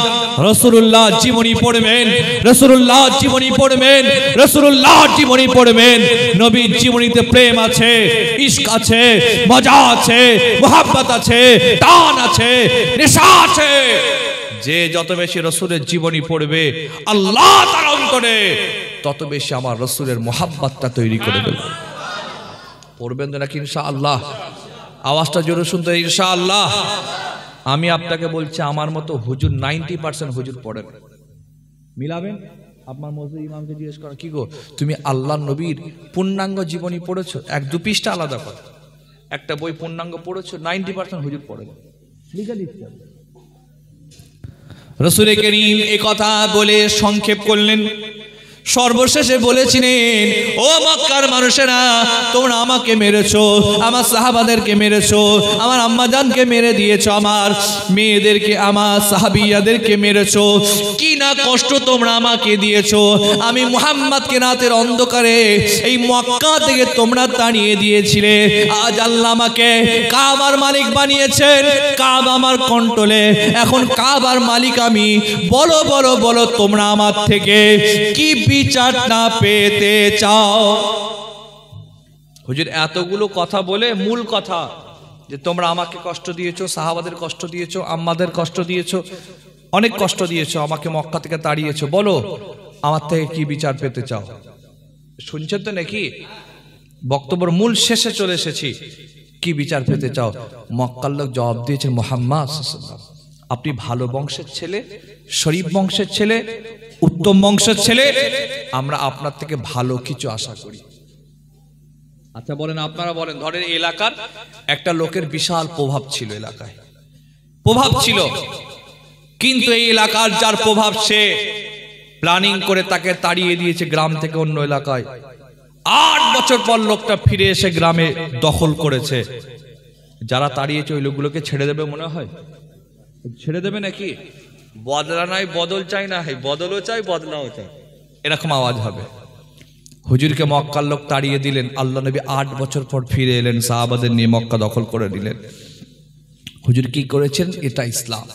রাসূলুল্লাহ জীবনী পড়বেন, রাসূলুল্লাহ জীবনী পড়বেন, রাসূলুল্লাহ জীবনী পড়বেন। নবীর জীবনীতে প্রেম আছে, ইশক আছে, মজা আছে, মোহাব্বত আছে, টান আছে, নেশা আছে। যে যত বেশি রাসূলের জীবনী পড়বে আল্লাহ তার অন্তরে তত বেশি আমার রাসূলের মোহাব্বতটা তৈরি করে দেবে। পড়বেন তো নাকি ইনশাআল্লাহ? আওয়াজটা জোরে শুনতে ইনশাআল্লাহ। আমি আপনাকে বলছি আমার মতো হুজুর 90% হুজুর পড়েন। মিলাবেন? আপনার মসজিদ ইমামকে জিজ্ঞেস করেন, কি গো তুমি আল্লাহর নবীর পূর্ণাঙ্গ জীবনী পড়েছো? 1-2 পৃষ্ঠা আলাদা কথা, একটা বই পূর্ণাঙ্গ পড়েছো? 90% হুজুর পড়েন। লিখে দিচ্ছি। রাসূল করিম এই কথা বলে সংক্ষেপ করলেন। সর্বশেষে বলেছিলেন, ও মক্কার মানুষেরা, তোমরা আমাকে মেরেছো, আমার সাহাবাদেরকে মেরেছো, আমার আম্মাজানকে মেরে দিয়েছো, আমার মেয়েদেরকে, আমার সাহাবিয়াদেরকে মেরেছো, কি না কষ্ট তোমরা আমাকে দিয়েছো। আমি মুহাম্মদকে রাতের অন্ধকারে এই মক্কা থেকে তোমরা তাড়িয়ে দিয়েছিলে। আজ আল্লাহ আমাকে কাবার মালিক বানিয়েছেন, কাবা আমার কন্ট্রোলে, এখন কাবার মালিক আমি। বলো বলো বলো তোমরা আমার থেকে কি বিচার না পেতে চাও? হুজুর এতগুলো কথা বলে মূল কথা যে তোমরা আমাকে কষ্ট দিয়েছো, সাহাবাদের কষ্ট দিয়েছো, আম্মাদের কষ্ট দিয়েছো, অনেক কষ্ট দিয়েছো, আমাকে মক্কা থেকে তাড়িয়েছো, বলো আমার থেকে কি বিচার পেতে চাও? শুনছেন তো নাকি? বক্তব্যের মূল শেষে চলে এসেছি। কি বিচার পেতে চাও? মক্কার লোক জবাব দিয়েছেন, মুহাম্মদ আপনি ভালো বংশের ছেলে, শরীফ বংশের ছেলে, উত্তম বংশের ছেলে, আমরা আপনার থেকে ভালো কিছু আশা করি। আচ্ছা বলেন, আপনারা বলেন, ধরেন এলাকার একটা লোকের বিশাল প্রভাব ছিল, এলাকায় প্রভাব ছিল, কিন্তু এই এলাকার যার প্রভাব সে প্ল্যানিং করে তাকে তাড়িয়ে দিয়েছে গ্রাম থেকে অন্য এলাকায়। 8 বছর পর লোকটা ফিরে এসে গ্রামে দখল করেছে। যারা তাড়িয়েছে ওই লোকগুলোকে ছেড়ে দেবে মনে হয়? ছেড়ে দেবে নাকি? বদলা নাই, বদল চাই না, বদলও চাই, বদলাও চাই, এরকম আওয়াজ হবে। হুজুরকে মক্কার লোক তাড়িয়ে দিলেন, আল্লাহ নবী 8 বছর পর ফিরে এলেন, সাহাবাদের নিয়ে মক্কা দখল করে দিলেন। হুজুর কি করেছেন? এটা ইসলাম।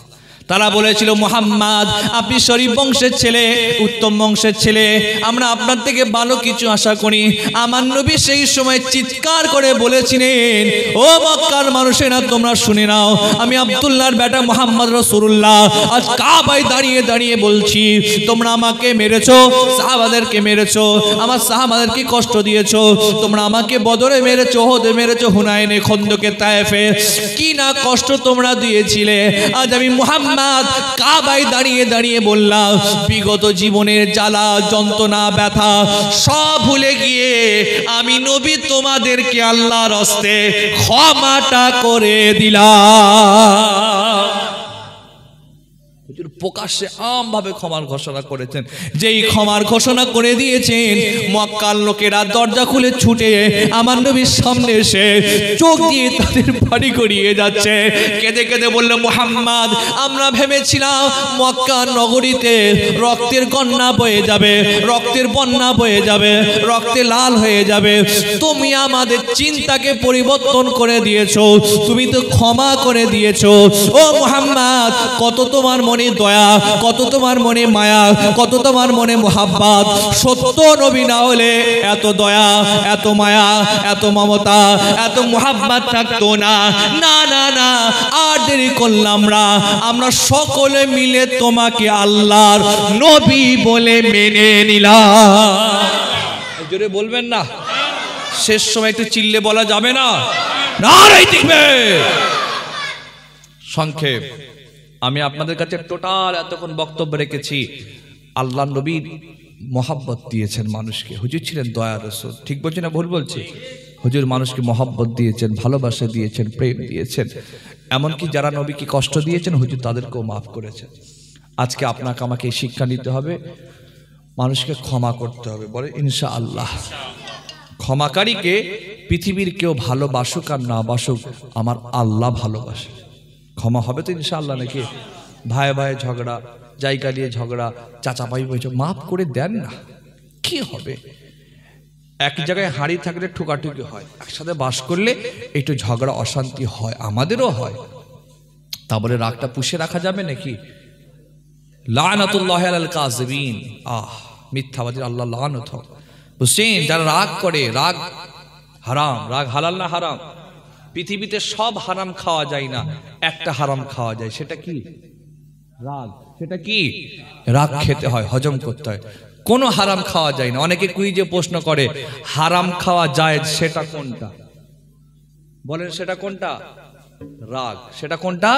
তারা বলেছিল, মুহাম্মদ আপনি শরীফ বংশের ছেলে, উত্তম বংশের ছেলে, আমরা আপনার থেকে ভালো কিছু আশা করি। আমার নবী সেই সময় চিৎকার করে বলেছিলেন, ও মক্কার মানুষেরা তোমরা শুনে নাও, আমি আব্দুল্লাহর বেটা মুহাম্মদ রাসূলুল্লাহ আজ কাবায় দাঁড়িয়ে দাঁড়িয়ে বলছি, তোমরা আমাকে মেরেছো, সাহাবাদেরকে মেরেছো, আমার সাহাবাদেরকে কষ্ট দিয়েছো, তোমরা আমাকে বদরে মেরেছো, ওহদে মেরেছো, হুনাইনে, খন্দকে, তায়েফে, কি না কষ্ট তোমরা দিয়েছিলে। আজ আমি মুহাম্মদ কাবায় দাঁড়িয়ে দাঁড়িয়ে বললাম, বিগত জীবনের জ্বালা যন্ত্রণা ব্যথা সব ভুলে গিয়ে আমি নবী তোমাদেরকে আল্লাহর হস্তে ক্ষমাটা করে দিলাম। প্রকাশ্যে আমভাবে ক্ষমার ঘোষণা করেছেন। যেই ক্ষমার ঘোষণা করে দিয়েছেন, মক্কার লোকেরা দরজা খুলে ছুটে আমার নবীর সামনে এসে চোখ দিয়ে তাদের বাড়ি করিয়ে যাচ্ছে, কেঁদে কেঁদে বলল, মুহাম্মদ আমরা ভেবেছিলাম মক্কা নগরীতে রক্তের কন্যা বয়ে যাবে, রক্তের বন্যা বয়ে যাবে, রক্তে লাল হয়ে যাবে, তুমি আমাদের চিন্তাকে পরিবর্তন করে দিয়েছো, তুমি তো ক্ষমা করে দিয়েছো। ও মুহাম্মদ কত তোমার মনে দয়া, কত তোমার মনে মায়া, কত তোমার মনে মোহাব্বত। সত্য নবী না হলে এত দয়া, এত মায়া, এত মমতা, এত মোহাব্বত থাকতো না। না না না, আর দেরি করলাম না, আমরা সকলে মিলে তোমাকে আল্লাহর নবী বলে মেনে নিলাম। জোরে বলবেন না? শেষ সময় একটু চিল্লে বলা যাবে না? নারায়ে তাকবীর। সংক্ষেপ আমি আপনাদের কাছে টোটাল এতক্ষণ বক্তব্য রেখেছি আল্লাহ নবীর মহাব্বত দিয়েছেন মানুষকে। হুজুর ছিলেন দয়ার রাসূল, ঠিক বলছি না ভুল বলছি? হুজুর মানুষকে মহাব্বত দিয়েছেন, ভালোবাসা দিয়েছেন, প্রেম দিয়েছেন, এমনকি যারা নবীকে কষ্ট দিয়েছেন হুজুর তাদেরকেও মাফ করেছেন। আজকে আপনাকে আমাকে এই শিক্ষা নিতে হবে, মানুষকে ক্ষমা করতে হবে। বলে ইনশাআল্লাহ। ক্ষমাকারীকে পৃথিবীর কেউ ভালোবাসুক আর না বাসুক, আমার আল্লাহ ভালোবাসে। ক্ষমা হবে তো ইনশাআল্লাহ নাকি? ভাই ভাই ঝগড়া, জায়গা নিয়ে ঝগড়া, চাচা ভাই বলছে মাফ করে দেন না, কি হবে? এক জায়গায় হাঁড়ি থাকলে ঠুকাঠুকি হয়, একসাথে বাস করলে একটু ঝগড়া অশান্তি হয়, আমাদেরও হয়। তারপরে রাগটা পুষে রাখা যাবে নাকি? লানাতুল্লাহি আলাল কাযিবিন, মিথ্যাবাদীর আল্লাহ লানত হোক। বুঝছেন? যারা রাগ করে, রাগ হারাম। রাগ হালাল না হারাম? পৃথিবীতে সব হারাম খাওয়া যায় না, একটা হারাম খাওয়া যায়, সেটা কি? রাগ। সেটা কি? রাগ খেতে হয়, হজম করতে হয়। কোনো হারাম খাওয়া যায় না। অনেকে কুইজে প্রশ্ন করে হারাম খাওয়া যায় সেটা কোনটা? বলেন সেটা কোনটা? রাগ। সেটা কোনটা?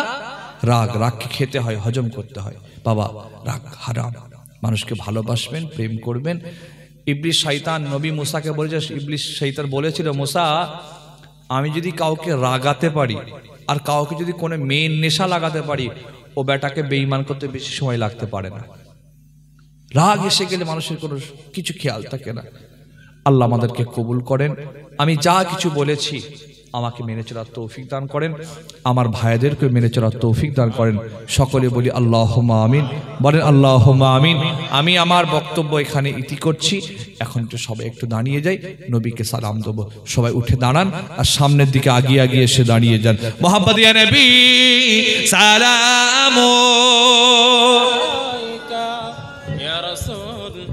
রাগ। রাগকে খেতে হয়, হজম করতে হয়। বাবা রাগ হারাম। মানুষকে ভালোবাসবেন, প্রেম করবেন। ইবলিস শয়তান নবী মুসাকে বলেছে, ইবলিস শয়তান বলেছিল মুসা, আমি যদি কাউকে রাগাতে পারি আর কাউকে যদি কোনো মেয়ের নেশা লাগাতে পারি, ও বেটাকে বেঈমান করতে বেশি সময় লাগতে পারে না। রাগ এসে গেলে মানুষের কোনো কিছু খেয়াল থাকে না। আল্লাহ আমাদেরকে কবুল করেন। আমি যা কিছু বলেছি আমাকে মেনে চলার তৌফিক দান করেন, আমার ভাইদেরকে মেনে চলার তৌফিক দান করেন। সকলে বলি আল্লাহুম্মা আমিন। বলেন আল্লাহুম্মা আমিন। আমি আমার বক্তব্য এখানে ইতি করছি। এখন তো সবাই একটু দাঁড়িয়ে যাই, নবীকে সালাম দেবো। সবাই উঠে দাঁড়ান আর সামনের দিকে আগিয়ে আগিয়ে এসে দাঁড়িয়ে যান। মুহাম্মদ ইয়া নবী সালামু